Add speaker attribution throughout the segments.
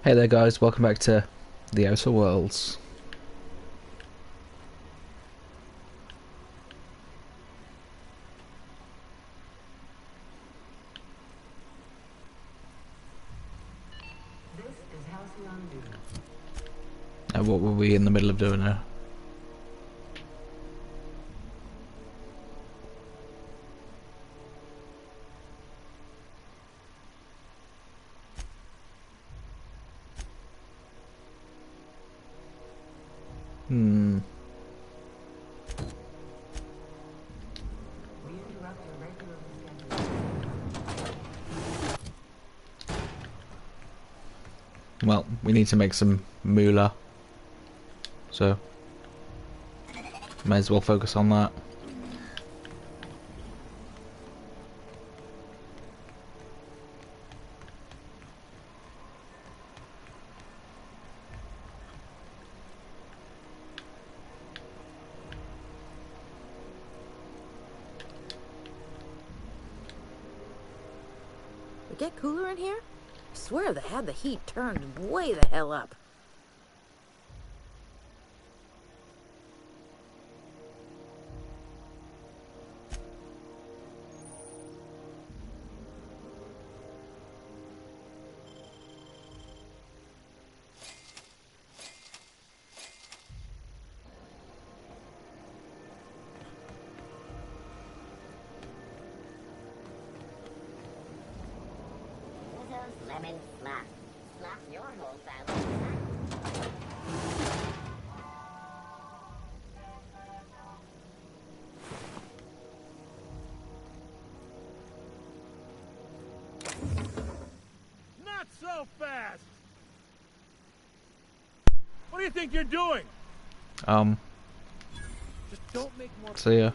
Speaker 1: Hey there guys, welcome back to The Outer Worlds.
Speaker 2: This is Halcyon Dune.
Speaker 1: And what were we in the middle of doing now? Hmm.
Speaker 2: We interrupt your regularly scheduled.
Speaker 1: Well, we need to make some moolah. So, may as well focus on that.
Speaker 3: It get cooler in here? I swear they had the heat turned way the hell up.
Speaker 4: Wizard's lemon slap. Slap your whole family.
Speaker 5: Not so fast! What do you think you're doing? Just don't make more.
Speaker 1: See ya.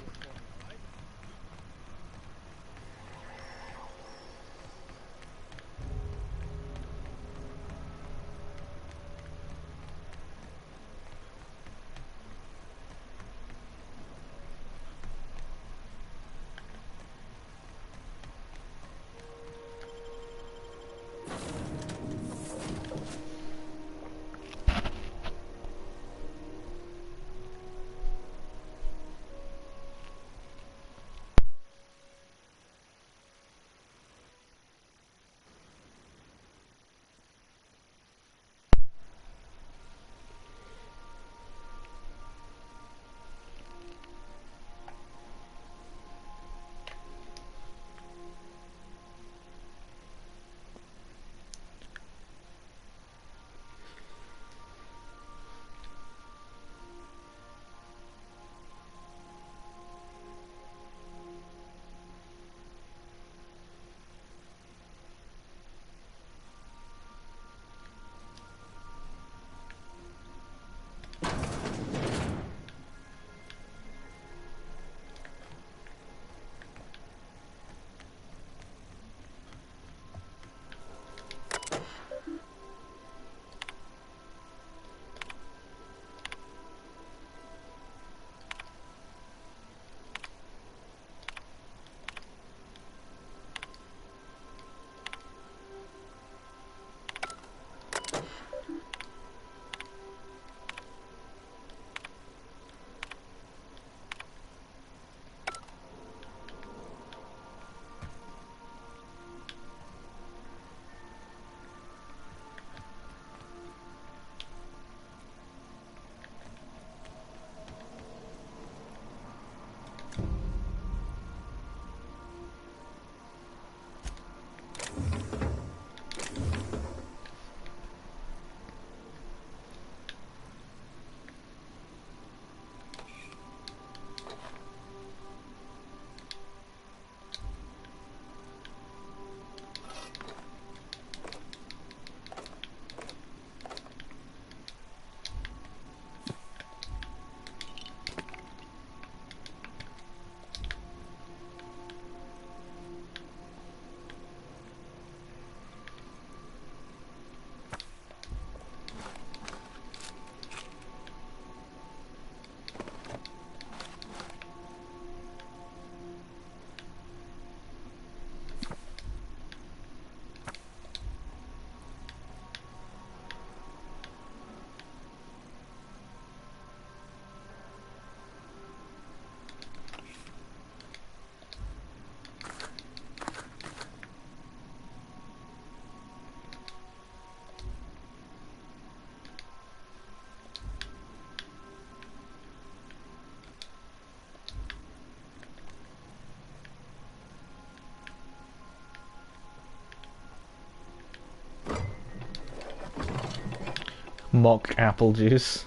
Speaker 1: Mock apple juice.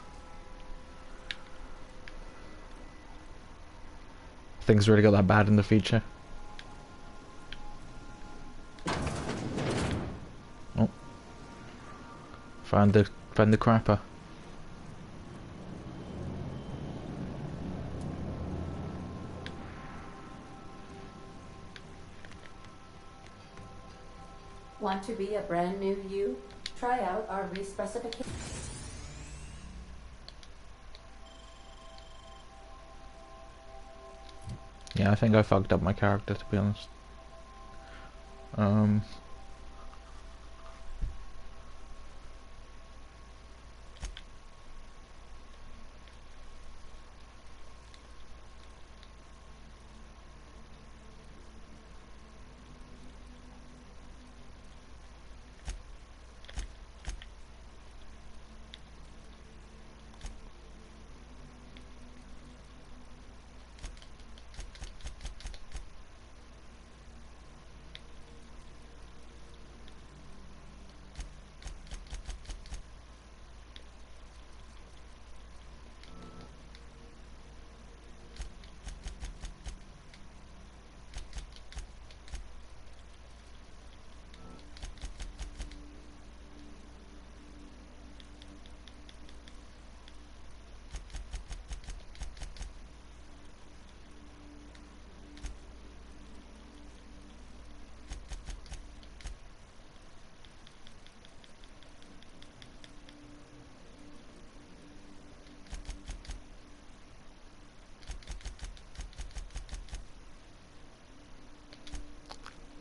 Speaker 1: Things really got that bad in the future. Oh. Find the crapper.
Speaker 6: Want to be a brand new you? Try out our re-specification.
Speaker 1: Yeah, I think I fucked up my character, to be honest.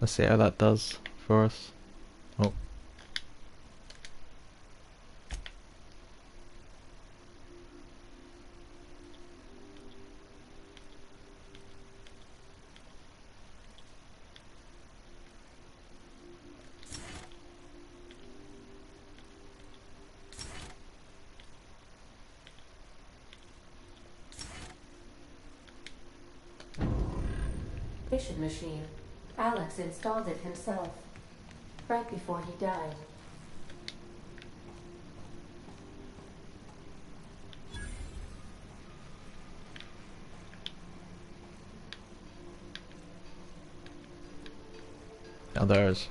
Speaker 1: Let's see how that does for us. Oh.
Speaker 6: Machine. Alex installed it himself, right before he died.
Speaker 1: Now there's.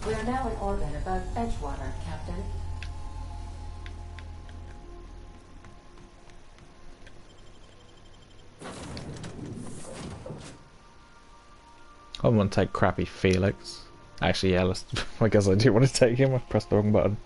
Speaker 6: We are now in orbit above Edgewater, Captain.
Speaker 1: I want to take crappy Felix. Actually, yeah, let's. I guess I do want to take him. I pressed the wrong button.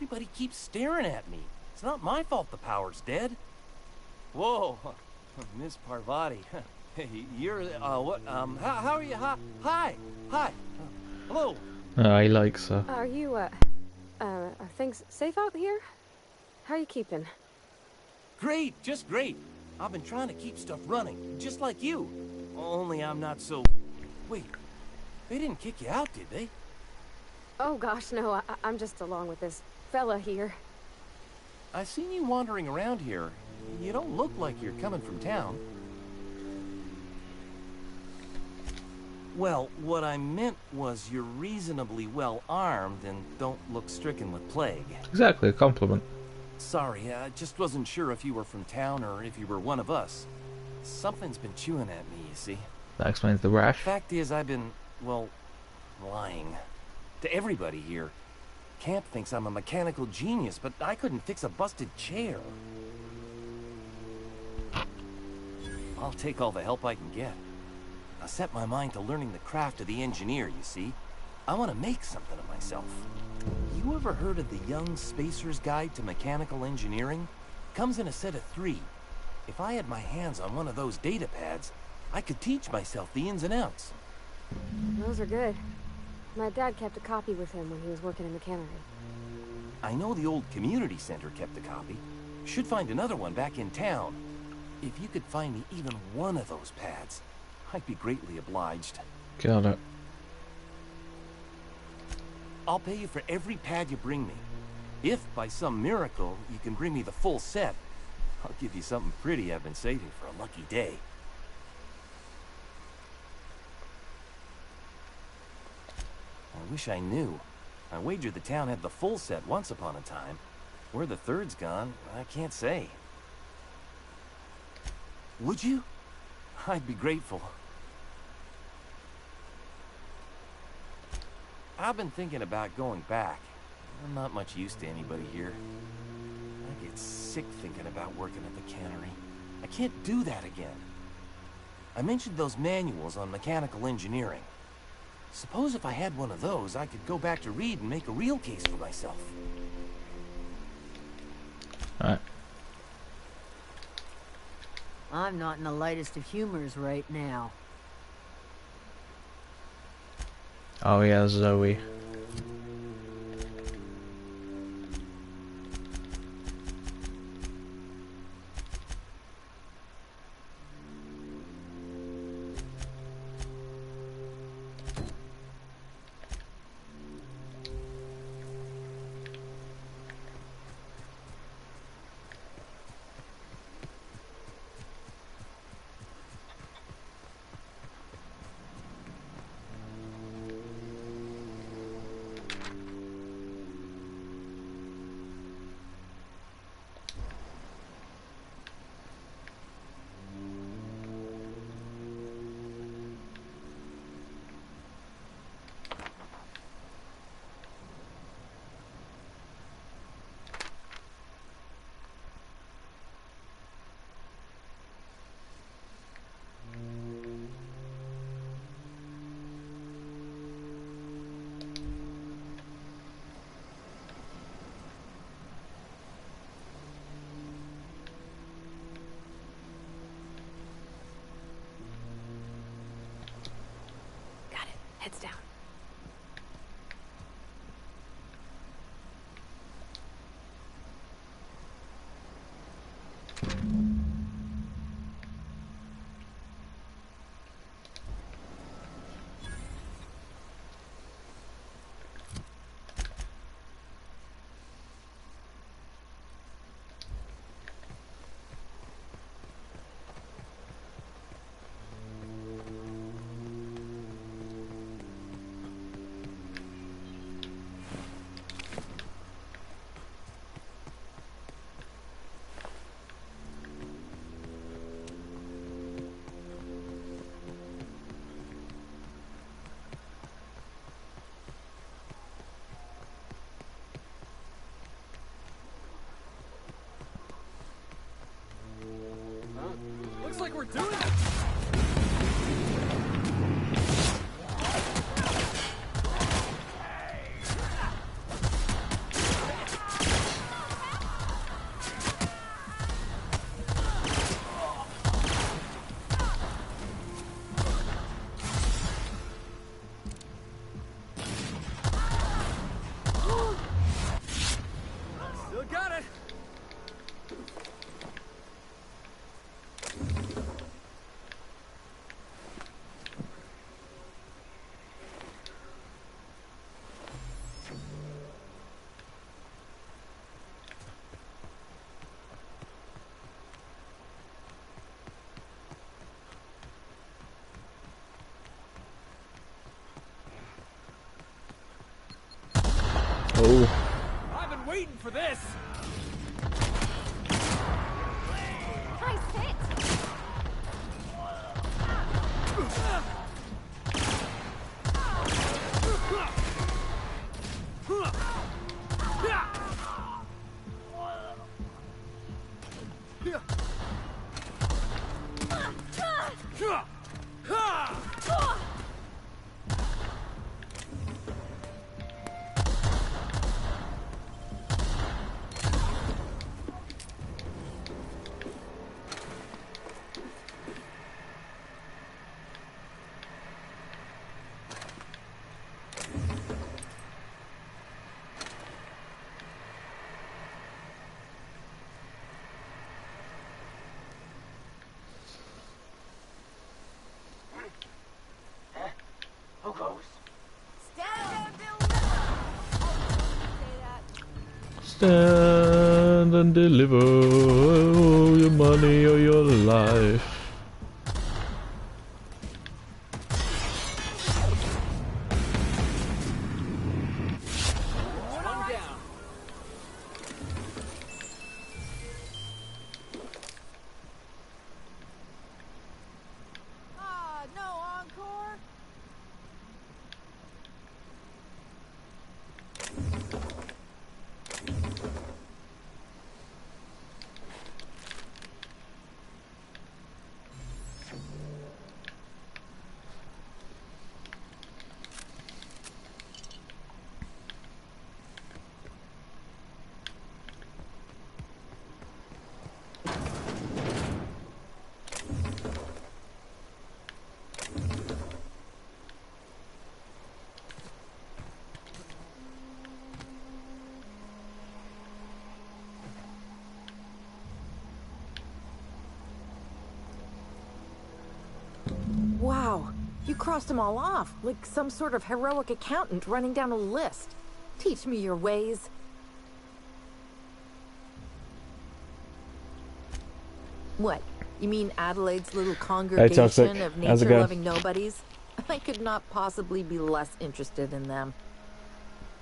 Speaker 7: everybody keeps staring at me? It's not my fault the power's dead. Whoa, Miss Parvati. Hey, you're, what, how are you? Hi. Hello.
Speaker 1: I like so.
Speaker 8: Are you, are things safe out here? How are you keeping?
Speaker 7: Great, just great. I've been trying to keep stuff running, just like you. Only I'm not so... Wait, they didn't kick you out, did they?
Speaker 8: Oh gosh, no, I'm just along with this fella here.
Speaker 7: I've seen you wandering around here. You don't look like you're coming from town. Well, what I meant was you're reasonably well armed and don't look stricken with plague.
Speaker 1: Exactly, a compliment.
Speaker 7: Sorry, I just wasn't sure if you were from town or if you were one of us. Something's been chewing at me, you see.
Speaker 1: That explains the rash.
Speaker 7: Fact is, I've been, well, lying. To everybody here. Camp thinks I'm a mechanical genius, but I couldn't fix a busted chair. I'll take all the help I can get. I set my mind to learning the craft of the engineer, you see. I want to make something of myself. You ever heard of the Young Spacer's Guide to Mechanical Engineering? Comes in a set of 3. If I had my hands on one of those data pads, I could teach myself the ins and outs.
Speaker 8: Those are good. My dad kept a copy with him when he was working in the cannery.
Speaker 7: I know the old community center kept a copy. Should find another one back in town. If you could find me even one of those pads, I'd be greatly obliged.
Speaker 1: Got it.
Speaker 7: I'll pay you for every pad you bring me. If, by some miracle, you can bring me the full set, I'll give you something pretty I've been saving for a lucky day. I wish I knew. I wagered the town had the full set once upon a time. Where the third's gone, I can't say. Would you? I'd be grateful. I've been thinking about going back. I'm not much use to anybody here. I get sick thinking about working at the cannery. I can't do that again. I mentioned those manuals on mechanical engineering. Suppose if I had one of those, I could go back to Reed and make a real case for myself.
Speaker 1: Alright.
Speaker 3: I'm not in the lightest of humors right now.
Speaker 1: Oh yeah, Zoe.
Speaker 8: Heads down.
Speaker 5: Looks like we're doing it. for this.
Speaker 8: Nice hit!
Speaker 7: Who goes?
Speaker 1: Stand and deliver your money or your life.
Speaker 5: One down.
Speaker 3: Ah, no encore? Wow, you crossed them all off, like some sort of heroic accountant running down a list. Teach me your ways. What? You mean Adelaide's little congregation
Speaker 1: Toxic.
Speaker 3: of
Speaker 1: How's it going?
Speaker 3: nature-loving nobodies? I could not possibly be less interested in them.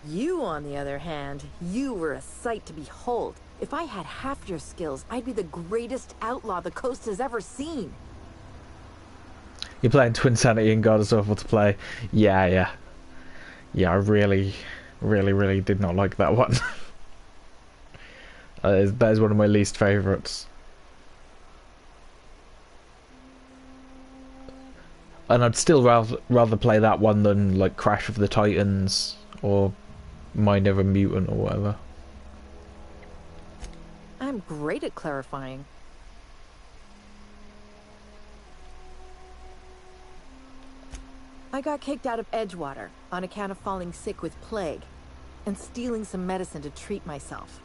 Speaker 3: You, on the other hand, you were a sight to behold. If I had half your skills, I'd be the greatest outlaw the coast has ever seen.
Speaker 1: You're playing Twin Sanity and God is awful to play. Yeah, I really did not like that one. That is one of my least favourites. And I'd still rather play that one than like Crash of the Titans or Mind of a Mutant or whatever.
Speaker 3: I'm great at clarifying. I got kicked out of Edgewater on account of falling sick with plague and stealing some medicine to treat myself.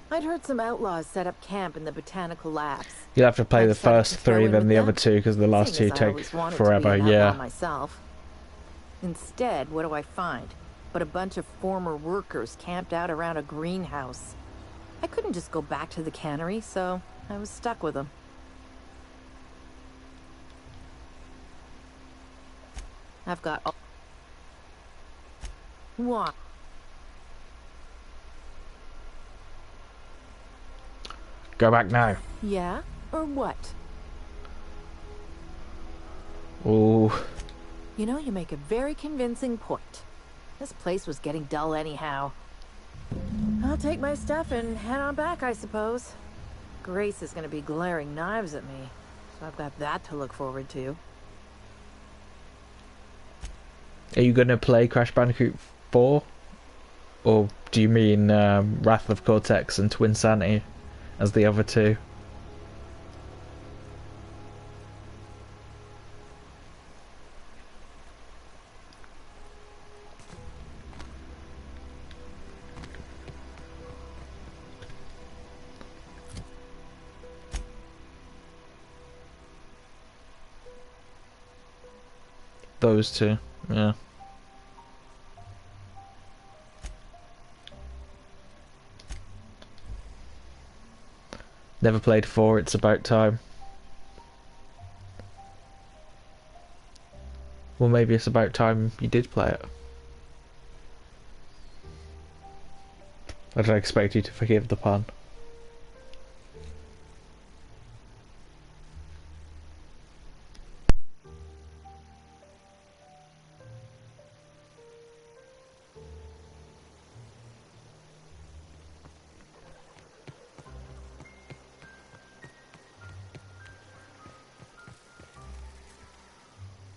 Speaker 3: I'd heard some outlaws set up camp in the botanical labs.
Speaker 1: You'll have to play
Speaker 3: I
Speaker 1: the
Speaker 3: decided
Speaker 1: first
Speaker 3: to throw
Speaker 1: three,
Speaker 3: in
Speaker 1: then
Speaker 3: with
Speaker 1: the
Speaker 3: them,
Speaker 1: other two, because the last
Speaker 3: seeing
Speaker 1: two
Speaker 3: as I
Speaker 1: take
Speaker 3: always wanted to be
Speaker 1: forever.
Speaker 3: an
Speaker 1: Yeah.
Speaker 3: outlaw myself. Instead, what do I find? But a bunch of former workers camped out around a greenhouse. I couldn't just go back to the cannery, so I was stuck with them. I've got all... What?
Speaker 1: Go back now.
Speaker 3: Yeah? Or what?
Speaker 1: Ooh.
Speaker 3: You know, you make a very convincing point. This place was getting dull anyhow. I'll take my stuff and head on back, I suppose. Grace is gonna be glaring knives at me, so I've got that to look forward to.
Speaker 1: Are you going to play Crash Bandicoot 4? Or do you mean Wrath of Cortex and Twin Sanity as the other two? Those two, yeah. Never played 4, it's about time. Well, maybe it's about time you did play it. I don't expect you to forgive the pun.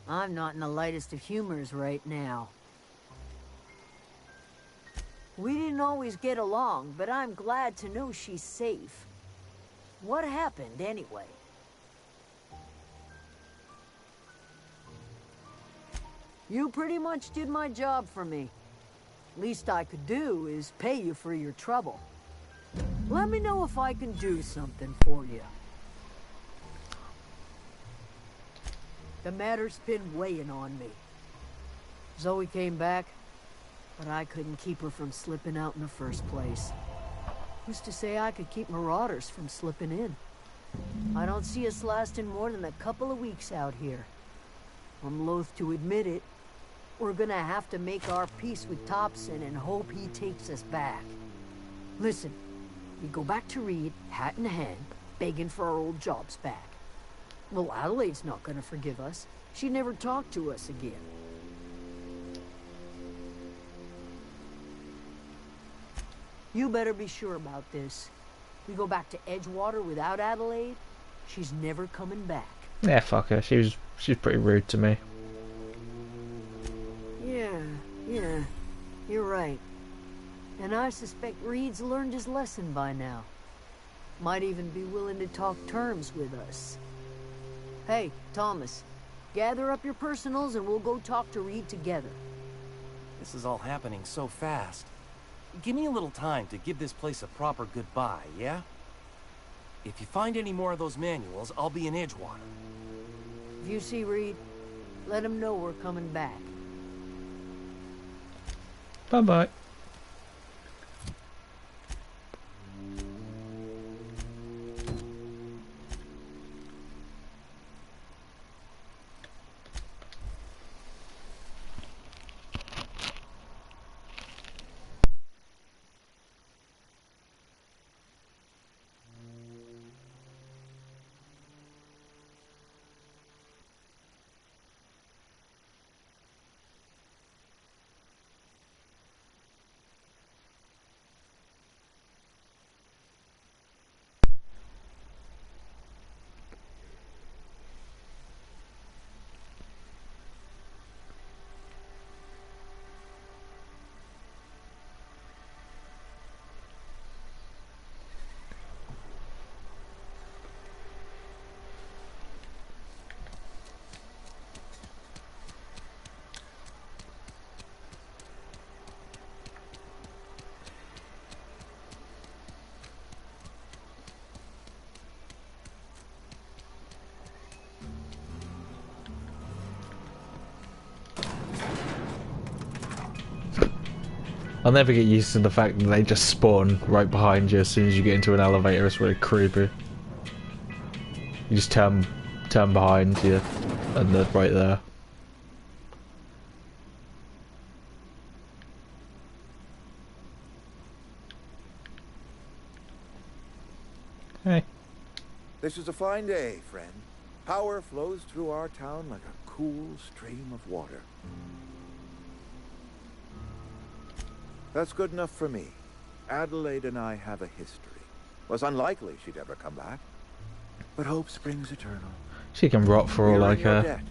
Speaker 9: I'm not in the lightest of humors right now. We didn't always get along, but I'm glad to know she's safe. What happened, anyway? You pretty much did my job for me. Least I could do is pay you for your trouble. Let me know if I can do something for you. The matter's been weighing on me. Zoe came back, but I couldn't keep her from slipping out in the first place. Who's to say I could keep marauders from slipping in? I don't see us lasting more than a couple of weeks out here. I'm loath to admit it. We're gonna have to make our peace with Thompson and hope he takes us back. Listen, we go back to Reed, hat in hand, begging for our old jobs back. Well, Adelaide's not gonna forgive us. She never talked to us again. You better be sure about this. We go back to Edgewater without Adelaide, she's never coming back.
Speaker 1: Yeah, fuck her. She was pretty rude to me.
Speaker 9: Yeah, you're right. And I suspect Reed's learned his lesson by now. Might even be willing to talk terms with us. Hey, Thomas, gather up your personals and we'll go talk to Reed together.
Speaker 7: This is all happening so fast. Give me a little time to give this place a proper goodbye, yeah? If you find any more of those manuals, I'll be in Edgewater.
Speaker 9: If you see Reed, let him know we're coming back.
Speaker 1: Bye-bye. I'll never get used to the fact that they just spawn right behind you as soon as you get into an elevator. It's really creepy. You just turn behind you and they're right there. Hey.
Speaker 10: This is a fine day, friend. Power flows through our town like a cool stream of water. That's good enough for me. Adelaide and I have a history. Was unlikely she'd ever come back. But hope springs eternal.
Speaker 1: She can rot for all I care.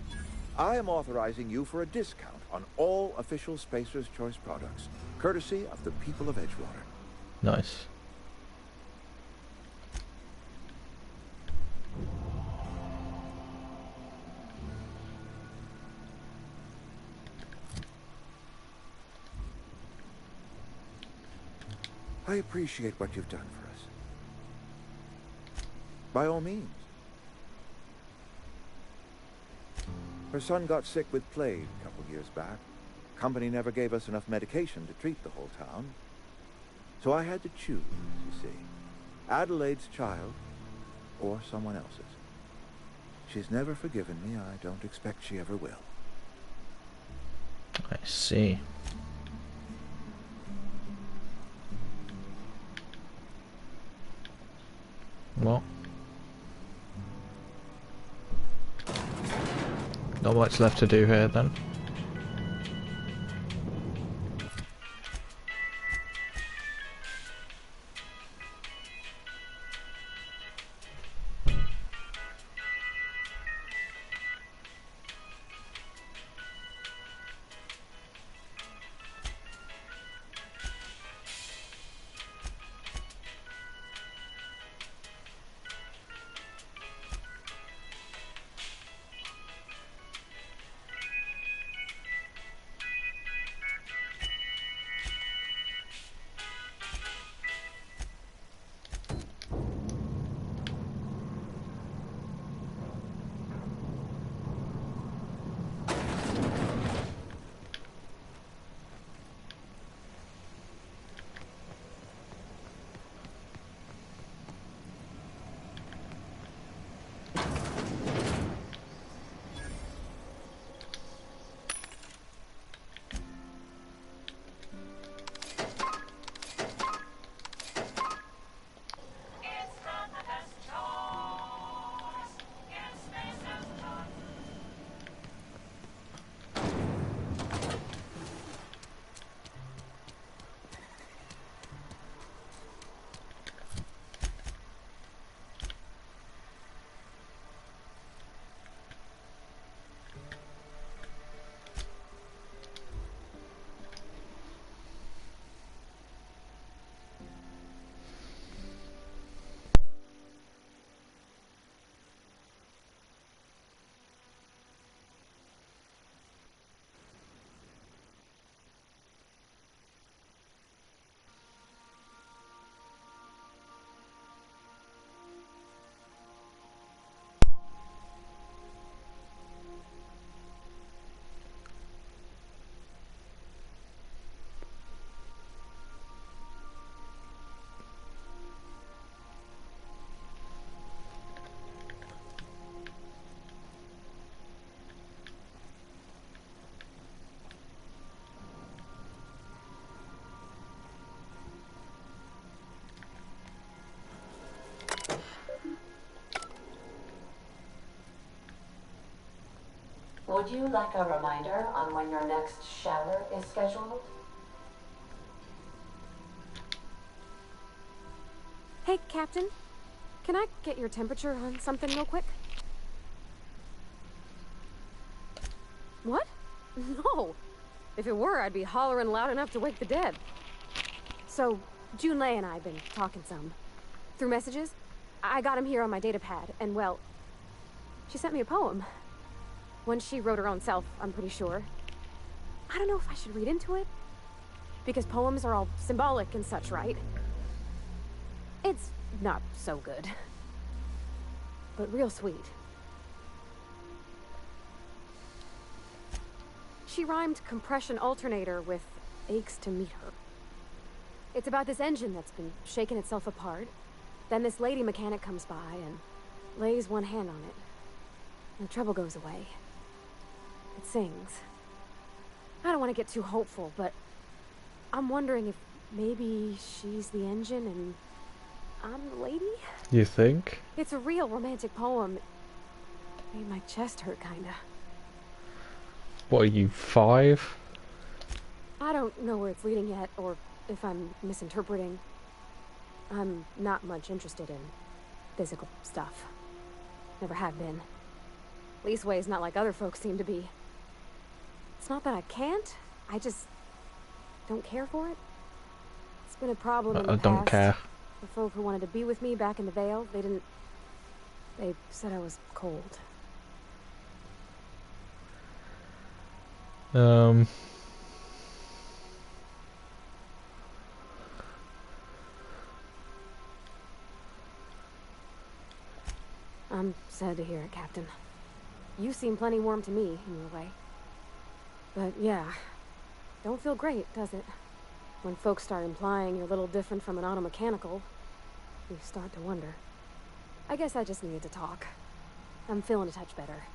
Speaker 10: I am authorizing you for a discount on all official Spacer's Choice products, courtesy of the people of Edgewater.
Speaker 1: Nice.
Speaker 10: I appreciate what you've done for us. By all means. Her son got sick with plague a couple years back. Company never gave us enough medication to treat the whole town. So I had to choose, you see. Adelaide's child or someone else's. She's never forgiven me. I don't expect she ever will.
Speaker 1: I see. Well, not much left to do here then.
Speaker 6: Would you like a reminder on when your next shower is scheduled?
Speaker 8: Hey, Captain. Can I get your temperature on something real quick? What? No. If it were, I'd be hollering loud enough to wake the dead. So, Junlei and I have been talking some. Through messages. I got him here on my datapad, and well, she sent me a poem. One she wrote her own self, I'm pretty sure. I don't know if I should read into it. Because poems are all symbolic and such, right? It's not so good. But real sweet. She rhymed compression alternator with aches to meet her. It's about this engine that's been shaking itself apart. Then this lady mechanic comes by and lays one hand on it. And the trouble goes away. It sings. I don't want to get too hopeful, but I'm wondering if maybe she's the engine and I'm the lady?
Speaker 1: You think?
Speaker 8: It's a real romantic poem. It made my chest hurt, kinda.
Speaker 1: What are you, 5?
Speaker 8: I don't know where it's leading yet, or if I'm misinterpreting. I'm not much interested in physical stuff. Never have been. Leastways not like other folks seem to be. It's not that I can't, I just don't care for it. It's been a problem in the
Speaker 1: I don't
Speaker 8: past.
Speaker 1: care.
Speaker 8: The folk who wanted to be with me back in the Vale, they said I was cold. I'm sad to hear it, Captain. You seem plenty warm to me, in your way. But yeah, don't feel great, does it? When folks start implying you're a little different from an automechanical, you start to wonder. I guess I just needed to talk. I'm feeling a touch better.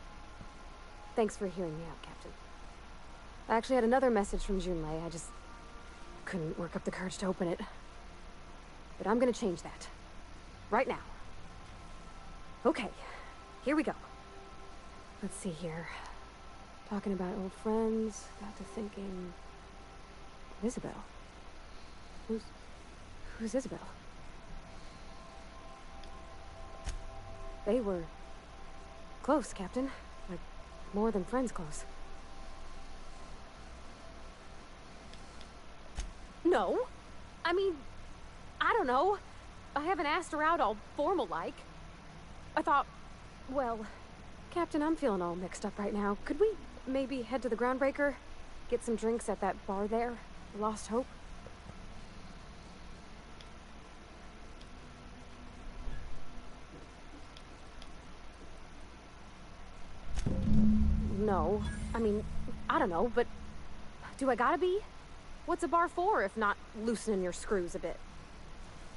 Speaker 8: Thanks for hearing me out, Captain. I actually had another message from Junlei. I just couldn't work up the courage to open it. But I'm gonna change that. Right now. Okay, here we go. Let's see here. Talking about old friends, got to thinking... Isabel. Who's Isabel? They were... close, Captain. Like, more than friends close. No. I mean, I don't know. I haven't asked her out all formal-like. I thought, well, Captain, I'm feeling all mixed up right now. Could we maybe head to the Groundbreaker? Get some drinks at that bar there? Lost Hope? No. I mean, I don't know, but do I gotta be? What's a bar for if not loosening your screws a bit?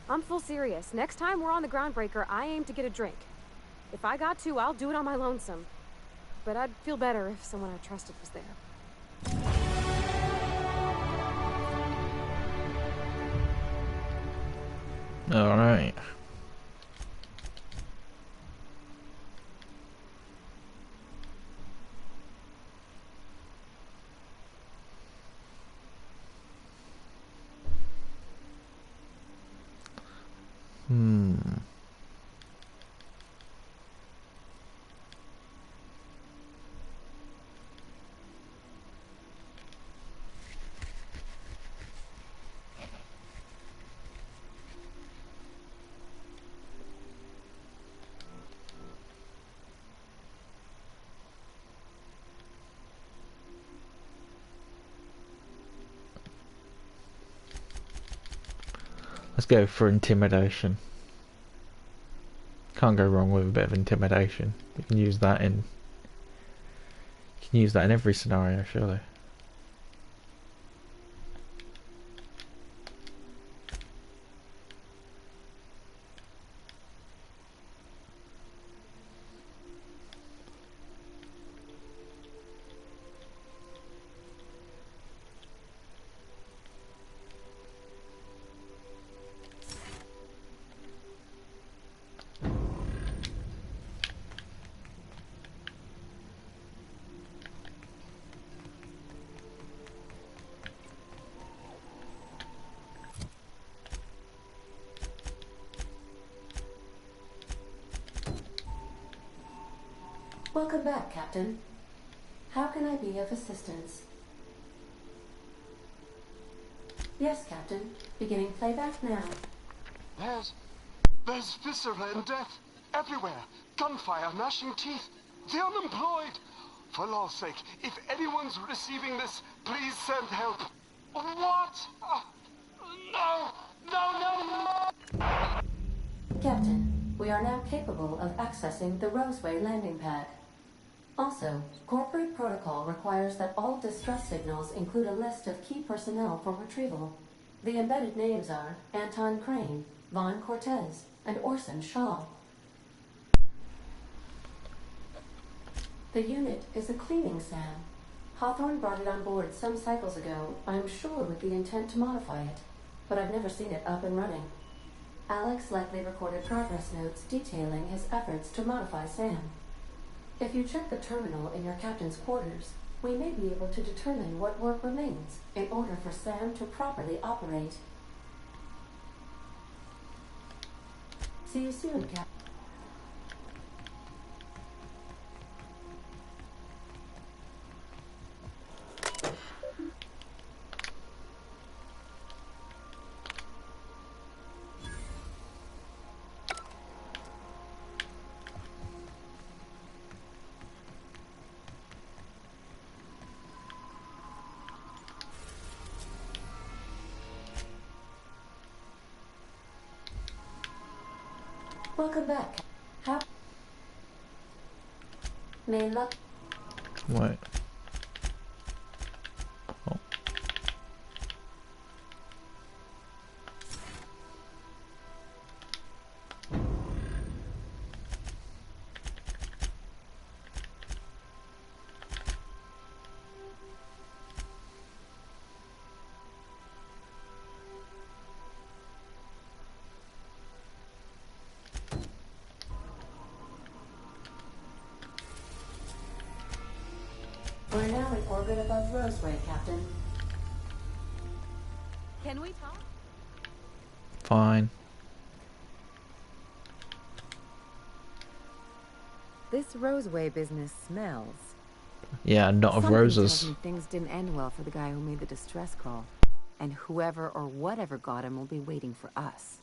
Speaker 8: I'm full serious. Next time we're on the Groundbreaker, I aim to get a drink. If I got to, I'll do it on my lonesome. But I'd feel better if someone I trusted was there.
Speaker 1: All right. Let's go for intimidation. Can't go wrong with a bit of intimidation. You can use that in every scenario, surely.
Speaker 6: Welcome back, Captain. How can I be of assistance? Yes, Captain. Beginning playback now.
Speaker 5: There's viscera and death everywhere. Gunfire, gnashing teeth. The unemployed. For law's sake, if anyone's receiving this, please send help. What? No!
Speaker 6: Captain, we are now capable of accessing the Roseway landing pad. Also, corporate protocol requires that all distress signals include a list of key personnel for retrieval. The embedded names are Anton Crane, Vaughn Cortez, and Orson Shaw. The unit is a cleaning SAM. Hawthorne brought it on board some cycles ago, I'm sure with the intent to modify it, but I've never seen it up and running. Alex likely recorded progress notes detailing his efforts to modify SAM. If you check the terminal in your captain's quarters, we may be able to determine what work remains in order for SAM to properly operate. See you soon, Captain. Welcome back. How may luck.
Speaker 1: What? Oh.
Speaker 6: We're now in orbit above Roseway, Captain.
Speaker 8: Can we talk?
Speaker 1: Fine.
Speaker 3: This Roseway business smells.
Speaker 1: Yeah, not of
Speaker 3: Something
Speaker 1: roses.
Speaker 3: tells me things didn't end well for the guy who made the distress call. And whoever or whatever got him will be waiting for us.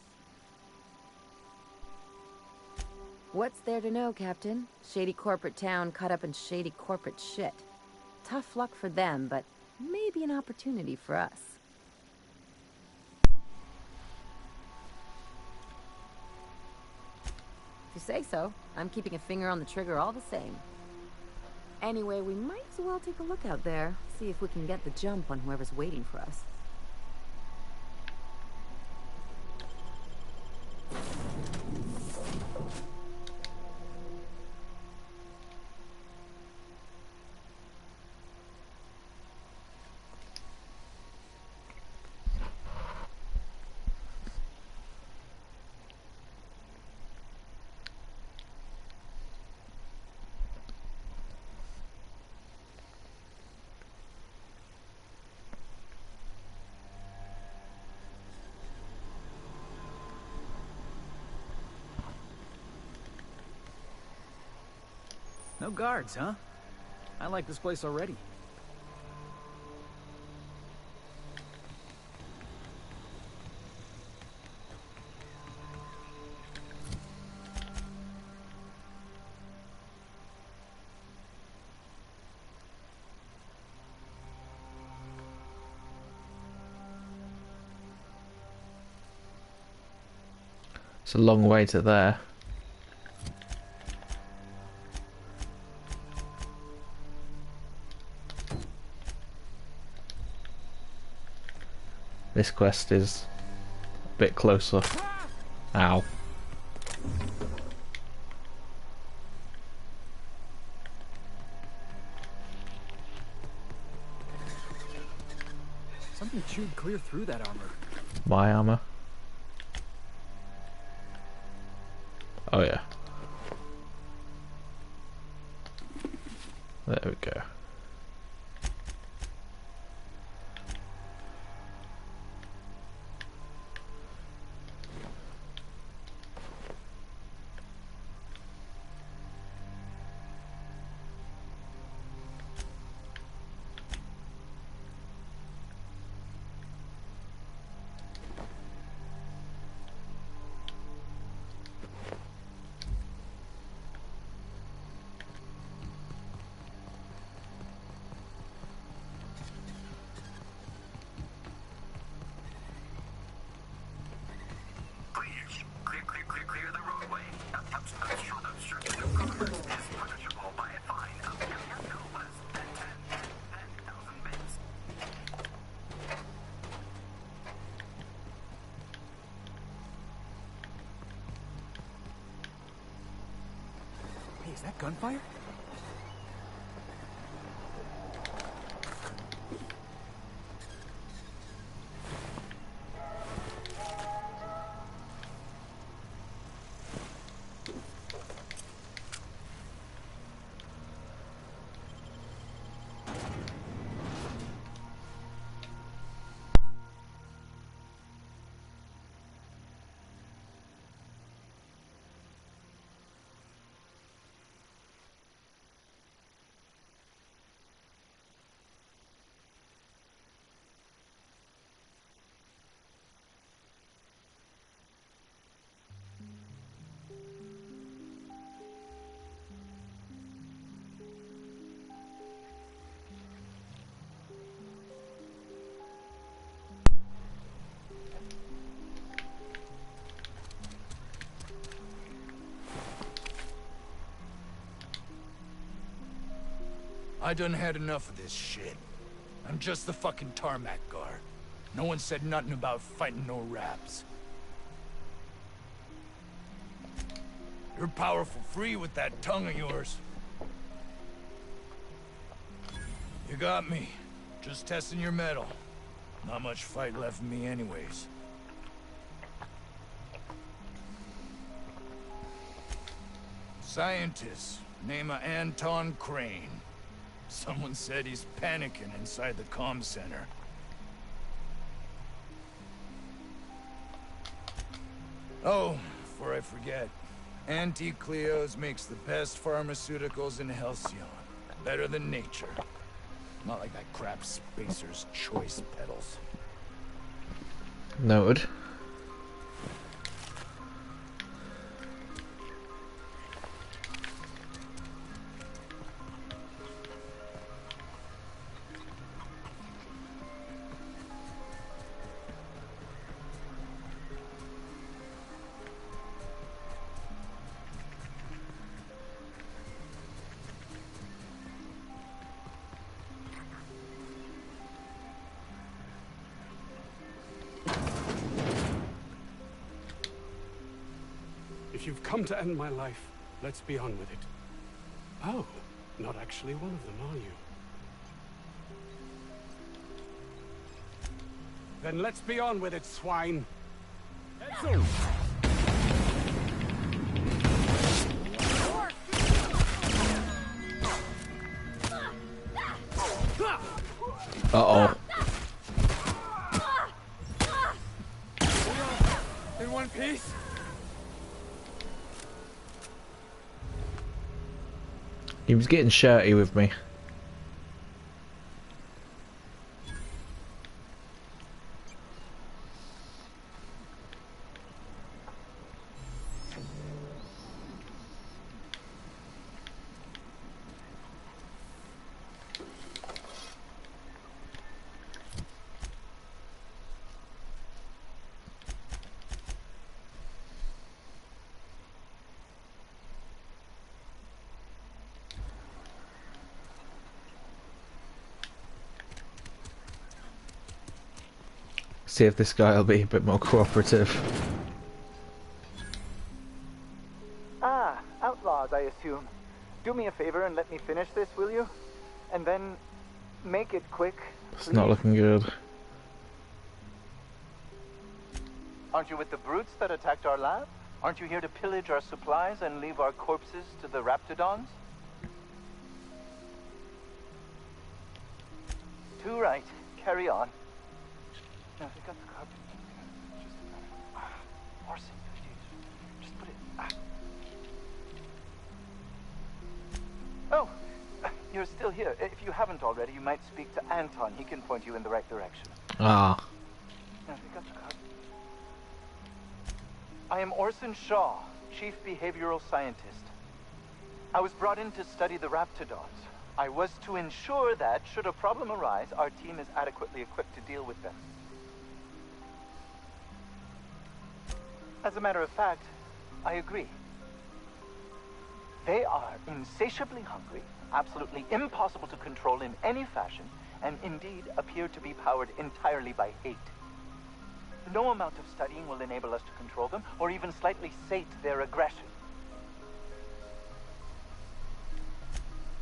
Speaker 3: What's there to know, Captain? Shady corporate town caught up in shady corporate shit. Tough luck for them, but maybe an opportunity for us. If you say so, I'm keeping a finger on the trigger all the same. Anyway, we might as well take a look out there, see if we can get the jump on whoever's waiting for us.
Speaker 11: No guards, huh? I like this place already.
Speaker 1: It's a long way to there. This quest is a bit closer. Ow.
Speaker 11: Something chewed clear through that armor.
Speaker 1: My armor. Oh yeah. There we go.
Speaker 11: Hey, is that gunfire?
Speaker 12: I done had enough of this shit. I'm just the fucking tarmac guard. No one said nothing about fighting no raps. You're powerful free with that tongue of yours. You got me. Just testing your mettle. Not much fight left in me anyways. Scientist, name of Anton Crane. Someone said he's panicking inside the comm center. Oh, before I forget, Auntie Cleo's makes the best pharmaceuticals in Halcyon. Better than nature. Not like that crap Spacer's Choice pedals.
Speaker 1: Noted.
Speaker 13: If you've come to end my life, let's be on with it. Oh, not actually one of them, are you? Then let's be on with it, swine.
Speaker 1: Uh-oh.
Speaker 12: In one piece?
Speaker 1: He was getting shirty with me. See if this guy will be a bit more cooperative.
Speaker 14: Ah, outlaws, I assume. Do me a favor and let me finish this, will you? And then make it quick.
Speaker 1: It's not looking good.
Speaker 14: Aren't you with the brutes that attacked our lab? Aren't you here to pillage our supplies and leave our corpses to the raptidons? Too right. Carry on. Now, if you got the carpet in here, just a minute. Orson, just put it. Oh, you're still here. If you haven't already, you might speak to Anton. He can point you in the right direction.
Speaker 1: Ah.
Speaker 14: Now, if you got the carpet. I am Orson Shaw, Chief Behavioral Scientist. I was brought in to study the raptidons. I was to ensure that, should a problem arise, our team is adequately equipped to deal with them. As a matter of fact, I agree. They are insatiably hungry, absolutely impossible to control in any fashion, and indeed appear to be powered entirely by hate. No amount of studying will enable us to control them, or even slightly sate their aggression.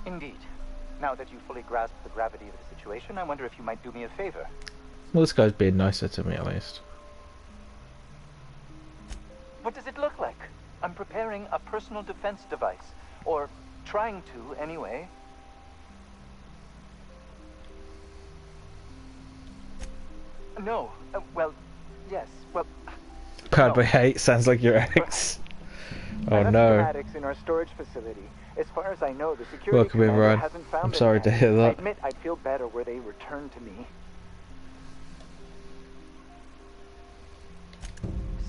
Speaker 14: Indeed. Now that you fully grasp the gravity of the situation, I wonder if you might do me a favor.
Speaker 1: Well, this guy's being nicer to me, at least.
Speaker 14: What does it look like? I'm preparing a personal defense device. Or trying to, anyway. No. Well, yes. Well...
Speaker 1: Powered by hate sounds like your ex. Oh no.
Speaker 14: Schematics in our storage facility. As far as I know, the security
Speaker 1: Welcome in,
Speaker 14: commander
Speaker 1: Ryan.
Speaker 14: hasn't found
Speaker 1: I'm
Speaker 14: it
Speaker 1: sorry
Speaker 14: yet.
Speaker 1: to hear
Speaker 14: I
Speaker 1: that.
Speaker 14: admit I'd feel better were they returned to me.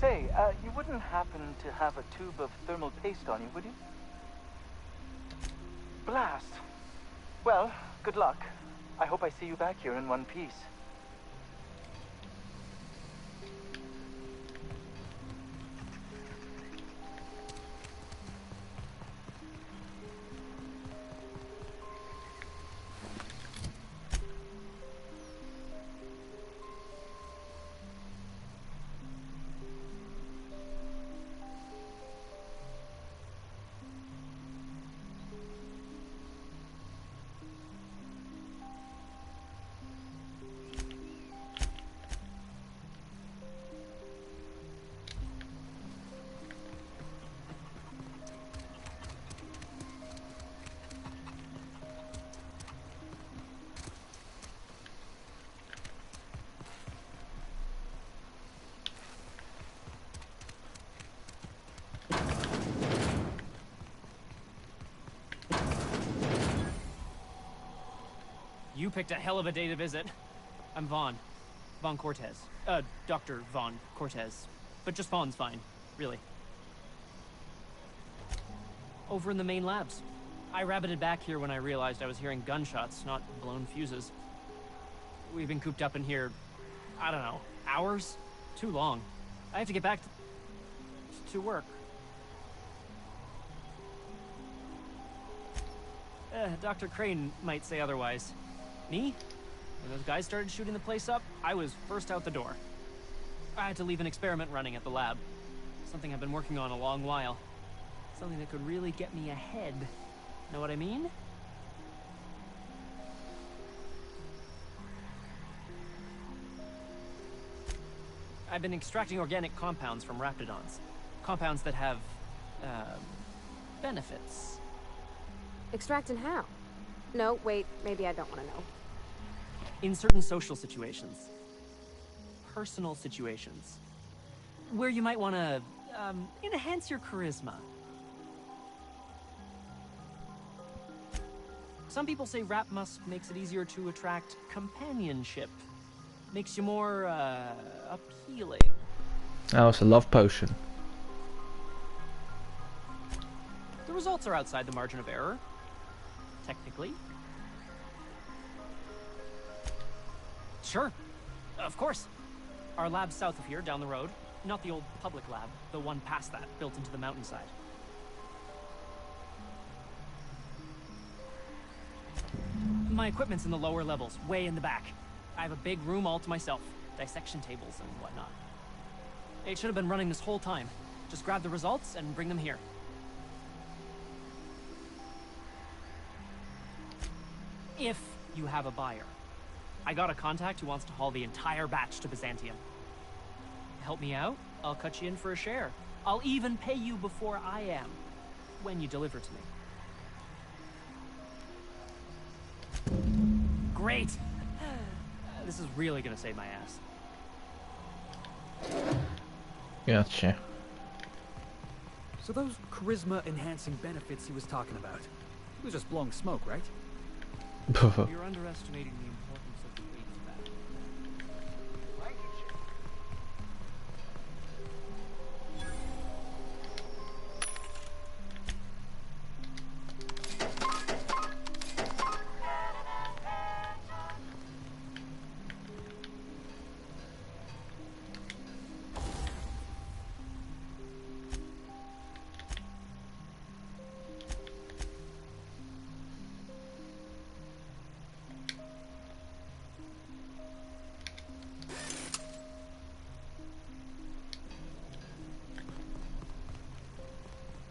Speaker 14: Say, you wouldn't happen to have a tube of thermal paste on you, would you? Blast. Well, good luck. I hope I see you back here in one piece.
Speaker 15: You picked a hell of a day to visit. I'm Vaughn. Vaughn Cortez. Dr. Vaughn Cortez. But just Vaughn's fine, really. Over in the main labs. I rabbited back here when I realized I was hearing gunshots, not blown fuses. We've been cooped up in here, I don't know, hours? Too long. I have to get back to work. Dr. Crane might say otherwise. Me? When those guys started shooting the place up, I was first out the door. I had to leave an experiment running at the lab. Something I've been working on a long while. Something that could really get me ahead. Know what I mean? I've been extracting organic compounds from raptidons. Compounds that have, benefits.
Speaker 8: Extracting how? No, wait, maybe I don't want to know.
Speaker 15: In certain social situations. Personal situations. Where you might want to, enhance your charisma. Some people say rap musk makes it easier to attract companionship. Makes you more, appealing.
Speaker 1: Oh, it's a love potion.
Speaker 15: The results are outside the margin of error. Technically. Sure. Of course. Our lab's south of here, down the road. Not the old public lab, the one past that, built into the mountainside. My equipment's in the lower levels, way in the back. I have a big room all to myself, dissection tables and whatnot. It should have been running this whole time. Just grab the results and bring them here. If you have a buyer. I got a contact who wants to haul the entire batch to Byzantium. Help me out, I'll cut you in for a share. I'll even pay you before I am, when you deliver to me. Great! This is really gonna save my ass.
Speaker 1: Gotcha.
Speaker 11: So those charisma-enhancing benefits he was talking about, he was just blowing smoke, right?
Speaker 15: You're underestimating the importance of the weight factor.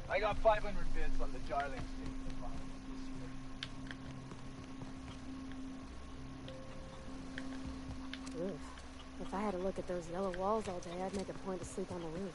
Speaker 14: I got 500 bits on the Jarling state.
Speaker 8: Roof. If I had to look at those yellow walls all day, I'd make a point to sleep on the roof.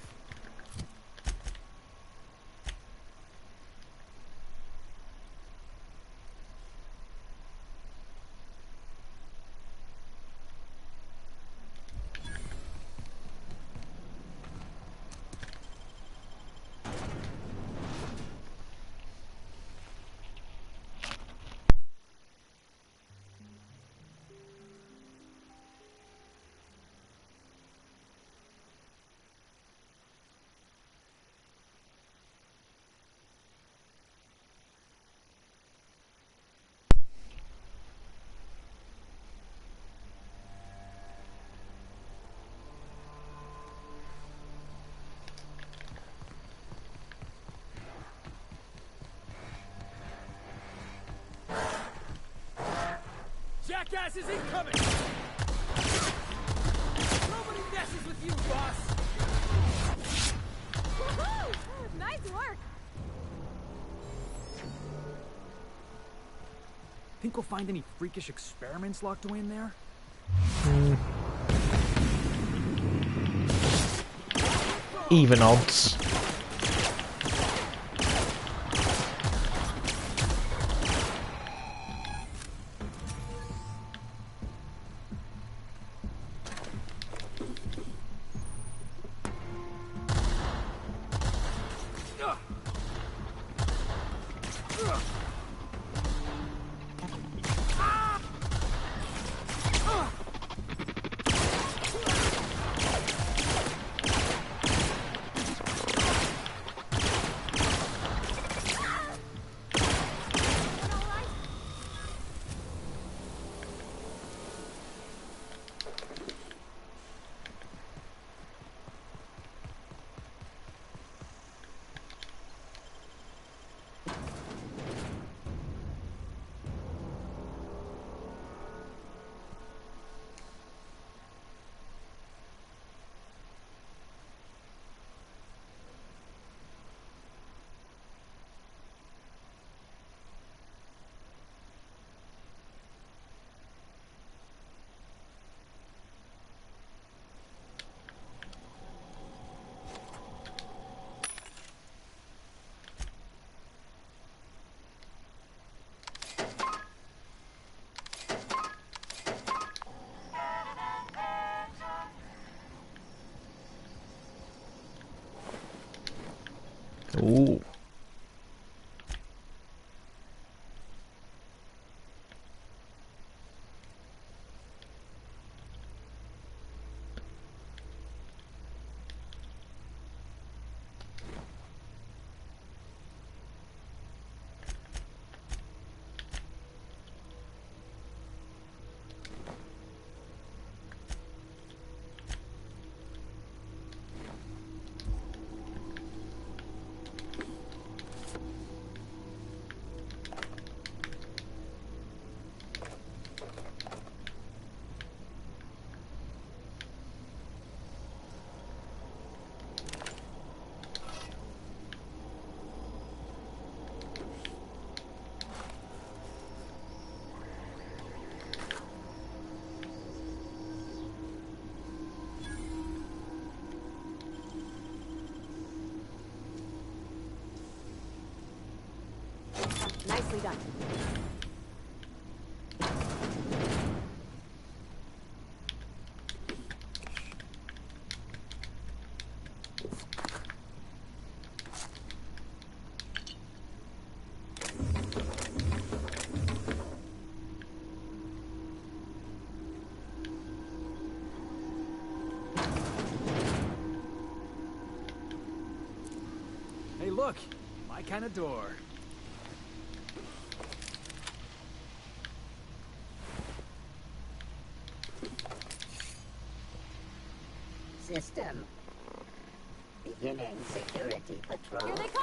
Speaker 11: Jackass is incoming! Nobody messes with you, boss!
Speaker 8: Woohoo! Nice work!
Speaker 11: Think we'll find any freakish experiments locked away in there?
Speaker 1: Even odds. Ooh.
Speaker 8: Nicely done.
Speaker 11: Hey, look! My kind of door.
Speaker 4: System. Beginning security patrol.
Speaker 8: Here they come!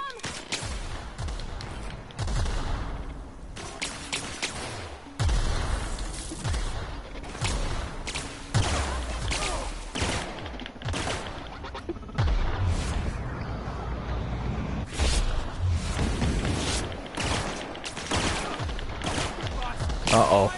Speaker 1: Uh-oh.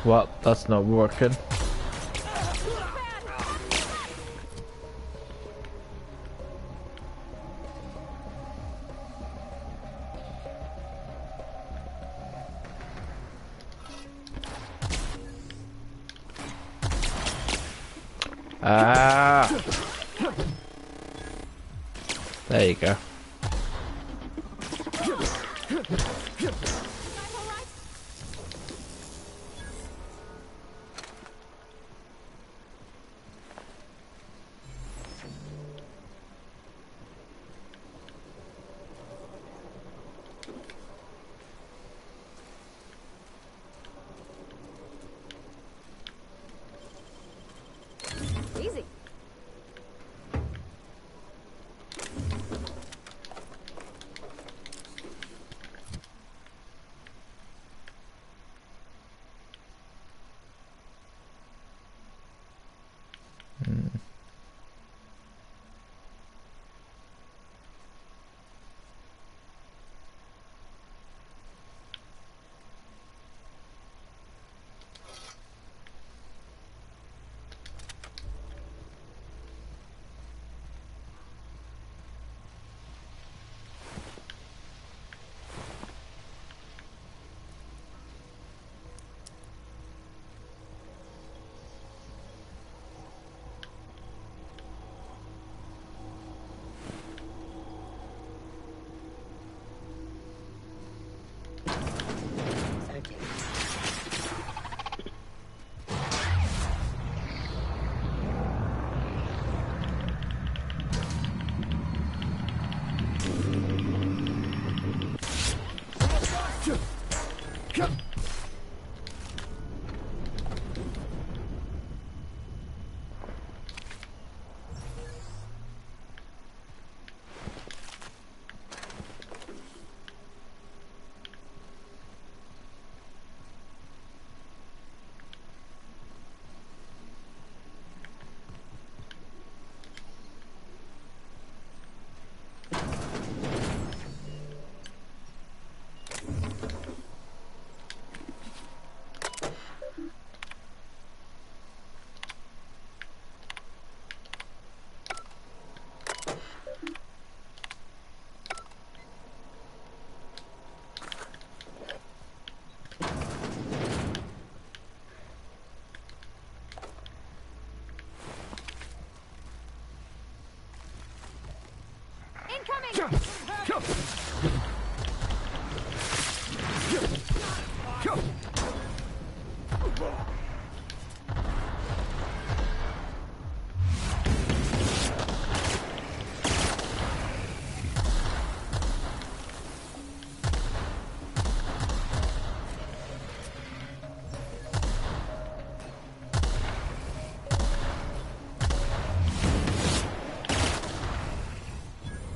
Speaker 1: Well, that's not working. Ah, there you go.
Speaker 8: Easy. Incoming!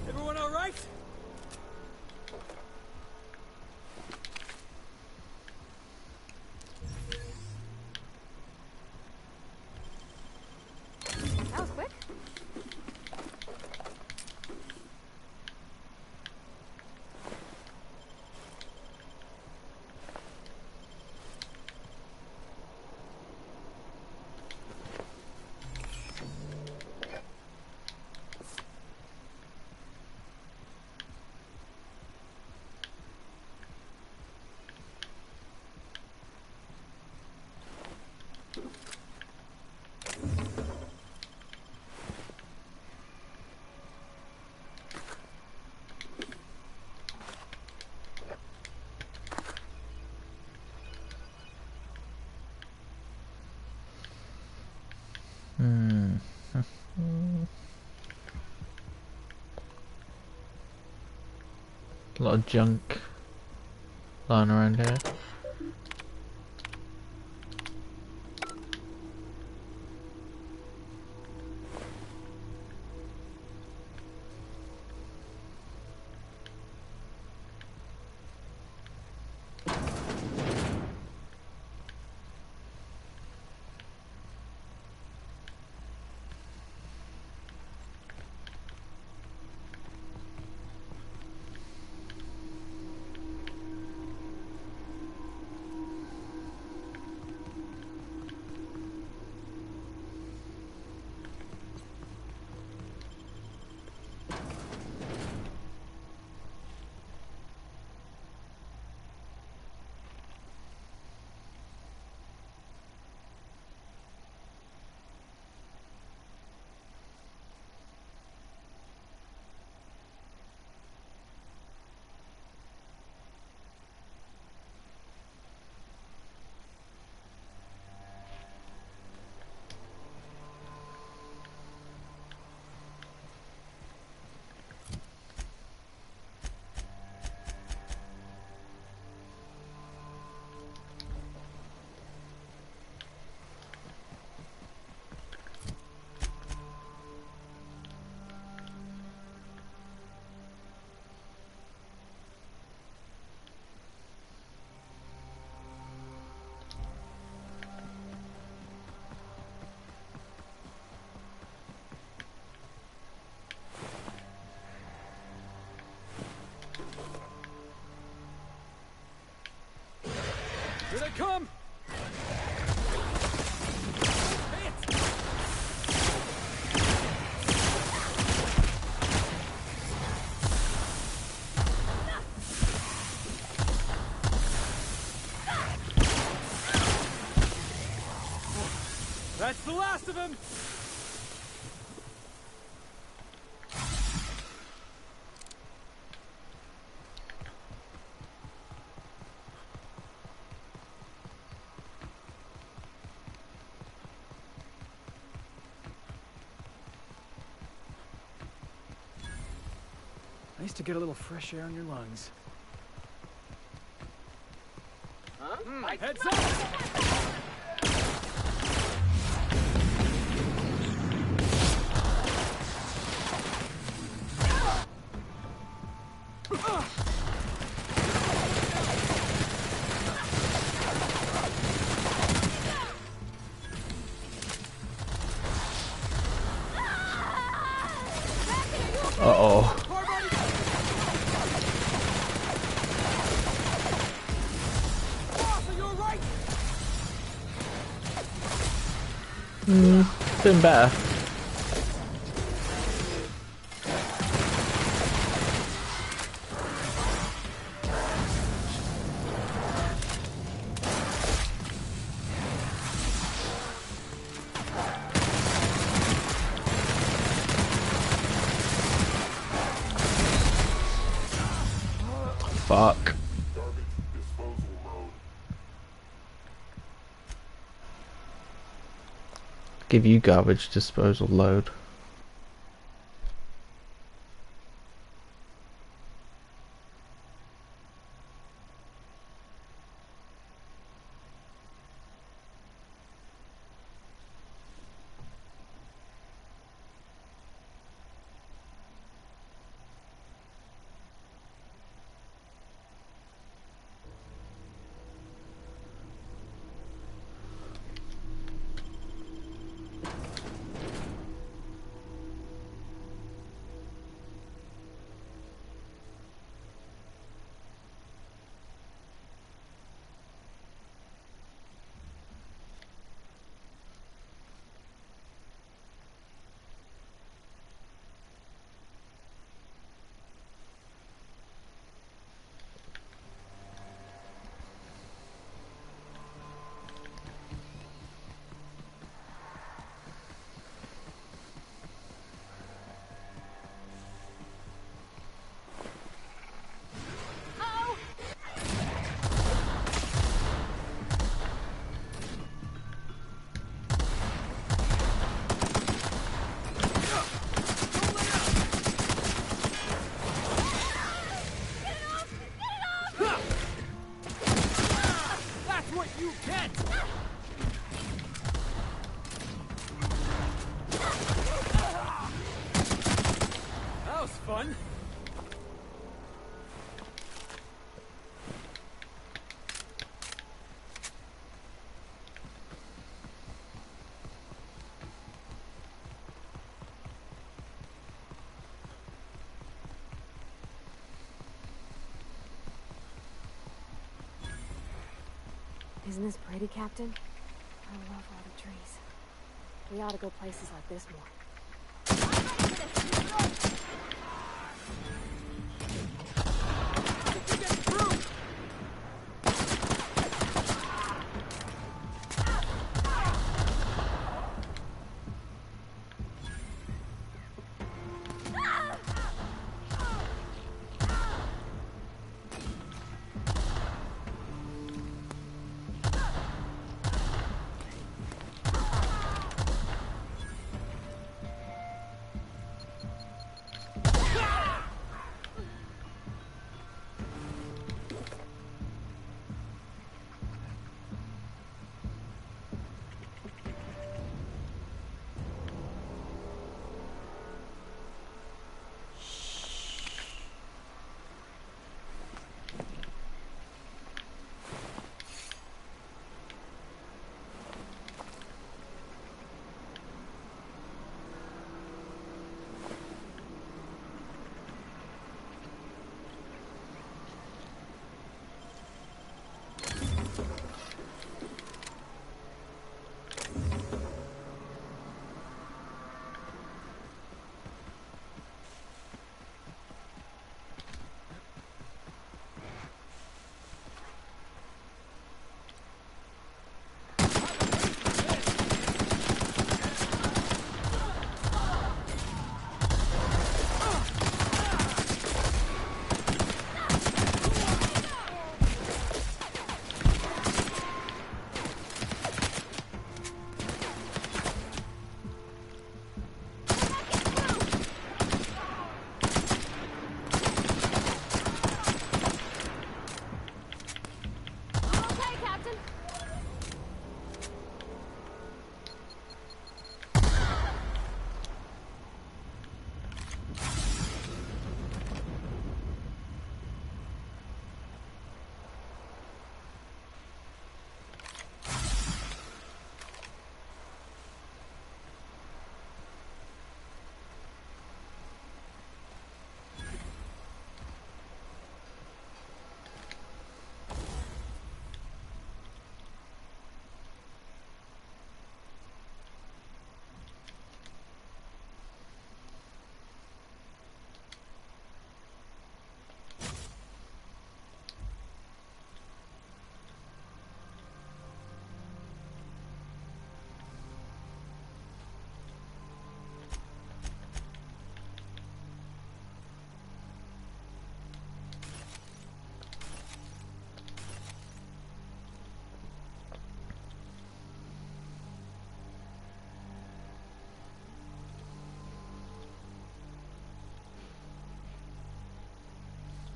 Speaker 11: Everyone all right?
Speaker 8: That was quick.
Speaker 1: A lot of junk lying around here.
Speaker 11: Here they come! That's the last of them! Nice to get a little fresh air in your lungs.
Speaker 14: Huh?
Speaker 11: Heads up!
Speaker 1: Uh-oh. Been better. Fuck. Give you garbage disposal load.
Speaker 8: Isn't this pretty, Captain? I love all the trees. We ought to go places like this more.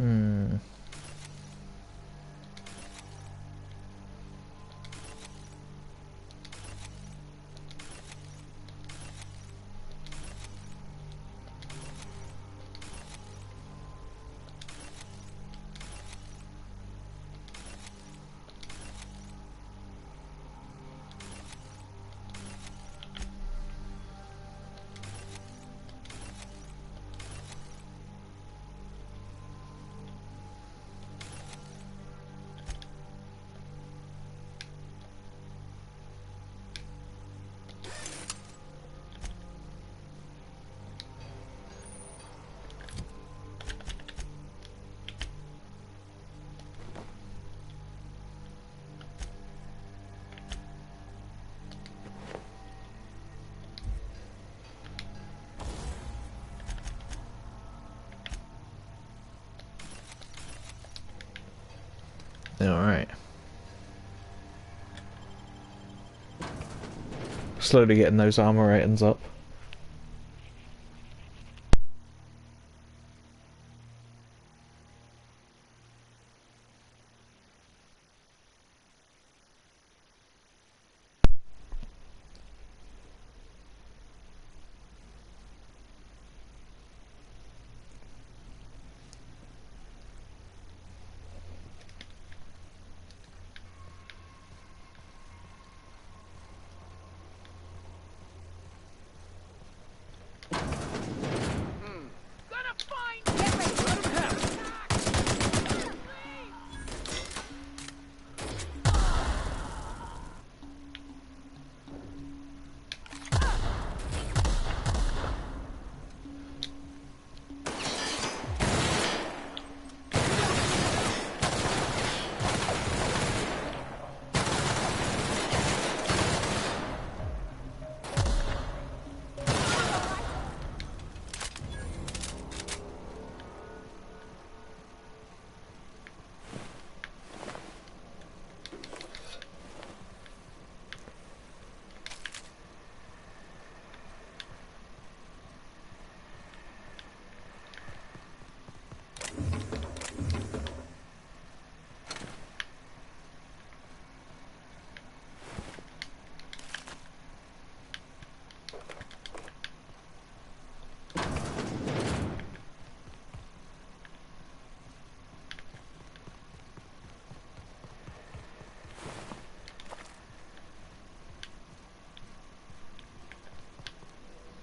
Speaker 1: Hmm. Alright. Slowly getting those armor ratings up.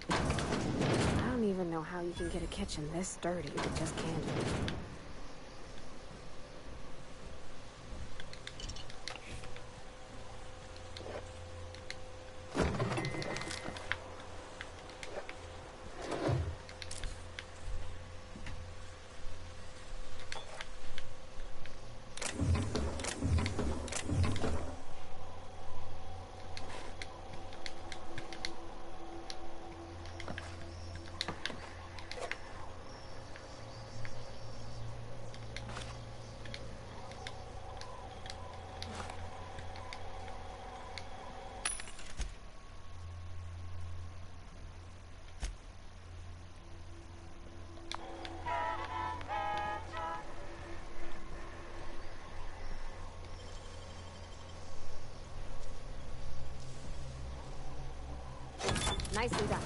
Speaker 8: I don't even know how you can get a kitchen this dirty with just candy. Nicely done.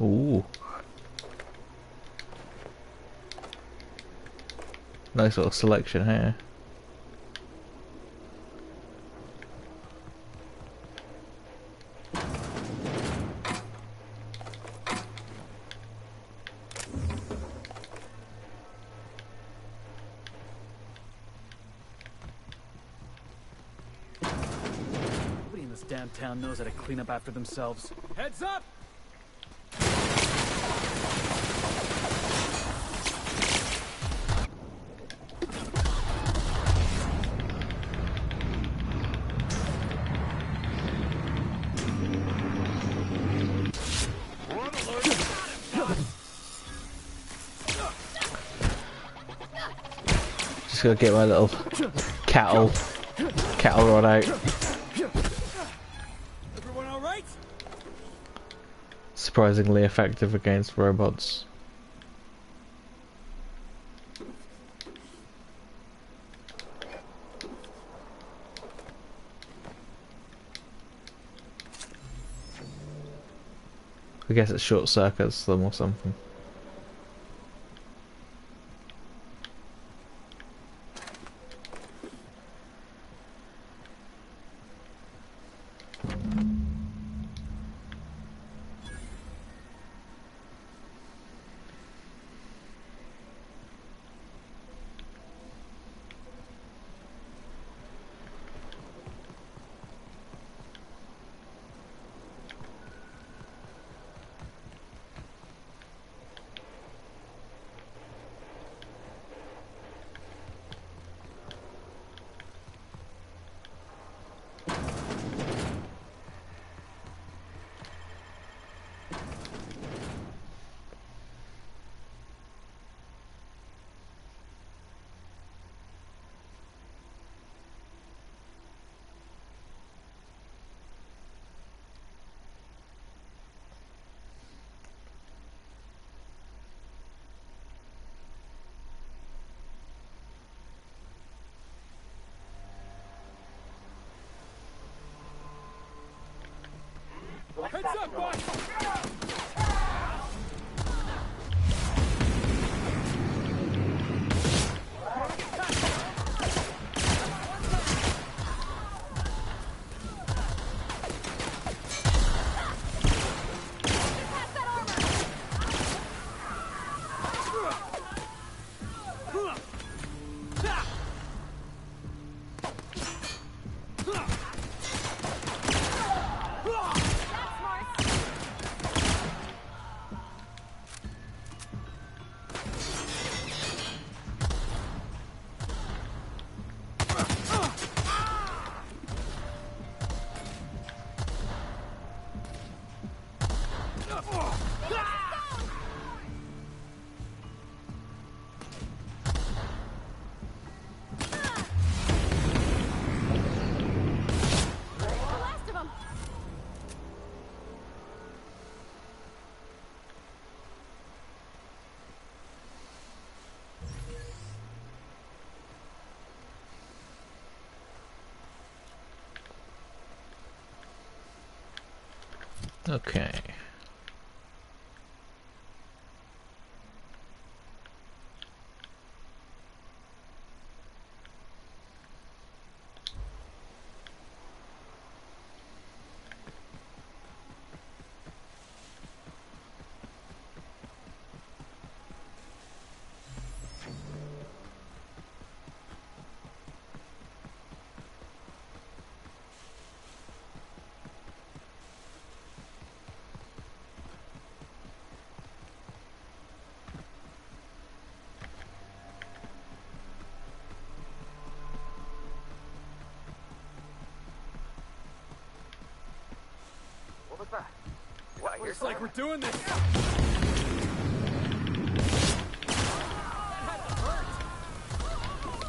Speaker 1: Ooh. Nice little selection here.
Speaker 11: Nobody in this damn town knows how to clean up after themselves. Heads up!
Speaker 1: Just gotta get my little cattle rod out.
Speaker 11: Everyone all right?
Speaker 1: Surprisingly effective against robots. I guess it short circuits them or something.
Speaker 11: Heads up, boss!
Speaker 1: Okay.
Speaker 14: What was that?
Speaker 11: Looks like we're doing this.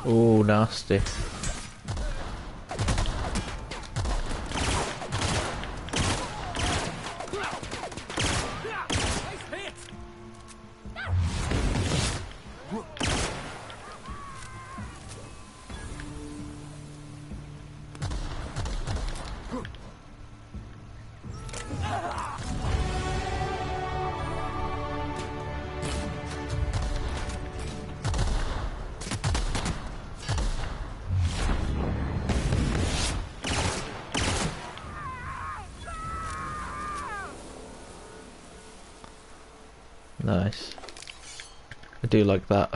Speaker 1: Ooh, nasty. Nice. I do like that.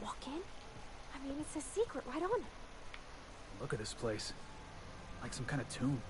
Speaker 8: walk in? I mean, it's a secret right on it.
Speaker 11: Look at this place. Like some kind of tomb.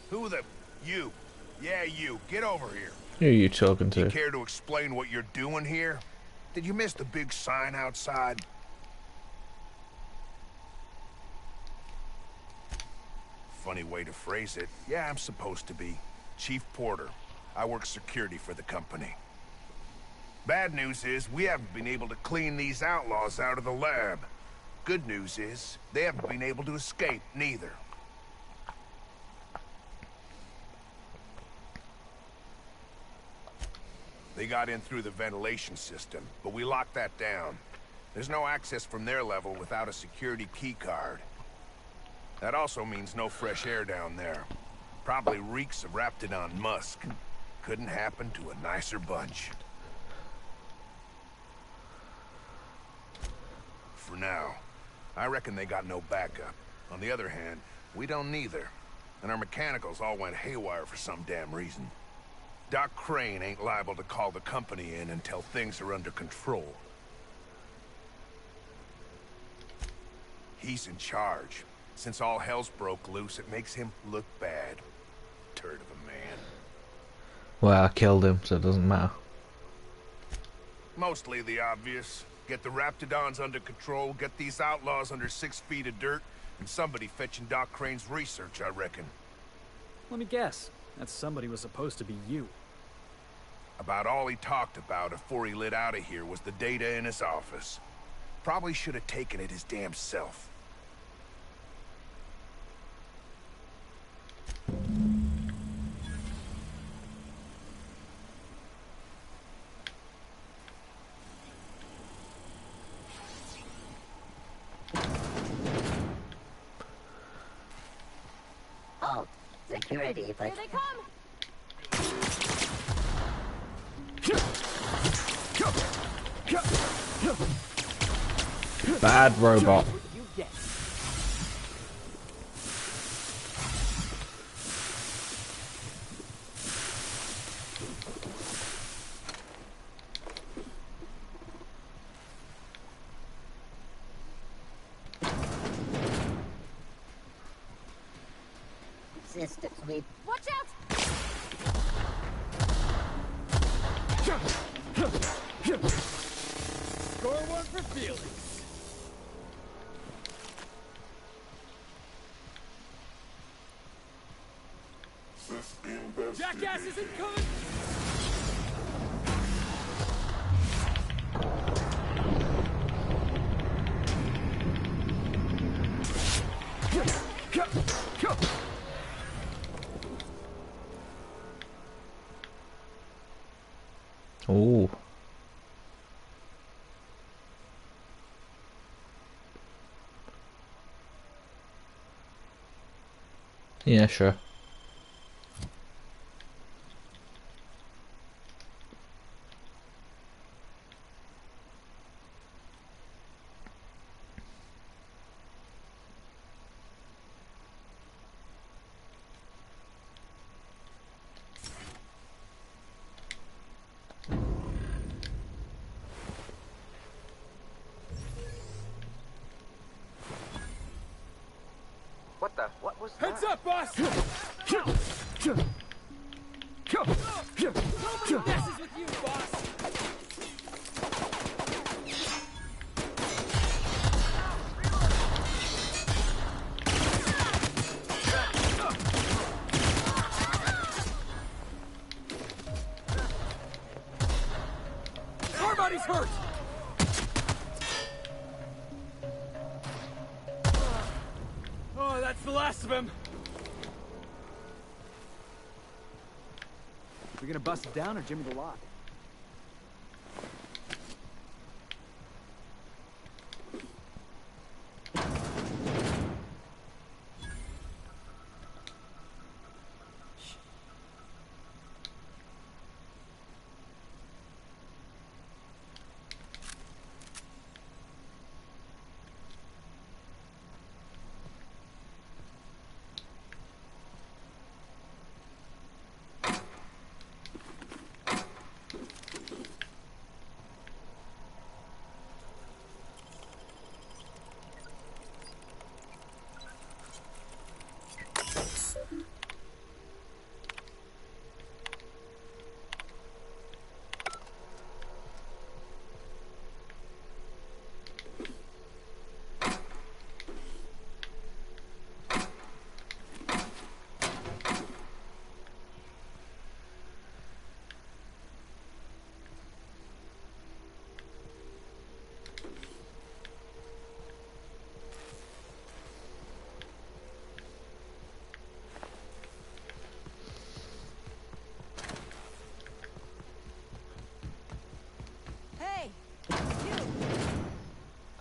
Speaker 16: Who the... You. Yeah, you. Get over here.
Speaker 1: Who are you talking to?
Speaker 16: You care to explain what you're doing here? Did you miss the big sign outside? Funny way to phrase it. Yeah, I'm supposed to be. Chief Porter. I work security for the company. Bad news is, we haven't been able to clean these outlaws out of the lab. Good news is, they haven't been able to escape, neither. They got in through the ventilation system, but we locked that down. There's no access from their level without a security key card. That also means no fresh air down there. Probably reeks of Raptidon musk. Couldn't happen to a nicer bunch. For now, I reckon they got no backup. On the other hand, we don't neither. And our mechanicals all went haywire for some damn reason. Doc Crane ain't liable to call the company in until things are under control. He's in charge. Since all hell's broke loose, it makes him look bad. Turd of a man.
Speaker 1: Well, I killed him, so it doesn't matter.
Speaker 16: Mostly the obvious. Get the Raptidons under control, get these outlaws under 6 feet of dirt, and somebody fetching Doc Crane's research, I reckon.
Speaker 11: Let me guess. That somebody was supposed to be you.
Speaker 16: About all he talked about before he lit out of here was the data in his office. Probably should have taken it his damn self.
Speaker 4: Oh, security, but...
Speaker 8: Here they come!
Speaker 1: Bad robot.
Speaker 4: System sweep.
Speaker 8: Watch out!
Speaker 11: Score one for Felix. Jackass isn't coming!
Speaker 1: Ooh. Yeah, sure.
Speaker 14: What was
Speaker 11: Heads
Speaker 14: that?
Speaker 11: up, boss! Nobody messes with you, boss! Somebody's hurt! Oh, that's the last of him. We gonna bust it down or Jimmy the lock?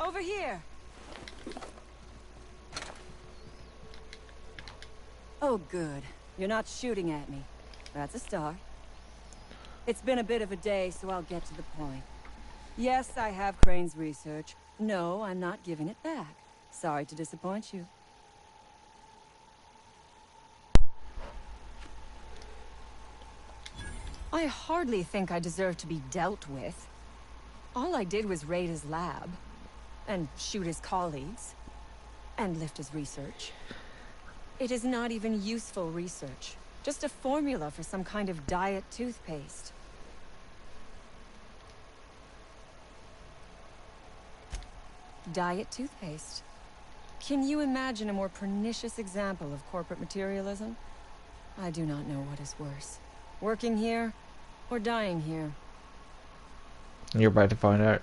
Speaker 17: Over here. Oh, good. You're not shooting at me. That's a start. It's been a bit of a day, so I'll get to the point. Yes, I have Crane's research. No, I'm not giving it back. Sorry to disappoint you. I hardly think I deserve to be dealt with. All I did was raid his lab. And shoot his colleagues. And lift his research. It is not even useful research. Just a formula for some kind of diet toothpaste. Diet toothpaste. Can you imagine a more pernicious example of corporate materialism? I do not know what is worse. Working here, or dying here.
Speaker 1: You're about to find out.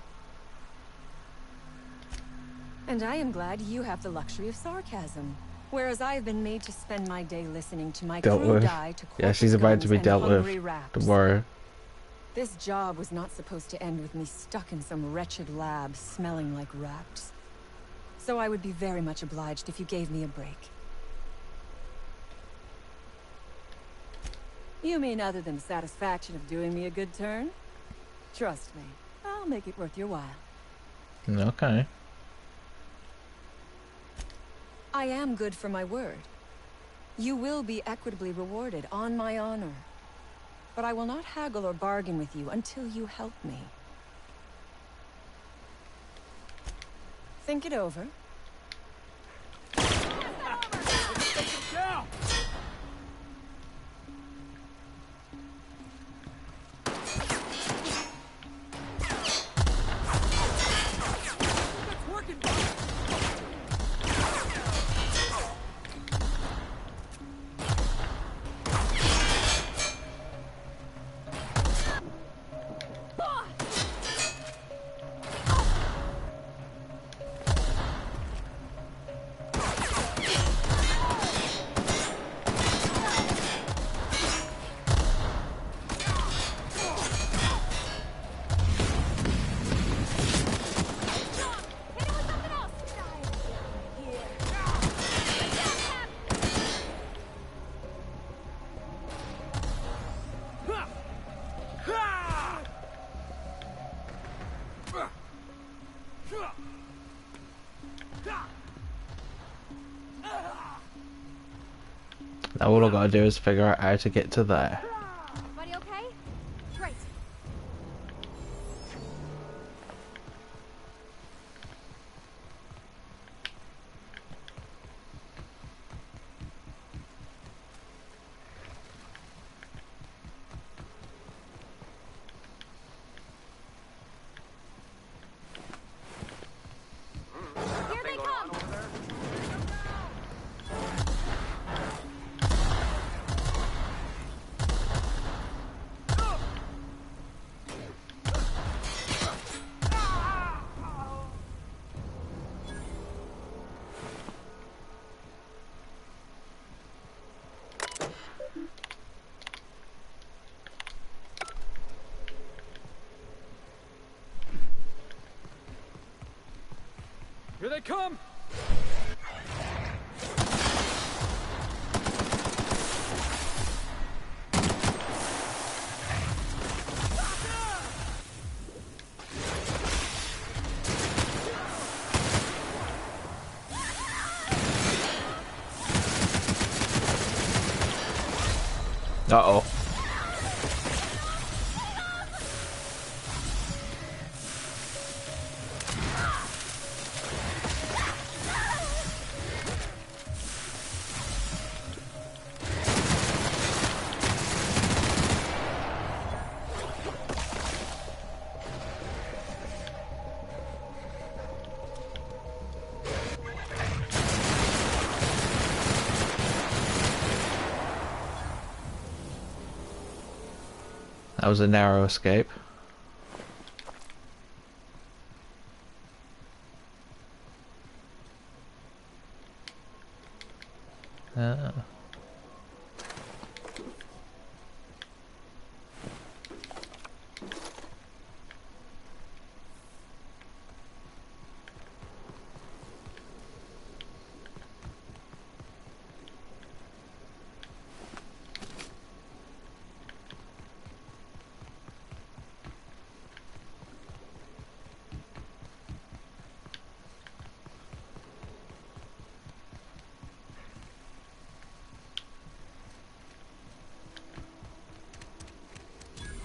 Speaker 17: And I am glad you have the luxury of sarcasm. Whereas I have been made to spend my day listening to my crew die to corporate
Speaker 1: Yeah, she's about to be dealt with. Don't worry.
Speaker 17: This job was not supposed to end with me stuck in some wretched lab smelling like rats. So I would be very much obliged if you gave me a break. You mean other than the satisfaction of doing me a good turn? Trust me, I'll make it worth your while.
Speaker 1: Okay.
Speaker 17: I am good for my word. You will be equitably rewarded, on my honor. But I will not haggle or bargain with you until you help me. Think it over.
Speaker 1: Now all I gotta do is figure out how to get to there.
Speaker 8: Everybody okay? Great. Here they come!
Speaker 11: they come!
Speaker 1: Uh-oh. That was a narrow escape.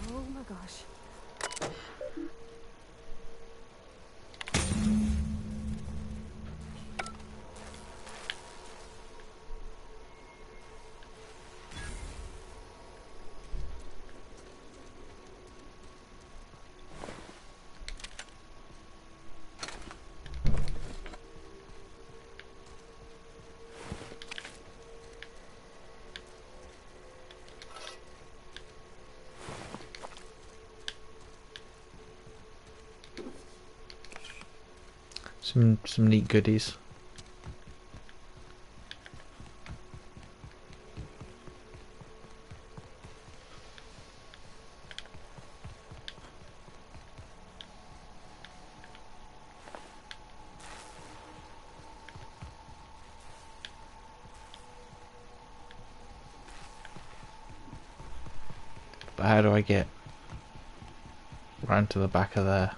Speaker 8: Oh my gosh.
Speaker 1: Some neat goodies. But how do I get round to the back of there?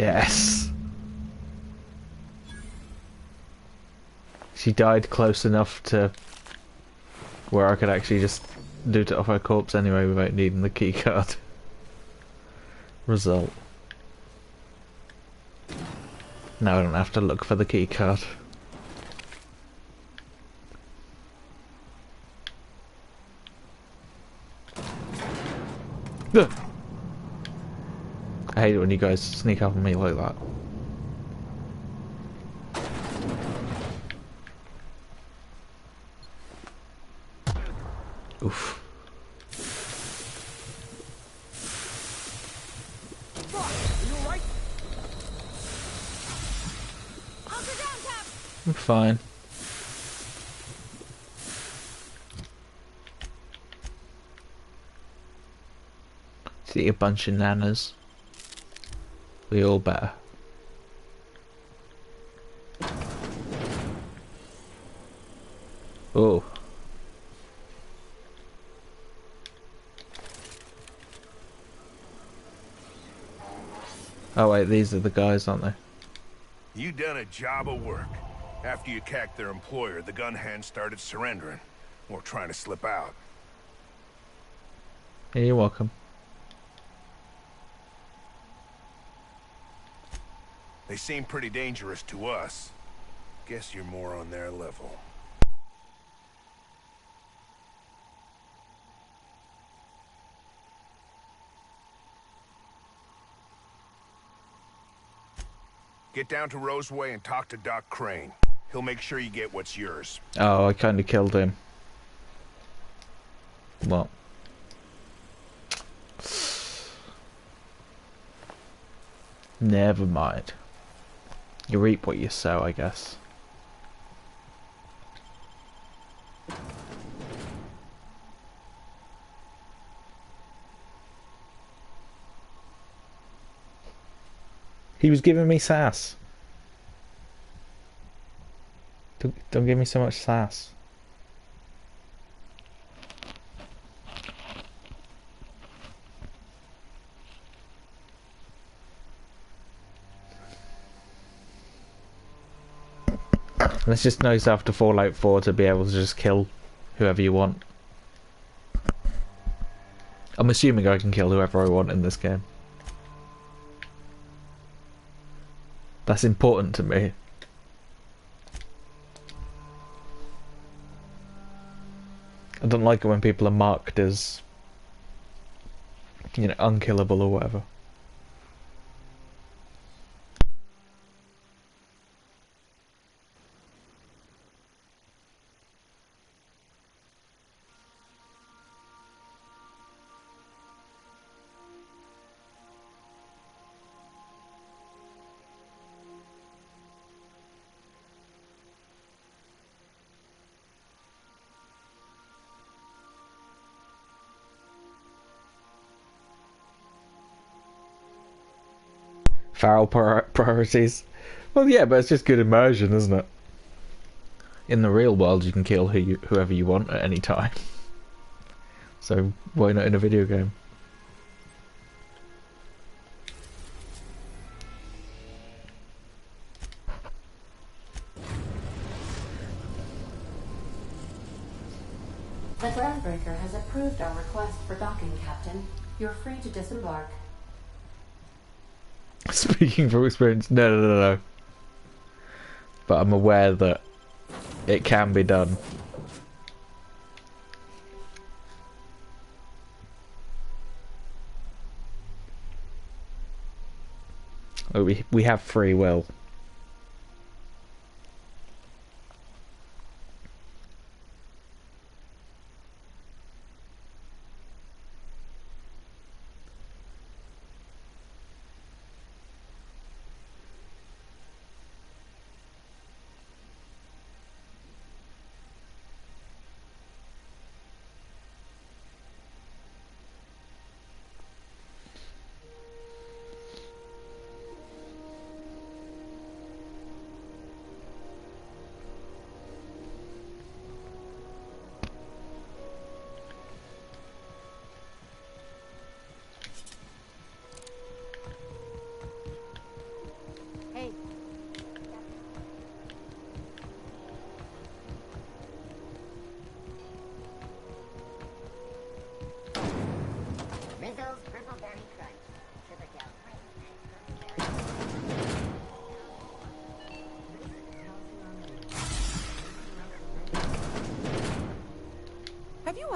Speaker 1: Yes. She died close enough to where I could actually just do it off her corpse anyway without needing the keycard. Result. Now I don't have to look for the keycard. Ugh. I hate it when you guys sneak up on me like that. Oof. I'm fine. See a bunch of nanas. We all better. Oh. Oh wait, these are the guys, aren't they?
Speaker 16: You done a job of work. After you cacked their employer, the gun hands started surrendering. Or trying to slip out.
Speaker 1: Yeah, you're welcome.
Speaker 16: They seem pretty dangerous to us. Guess you're more on their level. Get down to Roseway and talk to Doc Crane. He'll make sure you get what's yours.
Speaker 1: Oh, I kinda killed him. What? Never mind. You reap what you sow, I guess. He was giving me sass. Don't give me so much sass. And it's just nice after Fallout 4 to be able to just kill whoever you want. I'm assuming I can kill whoever I want in this game. That's important to me. I don't like it when people are marked as, you know, unkillable or whatever. Feral priorities. Well, yeah, but it's just good immersion, isn't it? In the real world, you can kill whoever you want at any time. So why not in a video game?
Speaker 6: The Groundbreaker has approved our request for docking, Captain. You're free to disembark.
Speaker 1: Speaking from experience, no. But I'm aware that it can be done. Oh, we have free will.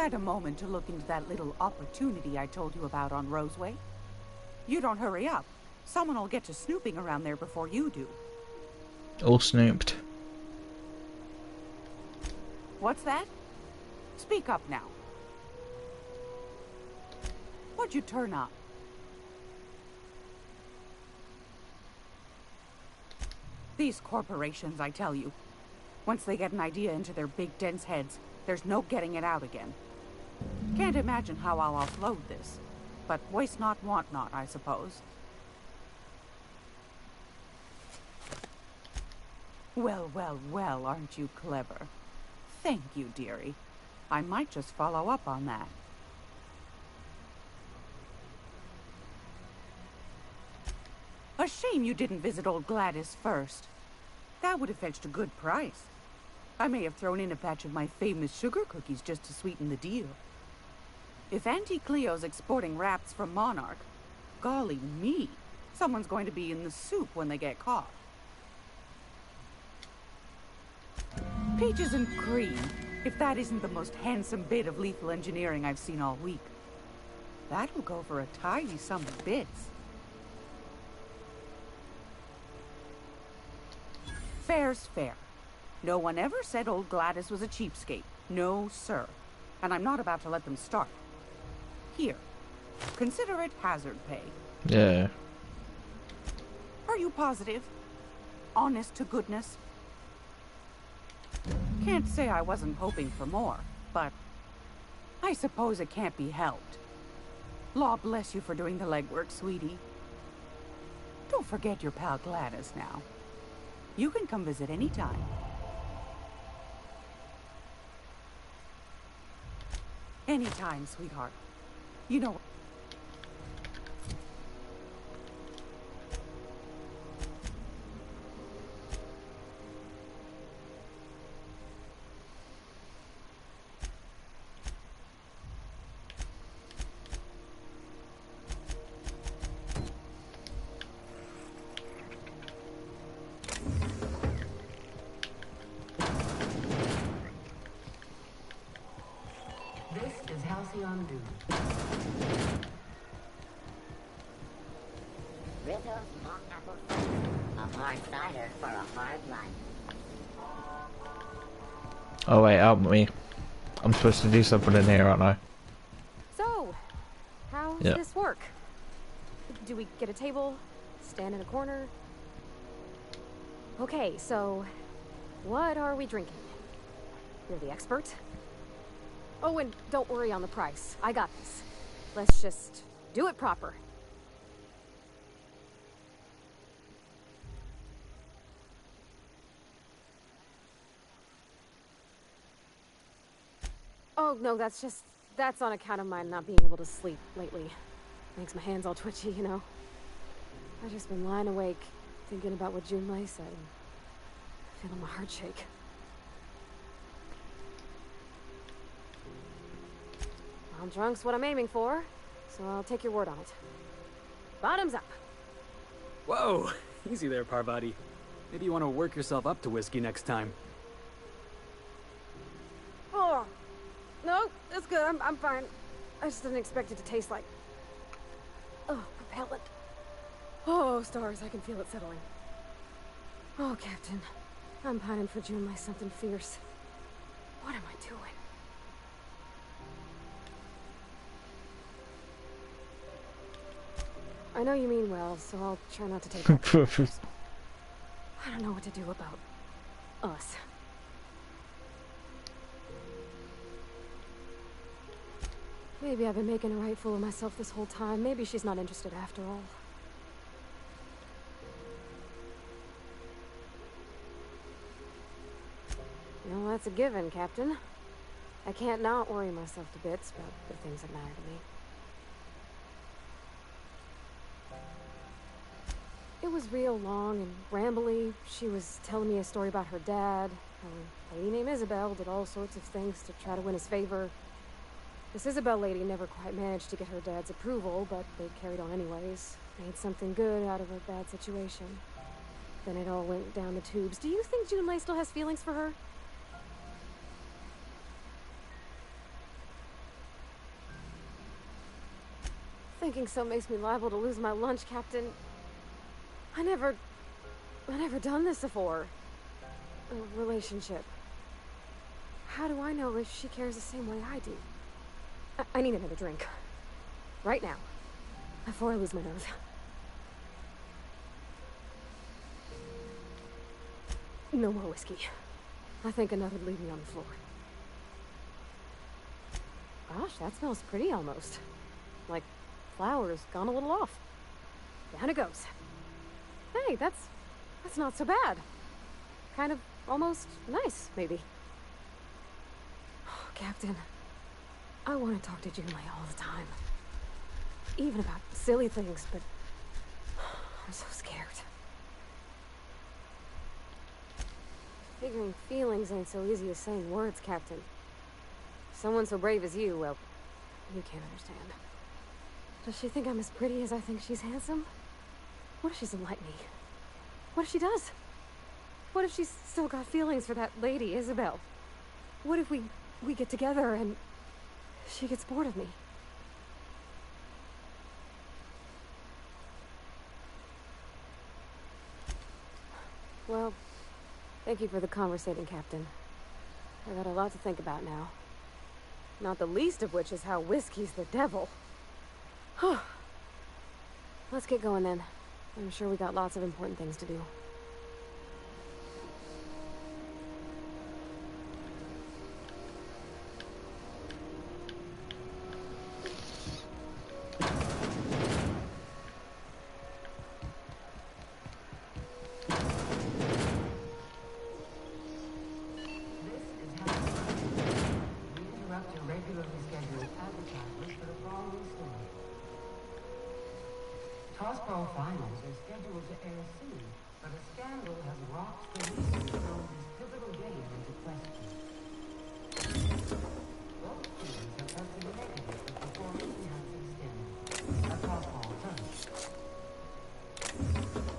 Speaker 18: had a moment to look into that little opportunity I told you about on Roseway? You don't hurry up. Someone will get to snooping around there before you do.
Speaker 1: All snooped.
Speaker 18: What's that? Speak up now. What'd you turn up? These corporations, I tell you. Once they get an idea into their big, dense heads, there's no getting it out again. Can't imagine how I'll offload this. But waste not, want not, I suppose. Well, well, well, aren't you clever? Thank you, dearie. I might just follow up on that. A shame you didn't visit old Gladys first. That would have fetched a good price. I may have thrown in a batch of my famous sugar cookies just to sweeten the deal. If Auntie Cleo's exporting wraps from Monarch, golly me, someone's going to be in the soup when they get caught. Peaches and cream, if that isn't the most handsome bit of lethal engineering I've seen all week. That'll go for a tidy sum of bits. Fair's fair. No one ever said old Gladys was a cheapskate. No, sir. And I'm not about to let them start. Here. Consider it hazard pay.
Speaker 1: Yeah.
Speaker 18: Are you positive? Honest to goodness? Can't say I wasn't hoping for more, but I suppose it can't be helped. Law bless you for doing the legwork, sweetie. Don't forget your pal Gladys now. You can come visit any time. Anytime, sweetheart. You know...
Speaker 2: This is Halcyon Dune.
Speaker 4: Rizzo's Malt Apple Cider. A hard cider for a hard life.
Speaker 1: Oh wait, help me. I'm supposed to do something in here, aren't I?
Speaker 8: So, how does this work? Do we get a table? Stand in a corner? Okay, so what are we drinking? You're the expert. Oh, and don't worry on the price. I got this. Let's just do it proper. Oh, no, that's on account of my not being able to sleep lately. Makes my hands all twitchy, you know. I've just been lying awake, thinking about what Junlei said, and feeling my heart shake. Well, drunk's what I'm aiming for, so I'll take your word on it. Bottoms up.
Speaker 11: Whoa! Easy there, Parvati. Maybe you want to work yourself up to whiskey next time.
Speaker 8: Oh, no, that's good. I'm fine. I just didn't expect it to taste like... Oh, propellant. Oh, stars, I can feel it settling. Oh, Captain. I'm pining for Junlei something fierce. What am I doing? I know you mean well, so I'll try not to take that. I don't know what to do about us. Maybe I've been making a right fool of myself this whole time. Maybe she's not interested after all. Well, that's a given, Captain. I can't not worry myself to bits about the things that matter to me. It was real long and rambly. She was telling me a story about her dad, how a lady named Isabel did all sorts of things to try to win his favor. This Isabel lady never quite managed to get her dad's approval, but they carried on anyways. Made something good out of a bad situation. Then it all went down the tubes. Do you think Junlei still has feelings for her? Thinking so makes me liable to lose my lunch, Captain. I never done this before. A relationship. How do I know if she cares the same way I do? I need another drink. Right now. Before I lose my nerve. No more whiskey. I think another would leave me on the floor. Gosh, that smells pretty almost. Like flowers gone a little off. Down it goes. Hey, that's not so bad. Kind of almost nice, maybe. Oh, Captain, I want to talk to Junlei all the time. Even about silly things, but I'm so scared. Figuring feelings ain't so easy as saying words, Captain. Someone so brave as you, well, you can't understand. Does she think I'm as pretty as I think she's handsome? What if she doesn't like me? What if she does? What if she's still got feelings for that lady, Isabel? What if we get together and she gets bored of me? Well, thank you for the conversating, Captain. I got a lot to think about now. Not the least of which is how whiskey's the devil. Let's get going then. I'm sure we got lots of important things to do.
Speaker 19: Tossball finals are scheduled to air soon, but a scandal has rocked the league and thrown this pivotal game into question. Both teams have tested negative for performance-enhancing stimulant, a tossball first.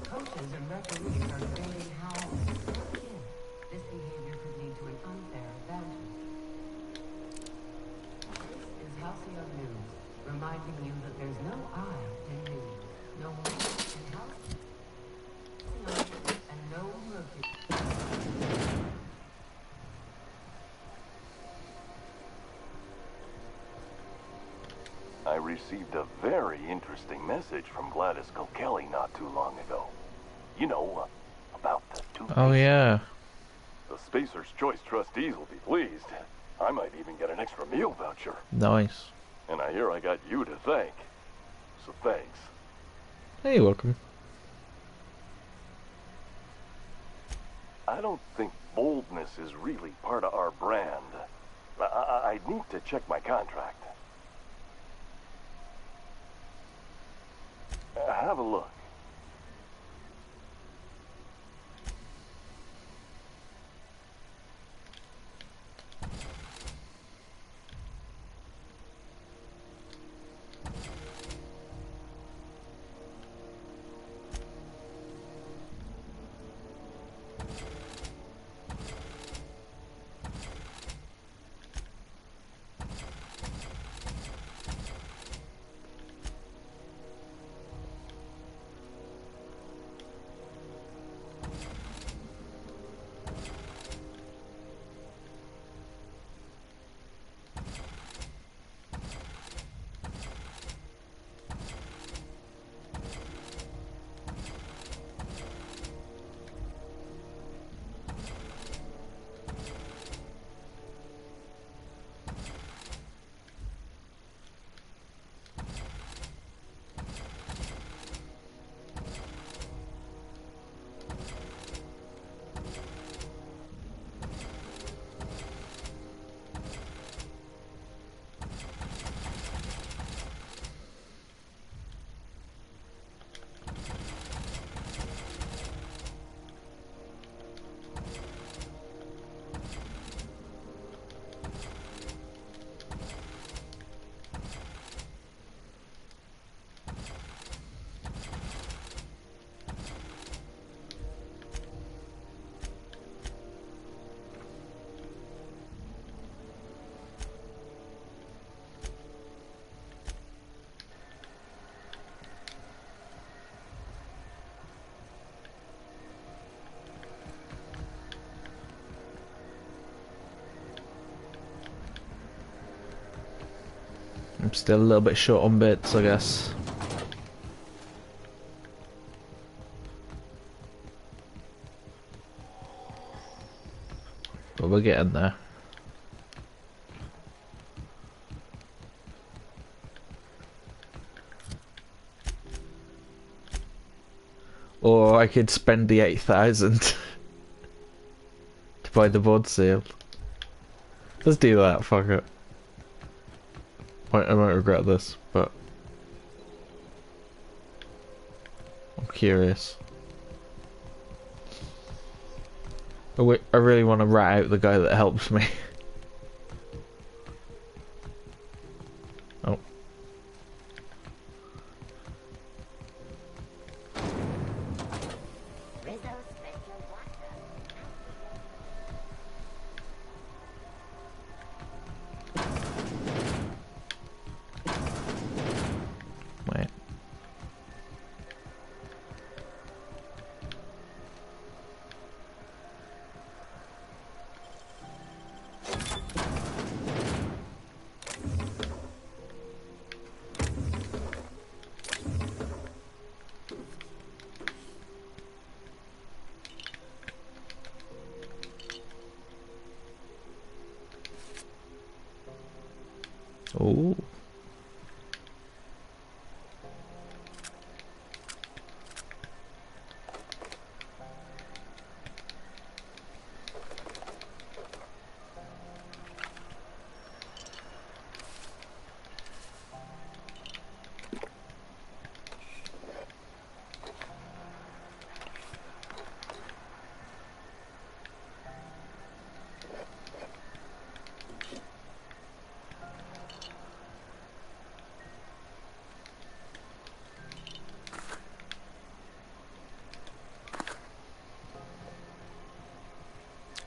Speaker 19: Coaches and referees are debating how, if this behavior could lead to an unfair advantage. This is Halcyon News, reminding you that there's no I in news. No one in house, and no mercury.
Speaker 7: I received a very interesting message from Gladys Kilkelly not too long ago. You know, about the two.
Speaker 1: Oh yeah.
Speaker 7: The Spacer's Choice trustees will be pleased. I might even get an extra meal voucher.
Speaker 1: Nice.
Speaker 7: And I hear I got you to thank. So thanks.
Speaker 1: Hey, you're welcome.
Speaker 7: I don't think boldness is really part of our brand. I need to check my contract. Have a look.
Speaker 1: I'm still a little bit short on bits, I guess. But we're getting there. Or I could spend the 8,000 to buy the board seal. Let's do that, fuck it. I might regret this, but I'm curious. I really want to rat out the guy that helps me. Oh. Wait. Oh.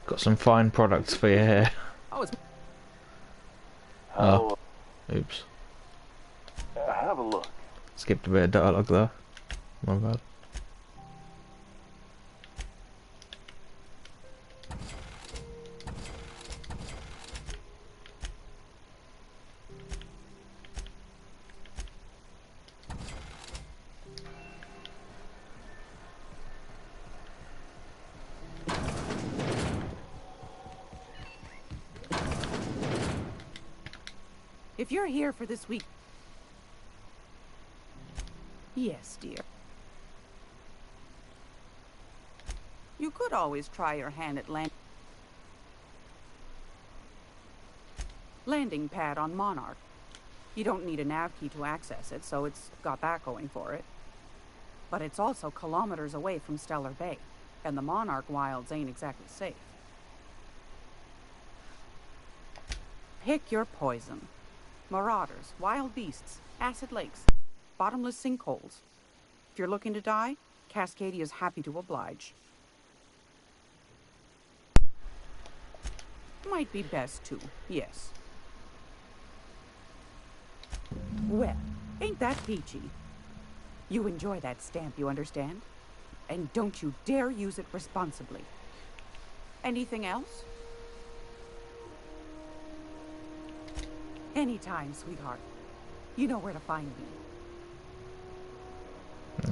Speaker 1: Got some fine products for your hair. Oh, oops.
Speaker 20: Have a look.
Speaker 1: Skipped a bit of dialogue there. My bad.
Speaker 18: If you're here for this week... Yes, dear. You could always try your hand at landing pad on Monarch. You don't need a nav key to access it, so it's got that going for it. But it's also kilometers away from Stellar Bay, and the Monarch wilds ain't exactly safe. Pick your poison. Marauders, wild beasts, acid lakes, bottomless sinkholes. If you're looking to die, Cascadia's happy to oblige. Might be best too, yes. Well, ain't that peachy? You enjoy that stamp, you understand? And don't you dare use it responsibly. Anything else? Anytime, sweetheart. You know where to find me.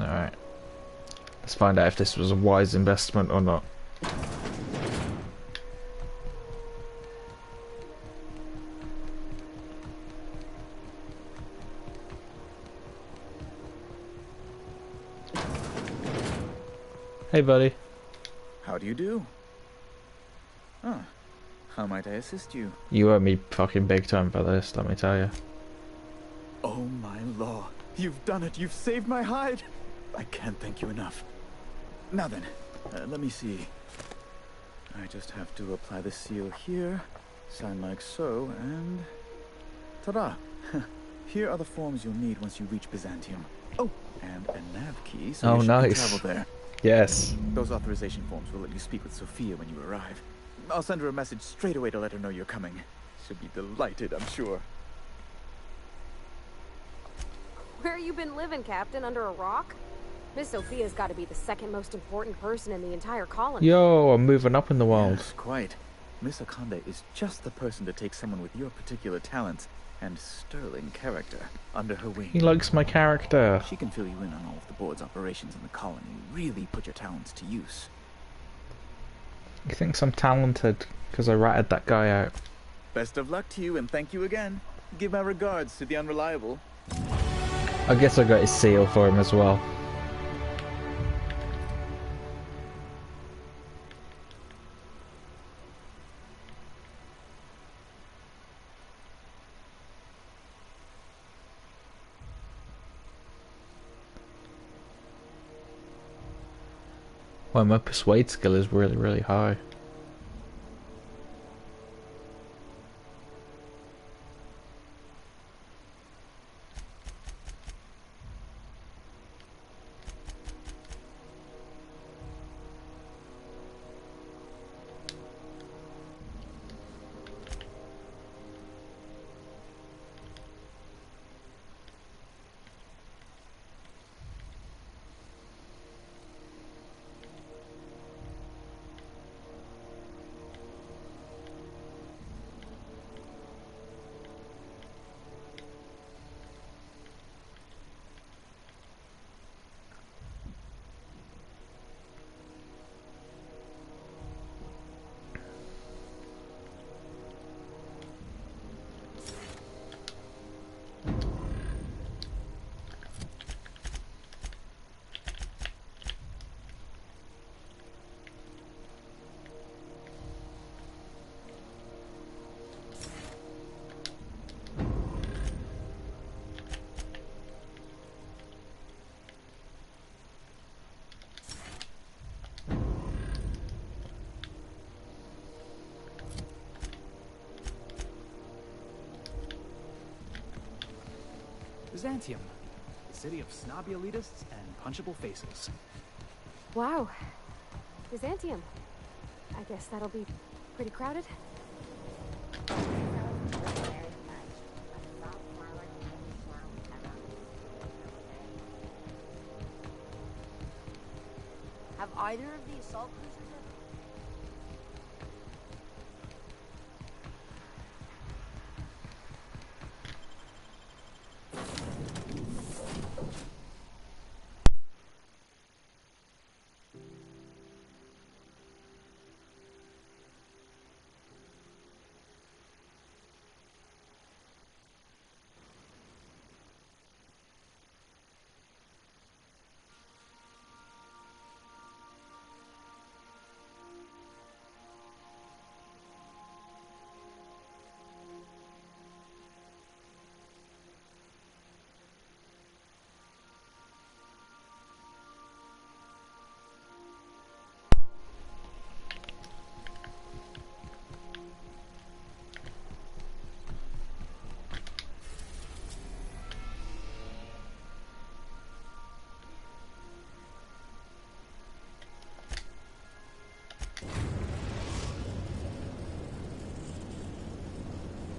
Speaker 1: Alright. Let's find out if this was a wise investment or not. Hey, buddy.
Speaker 21: How do you do? Ah, how might I assist you?
Speaker 1: You owe me fucking big time for this, let me tell you.
Speaker 21: Oh my law, you've done it, you've saved my hide! I can't thank you enough. Now then, let me see. I just have to apply the seal here, sign like so, and... ta-da! Here are the forms you'll need once you reach Byzantium. Oh, and a nav key, so you should travel there.
Speaker 1: Yes.
Speaker 21: Those authorization forms will let you speak with Sophia when you arrive. I'll send her a message straight away to let her know you're coming. She'll be delighted, I'm sure.
Speaker 8: Where you been living, Captain? Under a rock? Miss Sophia's got to be the second most important person in the entire colony.
Speaker 1: Yo, I'm moving up in the world.
Speaker 21: Yes, quite. Miss Akande is just the person to take someone with your particular talents and sterling character under her wing.
Speaker 1: He likes my character.
Speaker 21: She can fill you in on all of the board's operations in the colony. Really put your talents to use.
Speaker 1: He thinks I'm talented because I ratted that guy out.
Speaker 21: Best of luck to you, and thank you again. Give my regards to the Unreliable.
Speaker 1: I guess I got his seal for him as well. Well, my persuade skill is really, really high.
Speaker 11: Byzantium, the city of snobby elitists and punchable faces.
Speaker 8: Wow. Byzantium. I guess that'll be pretty crowded.
Speaker 3: Have either of the assault cruisers ever...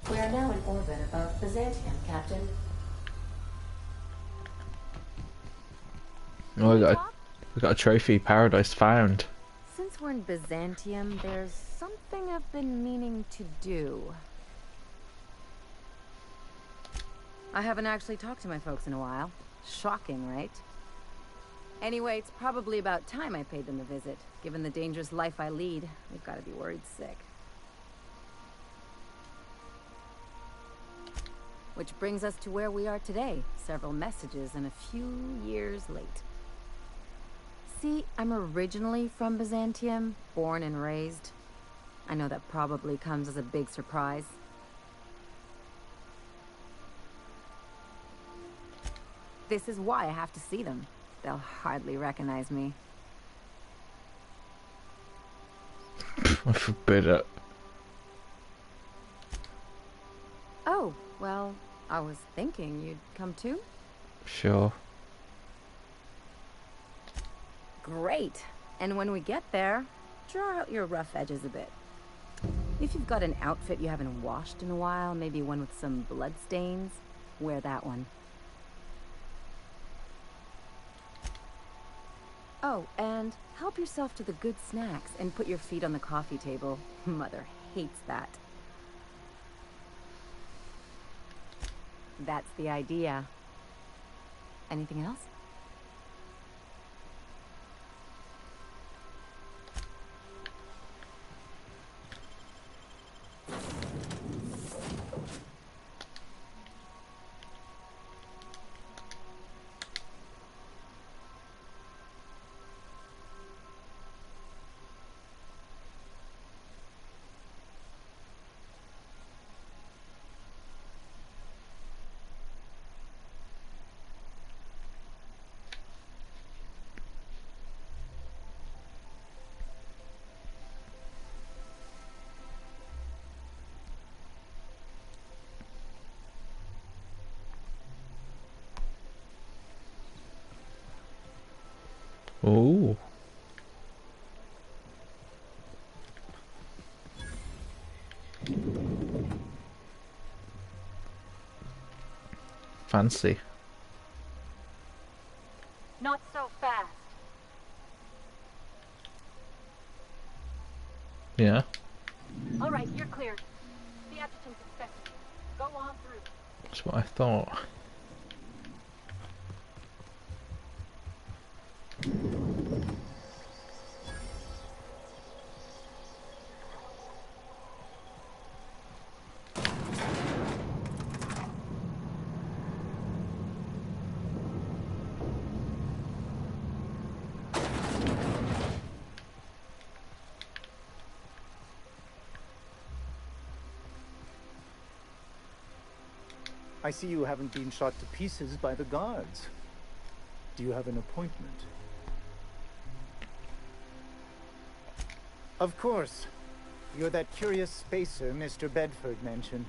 Speaker 6: We are now in orbit above Byzantium, Captain.
Speaker 1: Oh, we got a trophy. Paradise found.
Speaker 3: Since we're in Byzantium, there's something I've been meaning to do. I haven't actually talked to my folks in a while. Shocking, right? Anyway, it's probably about time I paid them a visit. Given the dangerous life I lead, we've got to be worried sick. Which brings us to where we are today, several messages and a few years late. See, I'm originally from Byzantium, born and raised. I know that probably comes as a big surprise. This is why I have to see them. They'll hardly recognize me.
Speaker 1: I forbid it.
Speaker 3: Oh, well, I was thinking you'd come too?
Speaker 1: Sure.
Speaker 3: Great. And when we get there, draw out your rough edges a bit. If you've got an outfit you haven't washed in a while, maybe one with some blood stains, wear that one. Oh, and help yourself to the good snacks and put your feet on the coffee table. Mother hates that.
Speaker 9: That's the idea. Anything else?
Speaker 1: Oh. Fancy.
Speaker 6: Not so fast.
Speaker 1: Yeah.
Speaker 6: All right, you're cleared. The adjutant's expected. Go on through.
Speaker 1: That's what I thought.
Speaker 22: I see you haven't been shot to pieces by the guards. Do you have an appointment? Of course. You're that curious spacer Mr. Bedford mentioned.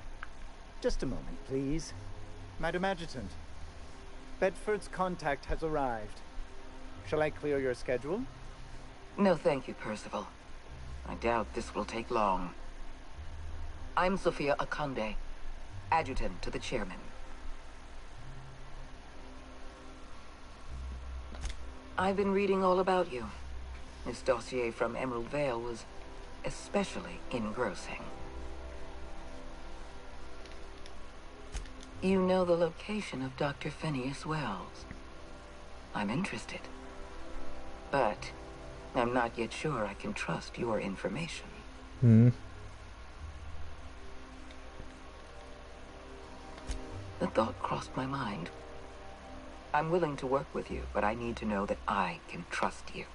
Speaker 22: Just a moment, please. Madam Adjutant, Bedford's contact has arrived. Shall I clear your schedule?
Speaker 23: No, thank you, Percival. I doubt this will take long. I'm Sophia Akande, adjutant to the chairman. I've been reading all about you. This dossier from Emerald Vale was especially engrossing. You know the location of Dr. Phineas Wells. I'm interested. But I'm not yet sure I can trust your information.
Speaker 1: Hmm.
Speaker 23: The thought crossed my mind. I'm willing to work with you, but I need to know that I can trust you.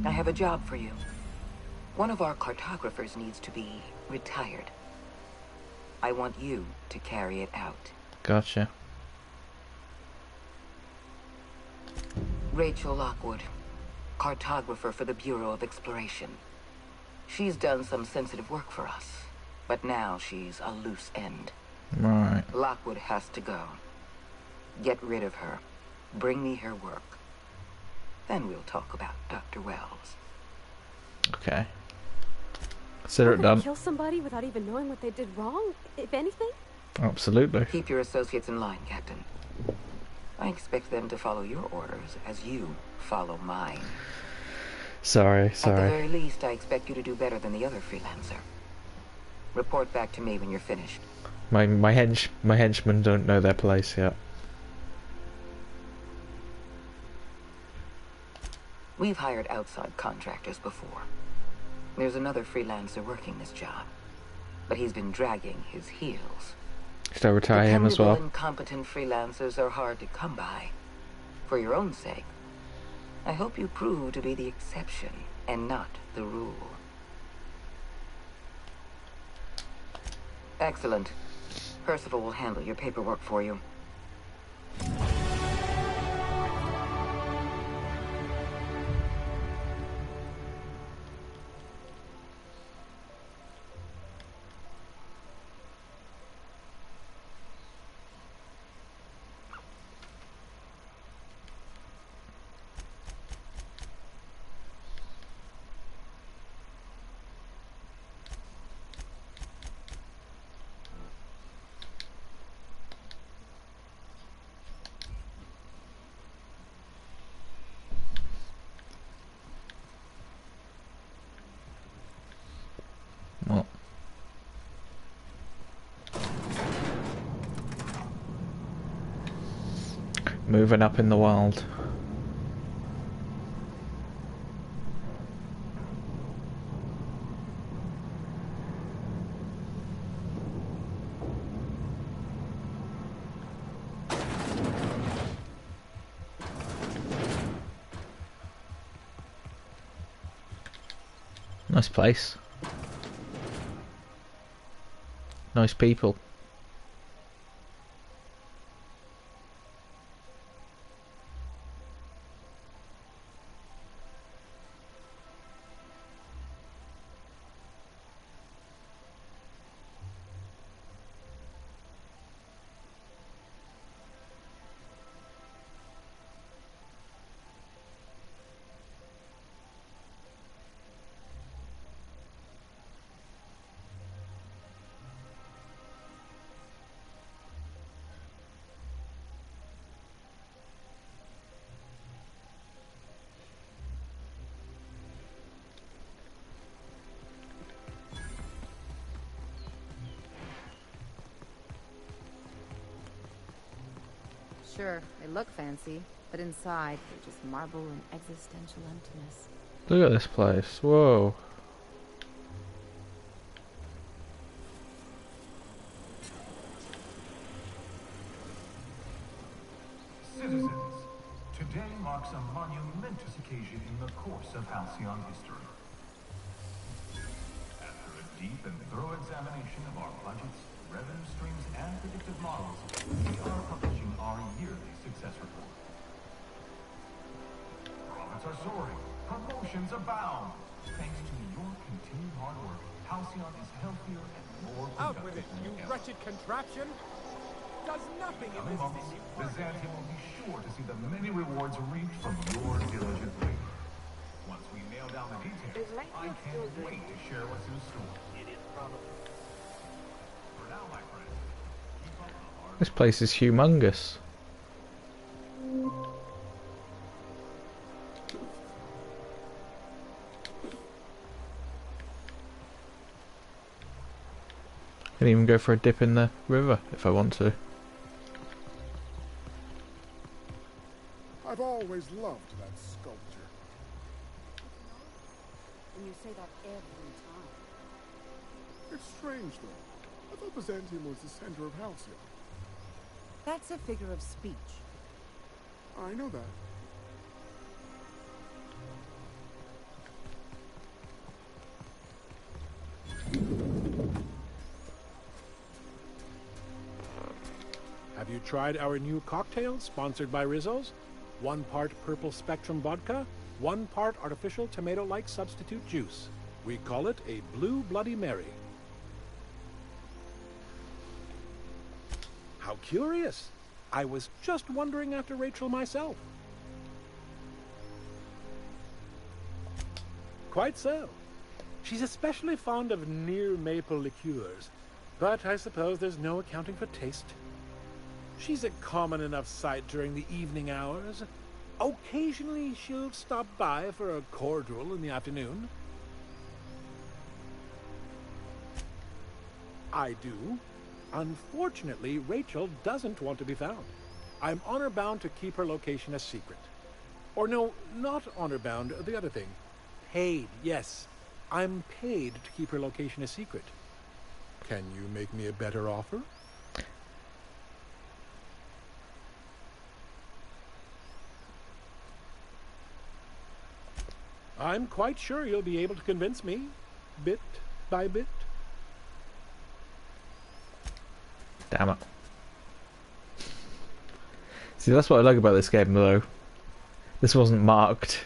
Speaker 23: I have a job for you. One of our cartographers needs to be retired. I want you to carry it out.
Speaker 1: Gotcha.
Speaker 23: Rachel Lockwood, cartographer for the Bureau of Exploration. She's done some sensitive work for us, but now she's a loose end.
Speaker 1: Right.
Speaker 23: Lockwood has to go. Get rid of her. Bring me her work. Then we'll talk about Dr. Wells.
Speaker 1: Okay. Consider it done.
Speaker 8: Kill somebody without even knowing what they did wrong, if anything?
Speaker 1: Absolutely.
Speaker 23: Keep your associates in line, Captain. I expect them to follow your orders as you follow mine.
Speaker 1: Sorry.
Speaker 23: At the very least, I expect you to do better than the other freelancer. Report back to me when you're finished.
Speaker 1: My henchmen don't know their place yet.
Speaker 23: We've hired outside contractors before. There's another freelancer working this job, but he's been dragging his heels.
Speaker 1: Should I retire him as well?
Speaker 23: Incompetent freelancers are hard to come by. For your own sake, I hope you prove to be the exception and not the rule. Excellent. Percival will handle your paperwork for you.
Speaker 1: Moving up in the world. Nice place. Nice people.
Speaker 9: Sure, they look fancy, but inside they're just marble and existential emptiness.
Speaker 1: Look at this place. Whoa.
Speaker 5: Citizens, today marks a monumentous occasion in the course of Halcyon history. After a deep and thorough examination of our budgets, revenue streams, and predictive models, we are publishing our yearly success report. Profits are soaring, promotions abound. Thanks to your continued hard work, Halcyon is healthier and more productive.
Speaker 10: Out with it, you wretched contraption! Does nothing in
Speaker 5: Coming
Speaker 10: this
Speaker 5: months, Byzantium will be sure to see the many rewards reaped from your diligent labor. Once we nail down the details, I can't wait to share what's in store. It is probably. For now, my friends, keep up the hard.
Speaker 1: This place is humongous. I can even go for a dip in the river if I want to.
Speaker 13: I've always loved that sculpture.
Speaker 2: And you say that every time.
Speaker 13: It's strange, though. I thought Byzantium was the center of Halcyon.
Speaker 18: That's a figure of speech.
Speaker 13: I know that.
Speaker 10: Have you tried our new cocktail sponsored by Rizzo's? 1 part Purple Spectrum vodka, 1 part artificial tomato-like substitute juice. We call it a Blue Bloody Mary. How curious! I was just wondering after Rachel myself. Quite so. She's especially fond of near maple liqueurs, but I suppose there's no accounting for taste. She's a common enough sight during the evening hours. Occasionally she'll stop by for a cordial in the afternoon. I do. Unfortunately, Rachel doesn't want to be found. I'm honor-bound to keep her location a secret. Or no, not honor-bound, the other thing. Paid, yes. I'm paid to keep her location a secret. Can you make me a better offer? I'm quite sure you'll be able to convince me, bit by bit.
Speaker 1: Damn it. See, that's what I like about this game, though. This wasn't marked.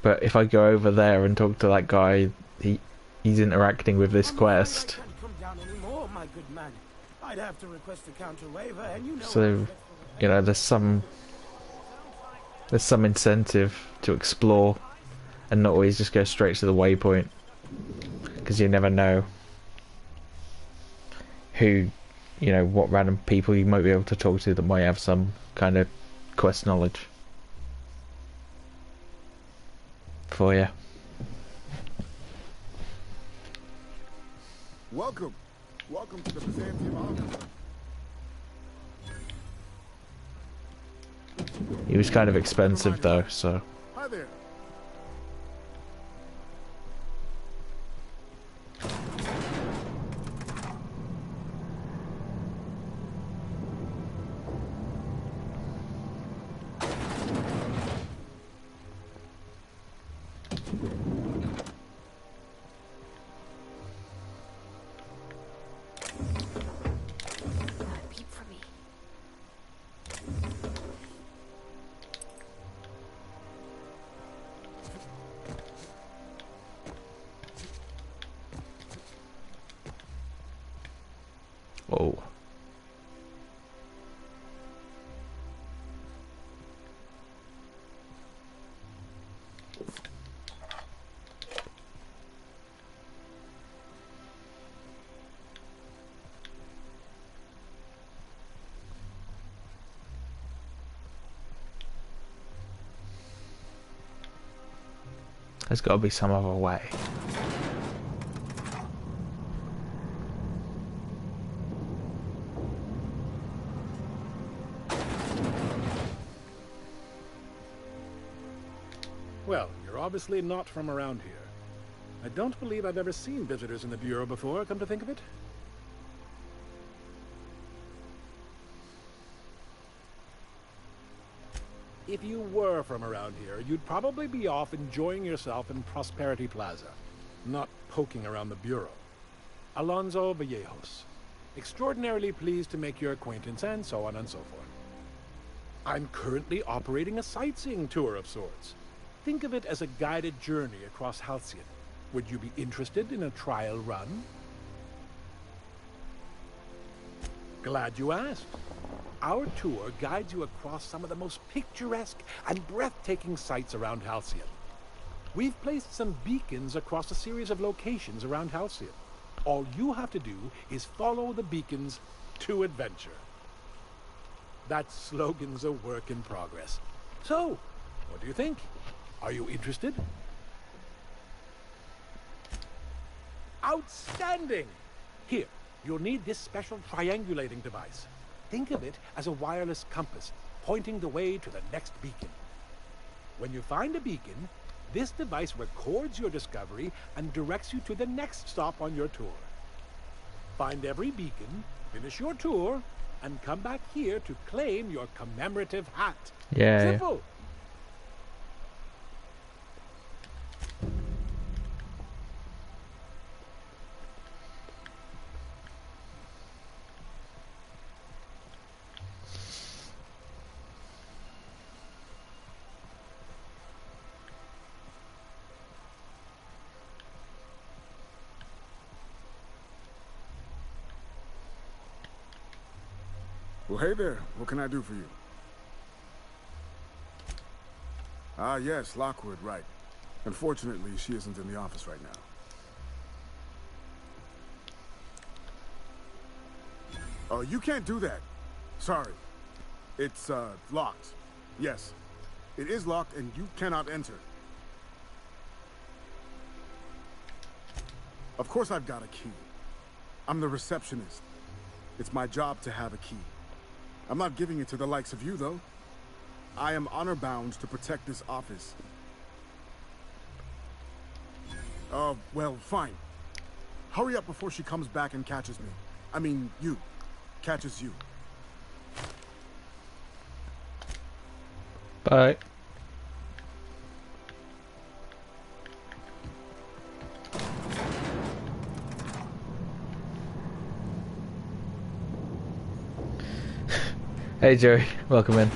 Speaker 1: But if I go over there and talk to that guy, he's interacting with this quest.
Speaker 2: I can't come down anymore, my good man. I'd have to request a counter waiver, and you know.
Speaker 1: So, you know, there's some incentive to explore and not always just go straight to the waypoint, because you never know who, you know, what random people you might be able to talk to that might have some kind of quest knowledge for you.
Speaker 13: Welcome to the Byzantium Office.
Speaker 1: He was kind of expensive though, so.
Speaker 13: Hi there.
Speaker 1: Whoa. There's got to be some other way.
Speaker 10: Well, you're obviously not from around here. I don't believe I've ever seen visitors in the Bureau before, come to think of it. If you were from around here, you'd probably be off enjoying yourself in Prosperity Plaza, not poking around the Bureau. Alonso Vallejos. Extraordinarily pleased to make your acquaintance, and so on and so forth. I'm currently operating a sightseeing tour of sorts. Think of it as a guided journey across Halcyon. Would you be interested in a trial run? Glad you asked. Our tour guides you across some of the most picturesque and breathtaking sights around Halcyon. We've placed some beacons across a series of locations around Halcyon. All you have to do is follow the beacons to adventure. That slogan's a work in progress. So, what do you think? Are you interested? Outstanding! Here, you'll need this special triangulating device. Think of it as a wireless compass, pointing the way to the next beacon. When you find a beacon, this device records your discovery and directs you to the next stop on your tour. Find every beacon, finish your tour, and come back here to claim your commemorative hat.
Speaker 1: Yeah.
Speaker 10: Simple.
Speaker 13: Well, hey there. What can I do for you? Ah, yes, Lockwood, right. Unfortunately, she isn't in the office right now. Oh, you can't do that. Sorry. It's, locked. Yes. It is locked and you cannot enter. Of course I've got a key. I'm the receptionist. It's my job to have a key. I'm not giving it to the likes of you, though. I am honor-bound to protect this office. Well, fine. Hurry up before she comes back and catches me. I mean, you. Catches you.
Speaker 1: Bye. Hey Joey, welcome in.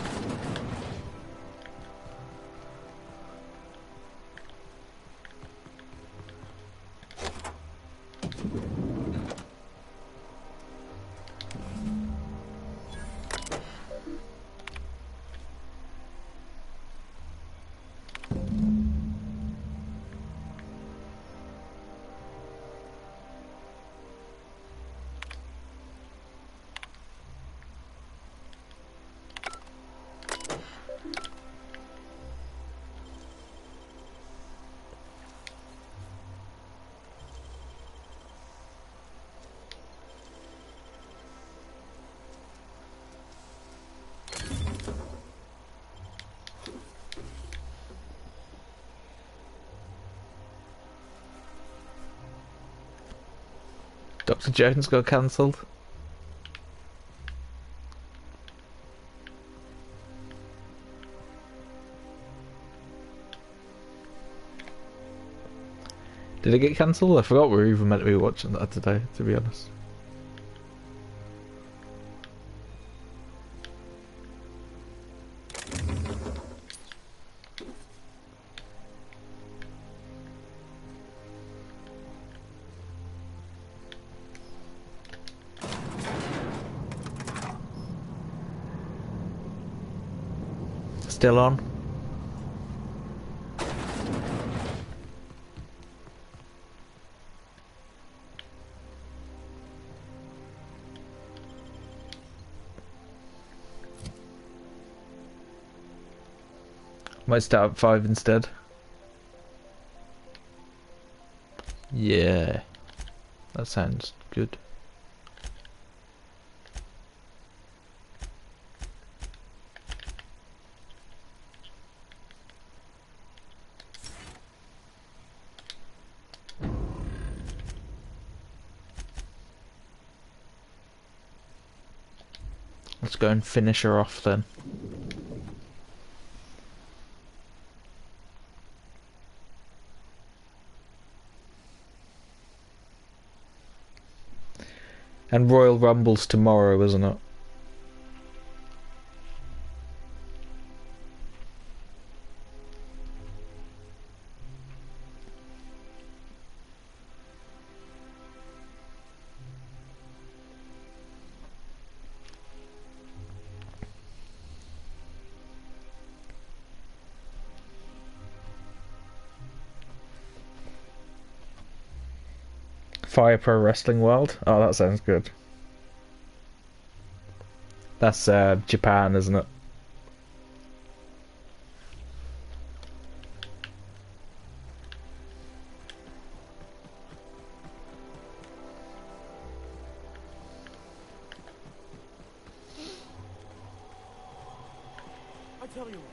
Speaker 1: Dr. Jones got cancelled. Did it get cancelled? I forgot we were even meant to be watching that today, to be honest. Still on? Might start at 5 instead. Yeah, that sounds good. Let's go and finish her off then. And Royal Rumble's tomorrow, isn't it? Fire Pro Wrestling World? Oh, that sounds good. That's Japan, isn't it?
Speaker 10: I tell you what.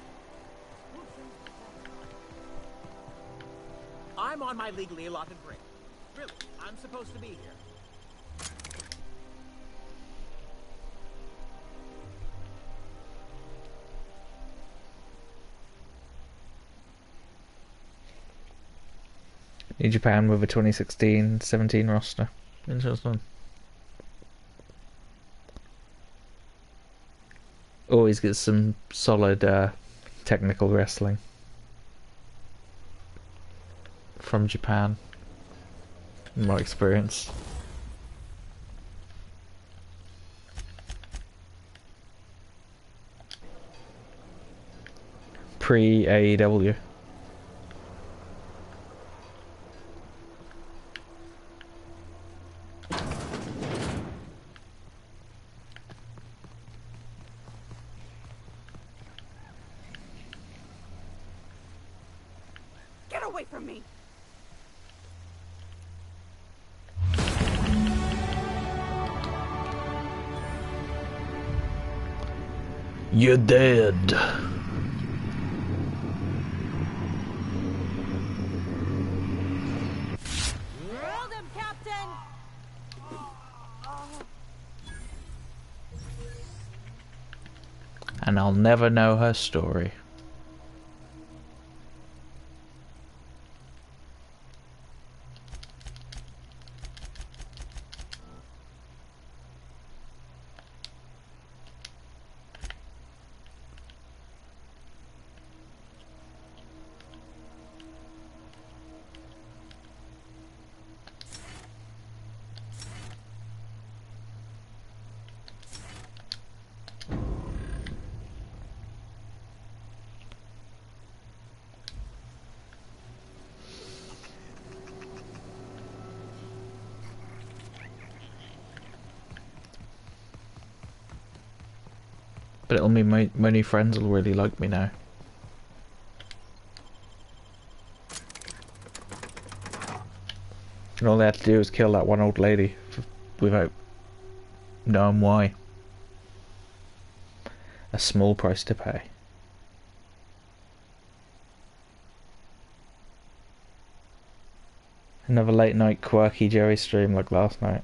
Speaker 10: I'm on my legally allotted break. Really, I'm supposed to be here.
Speaker 1: New Japan with a 2016-17 roster. Interesting. Always gets some solid technical wrestling from Japan, in my experience. Pre-AEW.
Speaker 18: Get away from me!
Speaker 1: You're dead.
Speaker 17: Hold him, Captain!
Speaker 1: And I'll never know her story. But it'll mean my new friends will really like me now. And all they had to do was kill that one old lady without knowing why. A small price to pay. Another late night quirky Joey stream like last night.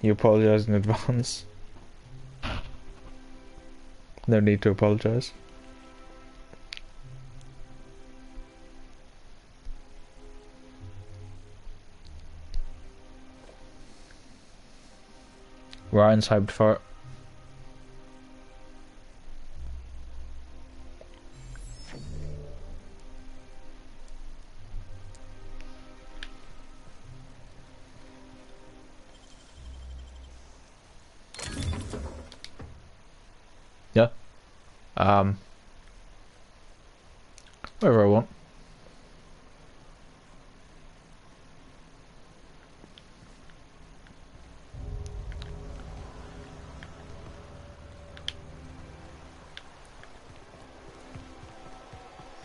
Speaker 1: You apologise in advance. No need to apologise. Ryan's hyped for it. Yeah. Whatever I want.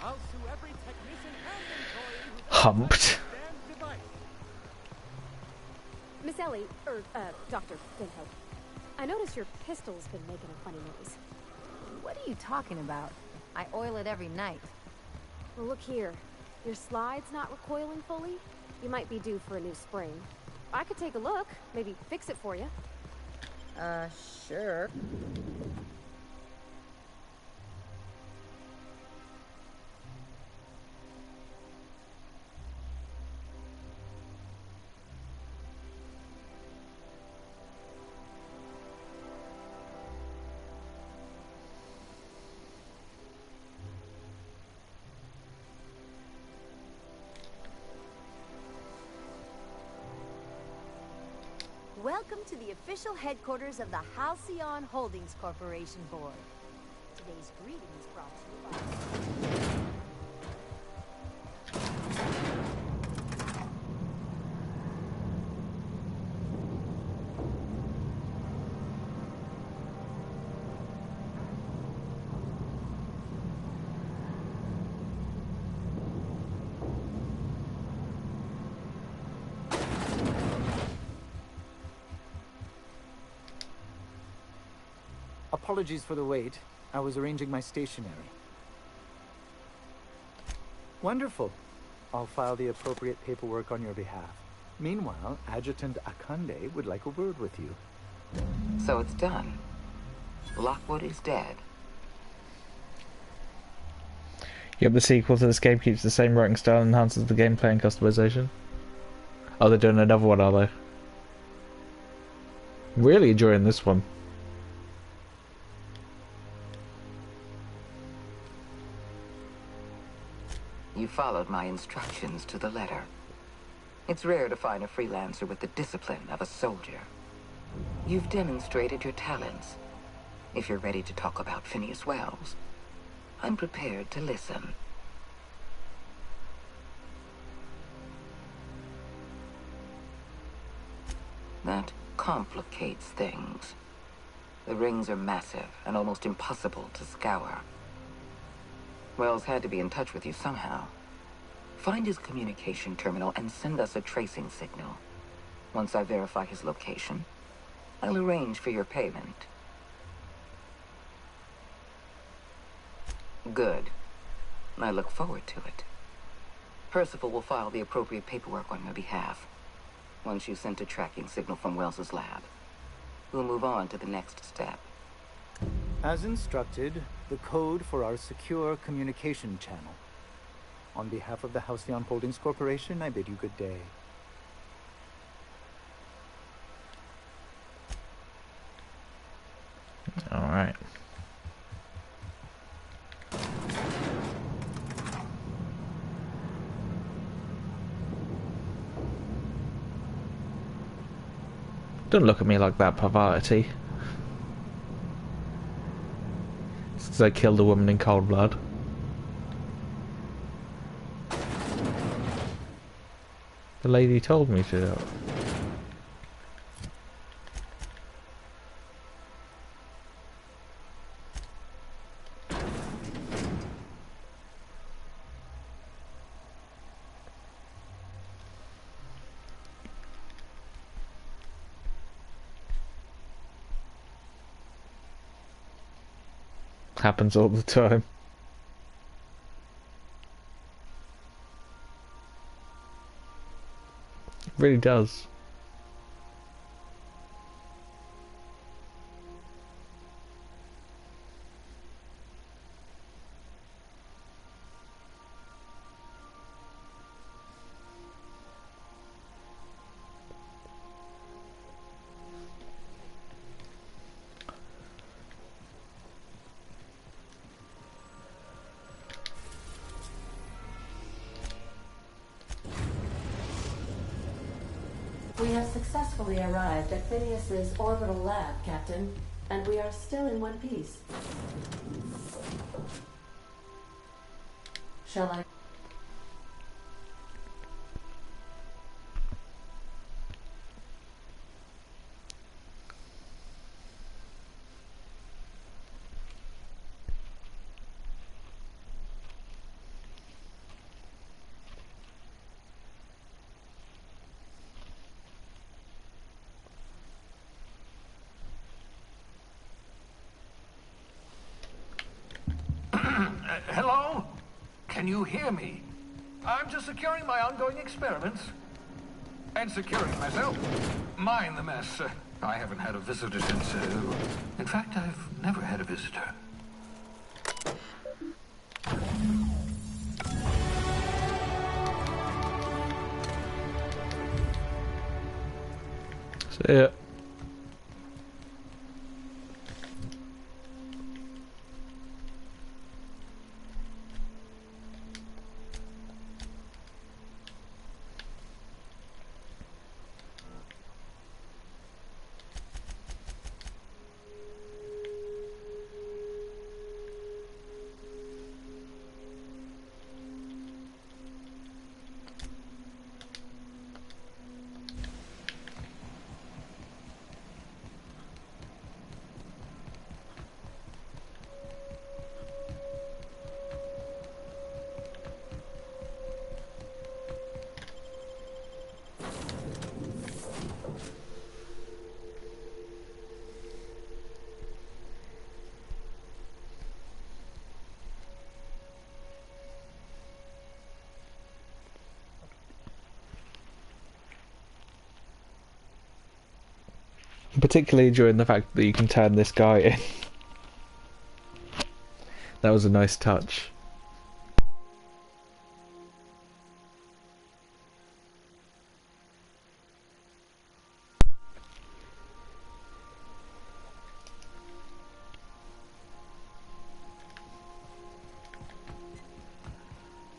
Speaker 10: I'll sue every technician and employee who's
Speaker 1: Humped.
Speaker 10: damn device.
Speaker 8: Miss Ellie, Dr. Finhope, I noticed your pistol's been making a funny noise.
Speaker 9: What are you talking about? I oil it every night.
Speaker 8: Well, look here. Your slide's not recoiling fully. You might be due for a new spring. I could take a look, maybe fix it for you.
Speaker 9: Sure.
Speaker 12: Welcome to the official headquarters of the Halcyon Holdings Corporation Board. Today's greetings brought to you by...
Speaker 22: Apologies for the wait. I was arranging my stationery. Wonderful. I'll file the appropriate paperwork on your behalf. Meanwhile, Adjutant Akande would like a word with you.
Speaker 23: So it's done. Lockwood is dead.
Speaker 1: Yep, the sequel to this game keeps the same writing style and enhances the gameplay and customization. Oh, they're doing another one, are they? Really enjoying this one.
Speaker 23: You followed my instructions to the letter. It's rare to find a freelancer with the discipline of a soldier. You've demonstrated your talents. If you're ready to talk about Phineas Wells, I'm prepared to listen. That complicates things. The rings are massive and almost impossible to scour. Wells had to be in touch with you somehow. Find his communication terminal and send us a tracing signal. Once I verify his location, I'll arrange for your payment. Good. I look forward to it. Percival will file the appropriate paperwork on your behalf. Once you sent a tracking signal from Wells's lab, we'll move on to the next step.
Speaker 22: As instructed, the code for our secure communication channel. On behalf of the Halcyon Holdings Corporation, I bid you good day.
Speaker 1: Alright. Don't look at me like that, Pavarity. Since I killed a woman in cold blood. The lady told me to. Happens all the time. It really does.
Speaker 6: We have successfully arrived at Phineas's orbital lab, Captain, and we are still in one piece. Shall I?
Speaker 5: Hello? Can you hear me? I'm just securing my ongoing experiments. And securing myself. Mind the mess. I haven't had a visitor since... in fact, I've never had a visitor.
Speaker 1: See ya. Particularly enjoying the fact that you can turn this guy in. That was a nice touch.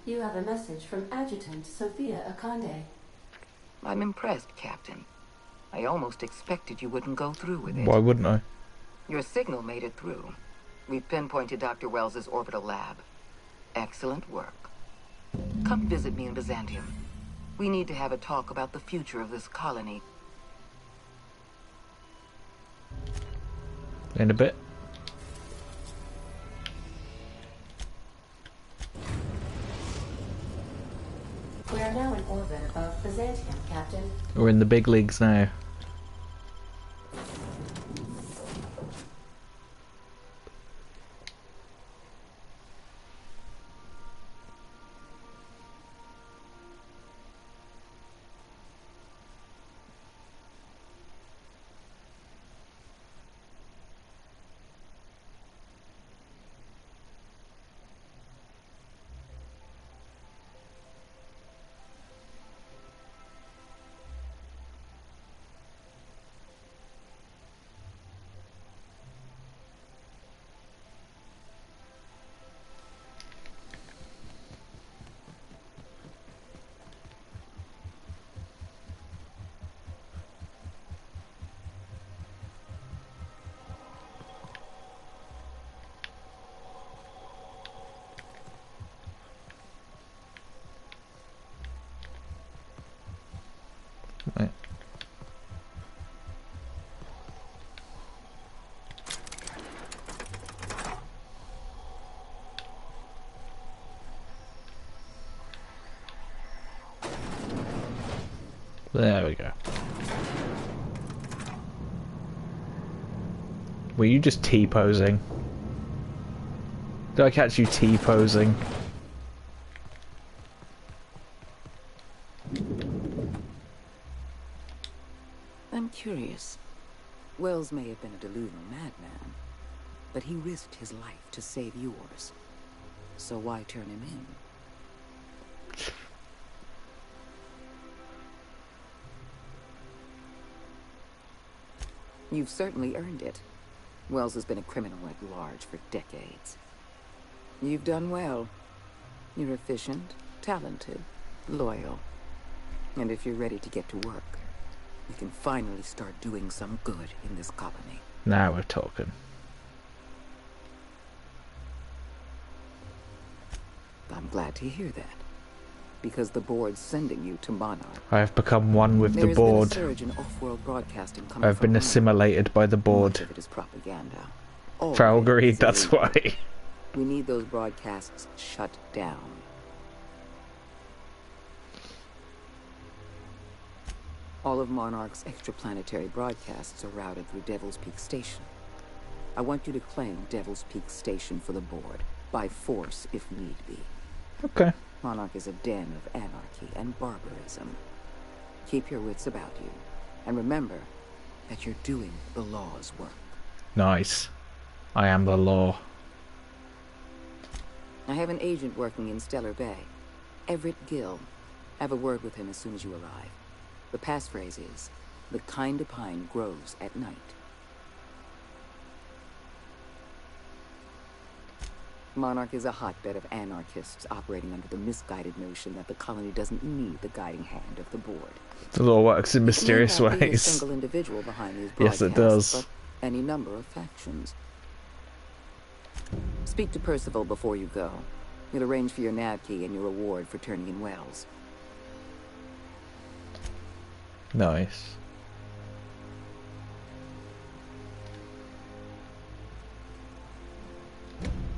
Speaker 6: You have a message from Adjutant Sophia Akande.
Speaker 23: I'm impressed, Captain. I almost expected you wouldn't go through with it.
Speaker 1: Why wouldn't I?
Speaker 23: Your signal made it through. We've pinpointed Dr. Wells's orbital lab. Excellent work. Come visit me in Byzantium. We need to have a talk about the future of this colony.
Speaker 1: In a bit.
Speaker 6: We are now in orbit above Byzantium, Captain.
Speaker 1: We're in the big leagues now. Right. There we go. Were you just T-posing? Did I catch you T-posing?
Speaker 23: I'm curious. Wells may have been a delusional madman, but he risked his life to save yours. So why turn him in? You've certainly earned it. Wells has been a criminal at large for decades. You've done well. You're efficient, talented, loyal. And if you're ready to get to work, we can finally start doing some good in this colony.
Speaker 1: Now we're talking.
Speaker 23: I'm glad to hear that, because the board's sending you to Monarch.
Speaker 1: I have become one with the board.
Speaker 23: There has been a surge in off-world broadcasting coming
Speaker 1: I've
Speaker 23: from
Speaker 1: been
Speaker 23: Monarch.
Speaker 1: assimilated by the board.
Speaker 23: Much of it is propaganda. All
Speaker 1: Foul
Speaker 23: of it
Speaker 1: greed,
Speaker 23: is
Speaker 1: that's
Speaker 23: illegal.
Speaker 1: why.
Speaker 23: We need those broadcasts shut down. All of Monarch's extraplanetary broadcasts are routed through Devil's Peak Station. I want you to claim Devil's Peak Station for the board, by force if need be.
Speaker 1: Okay.
Speaker 23: Monarch is a den of anarchy and barbarism. Keep your wits about you, and remember that you're doing the law's work.
Speaker 1: Nice. I am the law.
Speaker 23: I have an agent working in Stellar Bay, Everett Gill. Have a word with him as soon as you arrive. The passphrase is, the kind of pine grows at night. Monarch is a hotbed of anarchists operating under the misguided notion that the colony doesn't need the guiding hand of the board.
Speaker 1: The law works in mysterious
Speaker 23: It may not be a
Speaker 1: ways.
Speaker 23: single individual behind these
Speaker 1: Yes, it
Speaker 23: broadcasts,
Speaker 1: does.
Speaker 23: but any number of factions. Speak to Percival before you go. He'll arrange for your nav key and your reward for turning in Wells.
Speaker 1: Nice.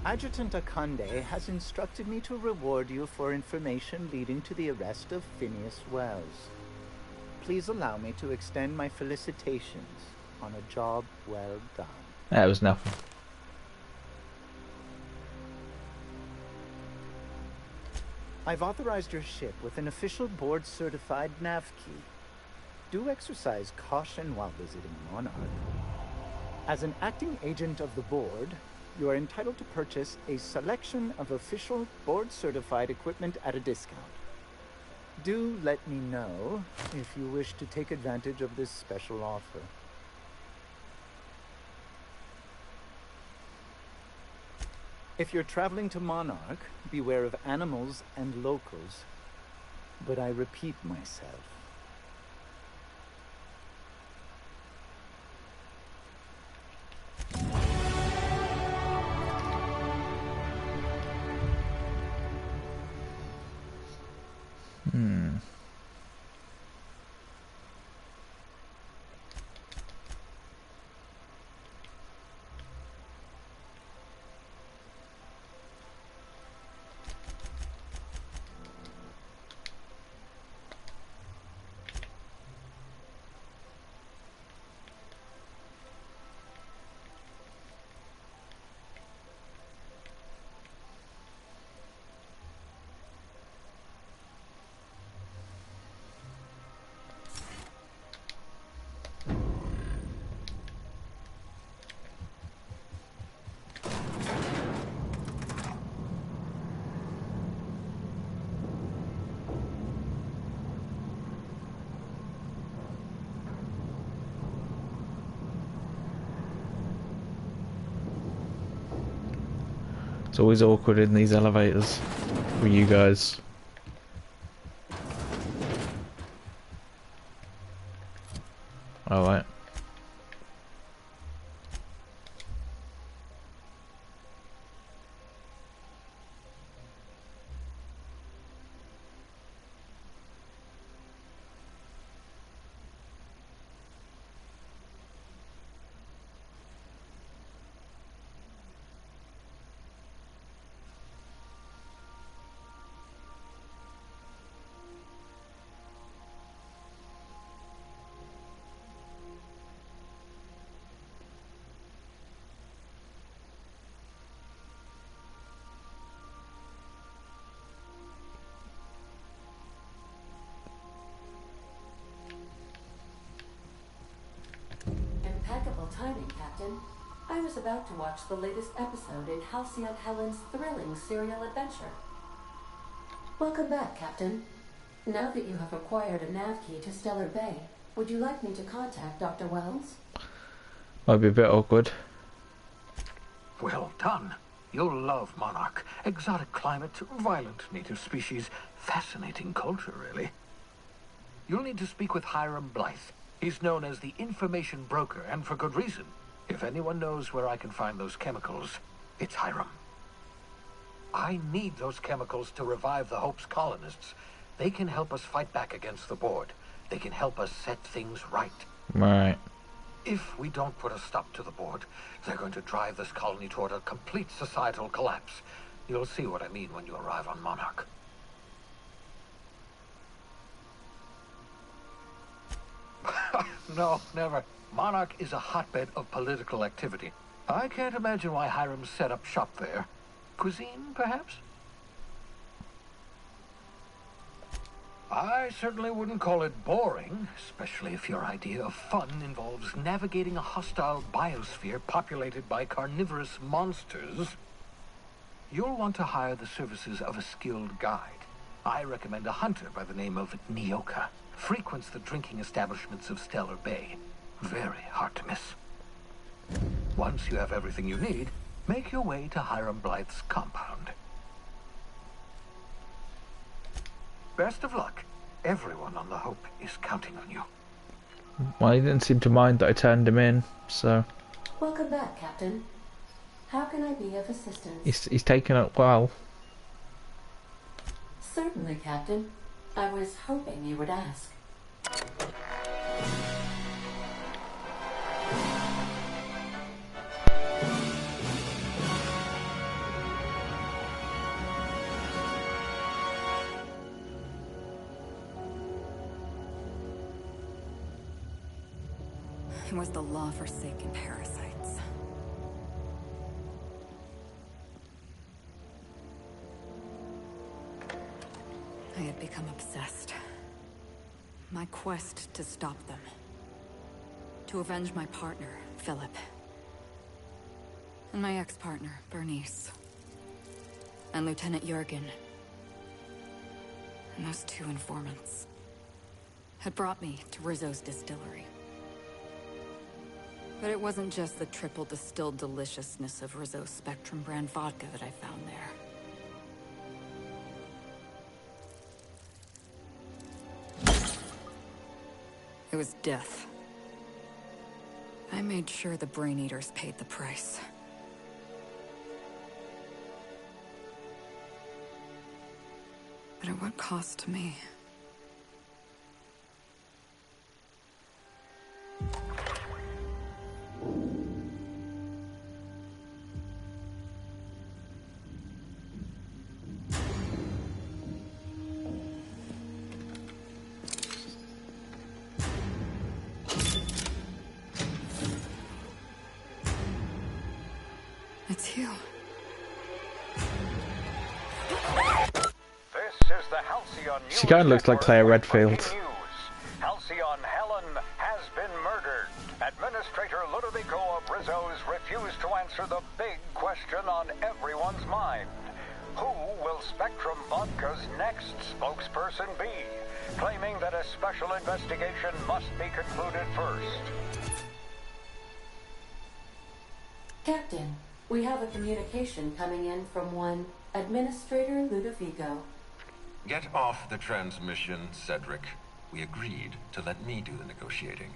Speaker 22: Adjutant Akande has instructed me to reward you for information leading to the arrest of Phineas Wells. Please allow me to extend my felicitations on a job well done.
Speaker 1: That was nothing.
Speaker 22: I've authorized your ship with an official board-certified nav key. Do exercise caution while visiting Monarch. As an acting agent of the board, you are entitled to purchase a selection of official board-certified equipment at a discount. Do let me know if you wish to take advantage of this special offer. If you're traveling to Monarch, beware of animals and locals. But I repeat myself.
Speaker 1: It's always awkward in these elevators for you guys. Alright.
Speaker 6: Impeccable timing, Captain. I was about to watch the latest episode in Halcyon Helen's thrilling serial adventure. Welcome back, Captain. Now that you have acquired a nav key to Stellar Bay, would you like me to contact Dr. Wells?
Speaker 1: Might be a bit awkward.
Speaker 5: Well done. You'll love Monarch. Exotic climate, violent native species, fascinating culture, really. You'll need to speak with Hiram Blythe.
Speaker 14: He's known as the information broker, and for good reason. If anyone knows where I can find those chemicals, it's Hiram. I need those chemicals to revive the Hope's colonists. They can help us fight back against the Board. They can help us set things right.
Speaker 1: Right.
Speaker 14: If we don't put a stop to the Board, they're going to drive this colony toward a complete societal collapse. You'll see what I mean when you arrive on Monarch. No, never. Monarch is a hotbed of political activity. I can't imagine why Hiram set up shop there. Cuisine, perhaps? I certainly wouldn't call it boring, especially if your idea of fun involves navigating a hostile biosphere populated by carnivorous monsters. You'll want to hire the services of a skilled guide. I recommend a hunter by the name of Nyoka. Frequents the drinking establishments of Stellar Bay. Very hard to miss. Once you have everything you need, make your way to Hiram Blythe's compound. Best of luck. Everyone on the Hope is counting on you.
Speaker 1: Well, he didn't seem to mind that I turned him in, so...
Speaker 6: Welcome back, Captain. How can I be of assistance?
Speaker 1: He's taken it well.
Speaker 6: Certainly, Captain. I was hoping you would ask.
Speaker 15: It was the law-forsaken parasites. I had become obsessed. My quest to stop them. To avenge my partner, Philip. And my ex-partner, Bernice. And Lieutenant Jurgen. And those two informants had brought me to Rizzo's distillery. But it wasn't just the triple distilled deliciousness of Rizzo's Spectrum brand vodka that I found there. It was death. I made sure the Brain Eaters paid the price. But at what cost to me? It's you.
Speaker 16: This is the Halcyon News.
Speaker 1: She kind of looks like Claire Redfield.
Speaker 16: Halcyon Helen has been murdered. Administrator Ludovico of Rizzo's refused to answer the big question on everyone's mind. Who will Spectrum Vodka's next spokesperson be? Claiming that a special investigation must be concluded first.
Speaker 6: Captain, we have a communication coming in from one Administrator Ludovico.
Speaker 24: Get off the transmission, Cedric. We agreed to let me do the negotiating.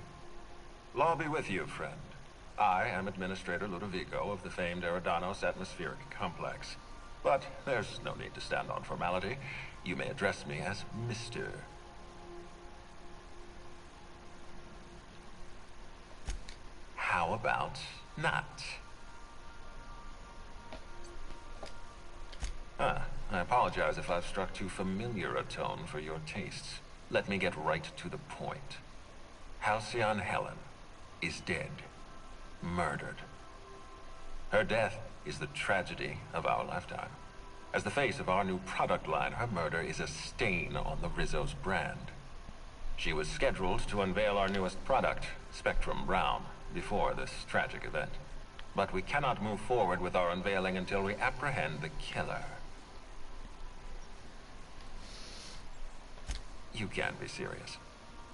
Speaker 24: Law be with you, friend. I am Administrator Ludovico of the famed Eridanos Atmospheric Complex. But there's no need to stand on formality. You may address me as Mr. How about not? I apologize if I've struck too familiar a tone for your tastes. Let me get right to the point. Halcyon Helen is dead. Murdered. Her death is the tragedy of our lifetime. As the face of our new product line, her murder is a stain on the Rizzo's brand. She was scheduled to unveil our newest product, Spectrum Brown, before this tragic event. But we cannot move forward with our unveiling until we apprehend the killer. You can't be serious.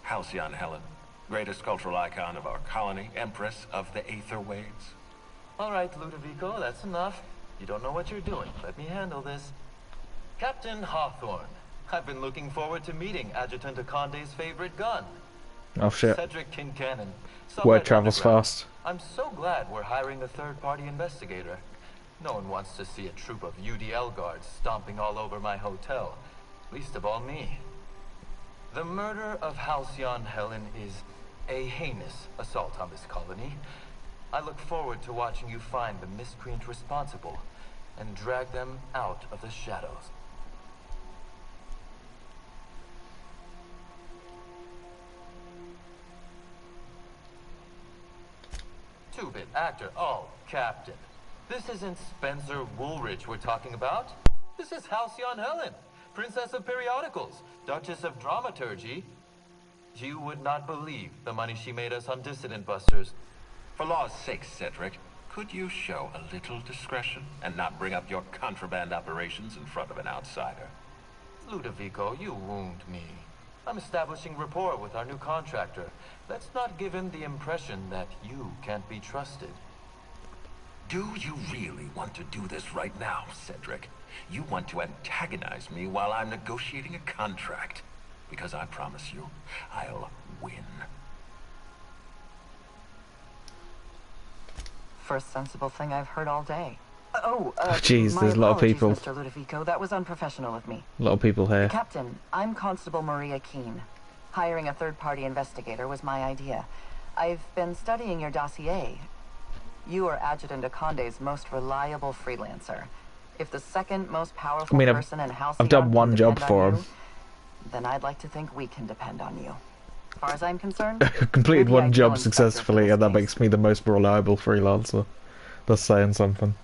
Speaker 24: Halcyon Helen, greatest cultural icon of our colony, Empress of the Aetherways.
Speaker 25: All right, Ludovico, that's enough. You don't know what you're doing. Let me handle this. Captain Hawthorne, I've been looking forward to meeting Adjutant Akande's favorite gun.
Speaker 1: Oh shit.
Speaker 25: Cedric Kincannon.
Speaker 1: Word travels fast.
Speaker 25: I'm so glad we're hiring a third-party investigator. No one wants to see a troop of UDL guards stomping all over my hotel. Least of all me. The murder of Halcyon Helen is a heinous assault on this colony. I look forward to watching you find the miscreant responsible and drag them out of the shadows. Two-bit actor. Oh, Captain. This isn't Spencer Woolridge we're talking about. This is Halcyon Helen, Princess of Periodicals, Duchess of Dramaturgy. You would not believe the money she made us on Dissident Busters.
Speaker 24: For law's sake, Cedric, could you show a little discretion and not bring up your contraband operations in front of an outsider?
Speaker 25: Ludovico, you wound me. I'm establishing rapport with our new contractor. Let's not give him the impression that you can't be trusted.
Speaker 24: Do you really want to do this right now, Cedric? You want to antagonize me while I'm negotiating a contract. Because I promise you, I'll win.
Speaker 23: First sensible thing I've heard all day.
Speaker 1: Jeez, there's a lot of people.
Speaker 23: Mr. Ludovico, that was unprofessional of me.
Speaker 1: A lot of people here.
Speaker 23: Captain, I'm Constable Maria Keene. Hiring a third-party investigator was my idea. I've been studying your dossier. You are Adjutant Akonde's most reliable freelancer. If the second most powerful person in Halcyon
Speaker 1: I've done one job for him.
Speaker 23: Then I'd like to think we can depend on you. As far as I'm concerned,
Speaker 1: I completed one job successfully, and that makes me the most reliable freelancer. That's saying something.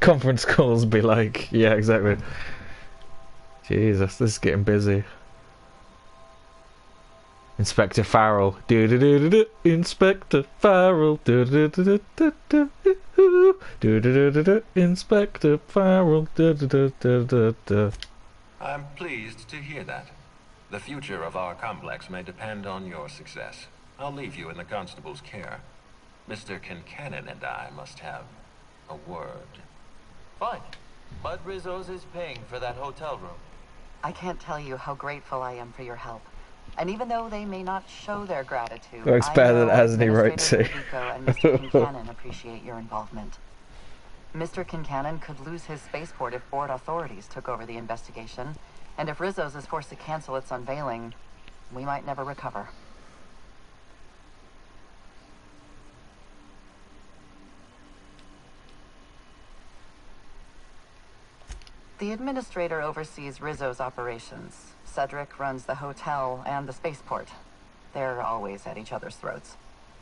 Speaker 1: Conference calls be like, yeah, exactly. Jesus, this is getting busy. Inspector Farrell. Do do do do do. Inspector Farrell. Do do do do do do. Do do do do do. Inspector Farrell. Do do do do do do.
Speaker 24: I'm pleased to hear that. The future of our complex may depend on your success. I'll leave you in the constable's care. Mr. Kincannon and I must have a word.
Speaker 25: Fine. Bud Rizzo's is paying for that hotel room.
Speaker 23: I can't tell you how grateful I am for your help. And even though they may not show their gratitude,
Speaker 1: Looks better than Anthony wrote
Speaker 23: to. And Mr. Kincannon appreciate your involvement. Mr. Kincannon could lose his spaceport if board authorities took over the investigation, and if Rizzo's is forced to cancel its unveiling, we might never recover. The administrator oversees Rizzo's operations. Cedric runs the hotel and the spaceport. They're always at each other's throats.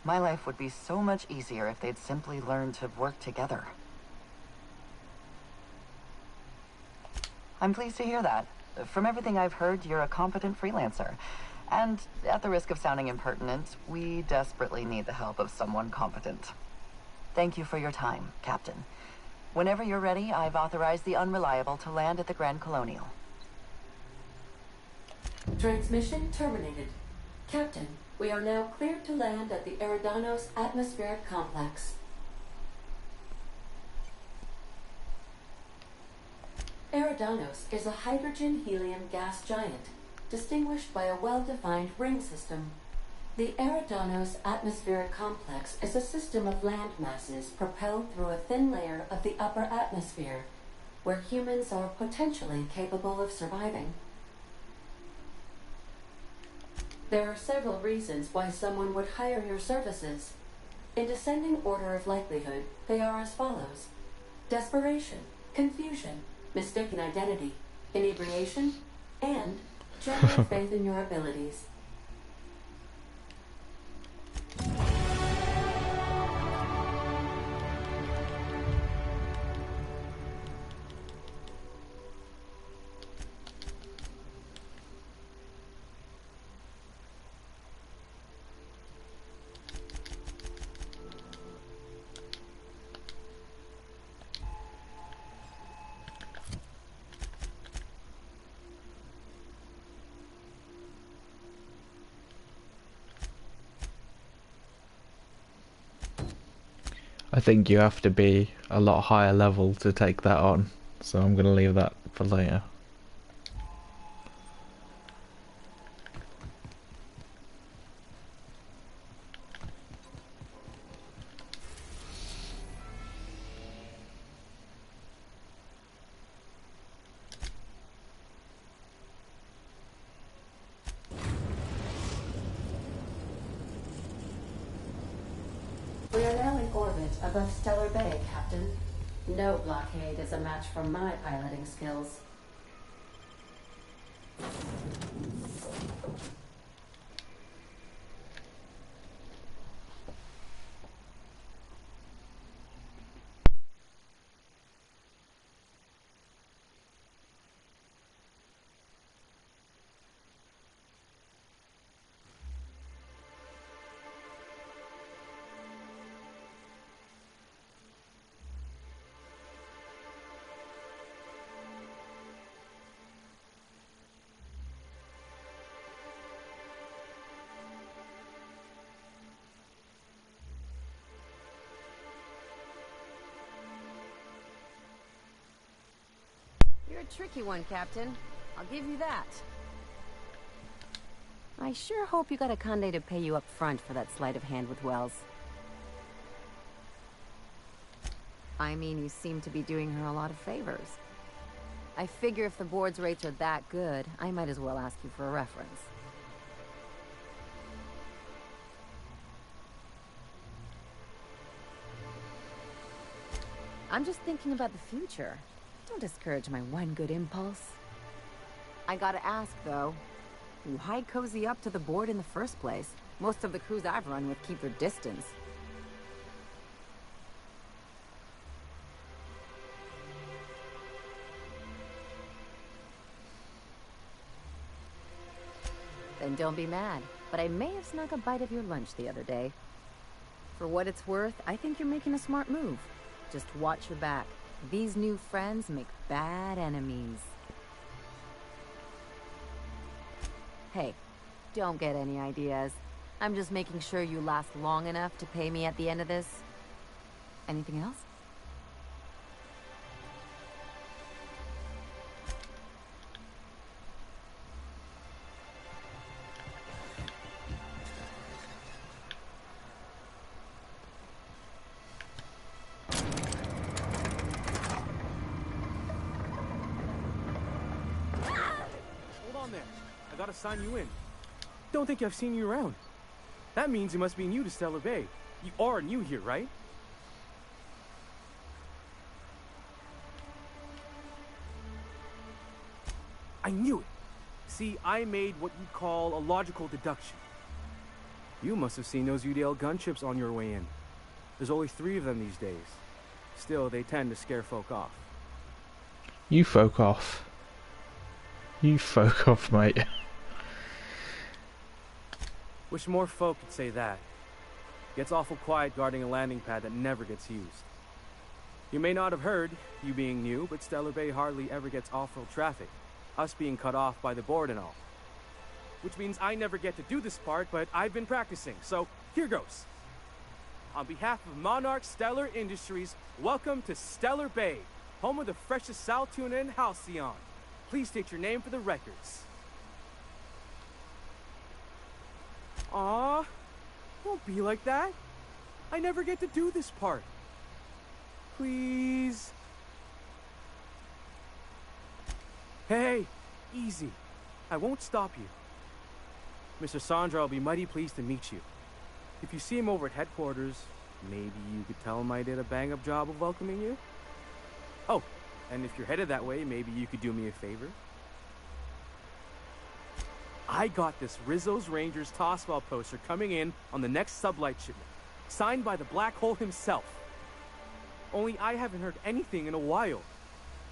Speaker 23: My life would be so much easier if they'd simply learned to work together. I'm pleased to hear that. From everything I've heard, you're a competent freelancer. And at the risk of sounding impertinent, we desperately need the help of someone competent. Thank you for your time, Captain. Whenever you're ready, I've authorized the Unreliable to land at the Grand Colonial.
Speaker 6: Transmission terminated. Captain, we are now cleared to land at the Eridanos Atmospheric Complex. Eridanos is a hydrogen-helium gas giant, distinguished by a well-defined ring system. The Eridanos Atmospheric Complex is a system of land masses propelled through a thin layer of the upper atmosphere, where humans are potentially capable of surviving. There are several reasons why someone would hire your services. In descending order of likelihood, they are as follows: desperation, confusion, mistaken identity, inebriation, and general faith in your abilities.
Speaker 1: I think you have to be a lot higher level to take that on, so I'm going to leave that for later.
Speaker 6: above Stellar Bay, Captain. No blockade is a match for my piloting skills.
Speaker 9: You're a tricky one, Captain. I'll give you that. I sure hope you got a Conde to pay you up front for that sleight of hand with Wells. I mean, you seem to be doing her a lot of favors. I figure if the board's rates are that good, I might as well ask you for a reference. I'm just thinking about the future. Don't discourage my one good impulse. I gotta ask, though. Why cozy up to the board in the first place? Most of the crews I've run with keep their distance. Then don't be mad, but I may have snuck a bite of your lunch the other day. For what it's worth, I think you're making a smart move. Just watch your back. These new friends make bad enemies. Hey, don't get any ideas. I'm just making sure you last long enough to pay me at the end of this. Anything else?
Speaker 4: Sign you in. Don't think I've seen you around. That means you must be new to Stellar Bay. You are new here, right? I knew it. See, I made what you call a logical deduction. You must have seen those UDL gunships on your way in. There's only 3 of them these days. Still, they tend to scare folk off.
Speaker 1: You folk off. You folk off, mate.
Speaker 4: Wish more folk could say that. Gets awful quiet guarding a landing pad that never gets used. You may not have heard, you being new, but Stellar Bay hardly ever gets off-road traffic. Us being cut off by the board and all. Which means I never get to do this part, but I've been practicing, so here goes. On behalf of Monarch Stellar Industries, welcome to Stellar Bay, home of the freshest sal tuna in Halcyon. Please state your name for the records. Aw, don't be like that. I never get to do this part. Please. Hey, easy. I won't stop you. Mr. Sandra will be mighty pleased to meet you. If you see him over at headquarters, maybe you could tell him I did a bang-up job of welcoming you? Oh, and if you're headed that way, maybe you could do me a favor. I got this Rizzo's Rangers Toswell poster coming in on the next sublight shipment, signed by the Black Hole himself. Only I haven't heard anything in a while.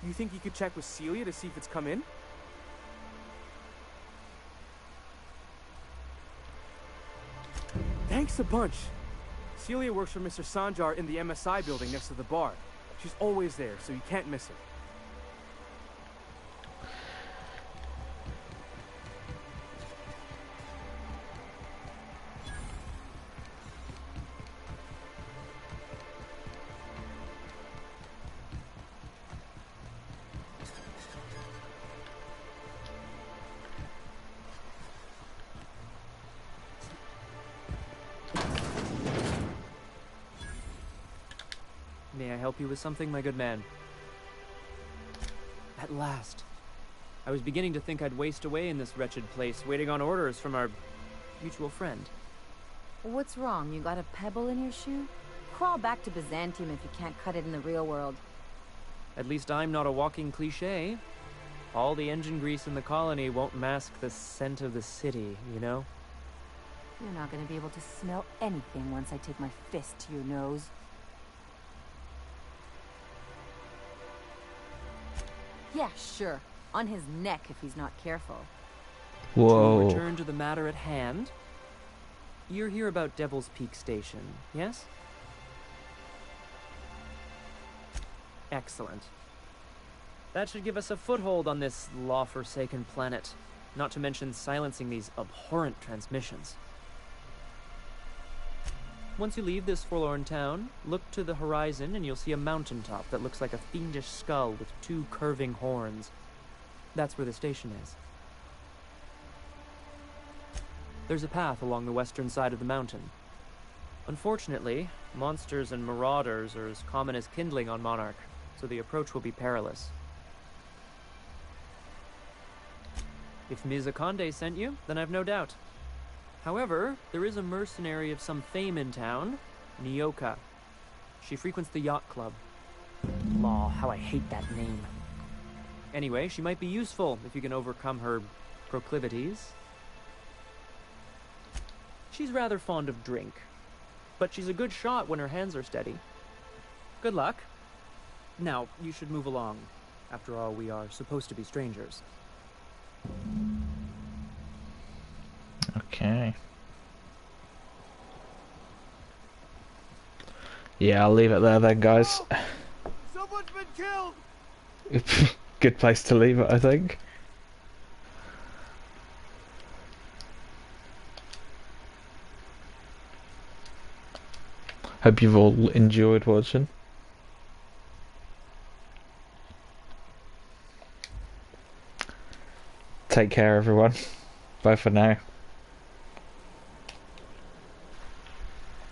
Speaker 4: You think you could check with Celia to see if it's come in? Thanks a bunch. Celia works for Mr. Sanjar in the MSI building next to the bar. She's always there, so you can't miss her.
Speaker 7: May I help you with something, my good man? At last. I was beginning to think I'd waste away in this wretched place, waiting on orders from our mutual friend.
Speaker 9: What's wrong? You got a pebble in your shoe? crawl back to Byzantium if you can't cut it in the real world.
Speaker 7: At least I'm not a walking cliché. All the engine grease in the colony won't mask the scent of the city, you know?
Speaker 9: You're not gonna be able to smell anything once I take my fist to your nose. Yeah, sure. On his neck if he's not careful.
Speaker 1: Whoa.
Speaker 7: To return to the matter at hand. You're here about Devil's Peak Station, yes? Excellent. That should give us a foothold on this law-forsaken planet, not to mention silencing these abhorrent transmissions. Once you leave this forlorn town, look to the horizon and you'll see a mountaintop that looks like a fiendish skull with 2 curving horns. That's where the station is. There's a path along the western side of the mountain. Unfortunately, monsters and marauders are as common as kindling on Monarch, so the approach will be perilous. If Ms. Akande sent you, then I've no doubt. However, there is a mercenary of some fame in town, Nyoka. She frequents the yacht club. Law, how I hate that name. Anyway, she might be useful if you can overcome her proclivities. She's rather fond of drink, but she's a good shot when her hands are steady. Good luck. Now, you should move along. After all, we are supposed to be strangers.
Speaker 1: Okay. Yeah, I'll leave it there then, guys.
Speaker 2: Someone's been killed!
Speaker 1: Good place to leave it, I think. Hope you've all enjoyed watching. Take care, everyone. Bye for now.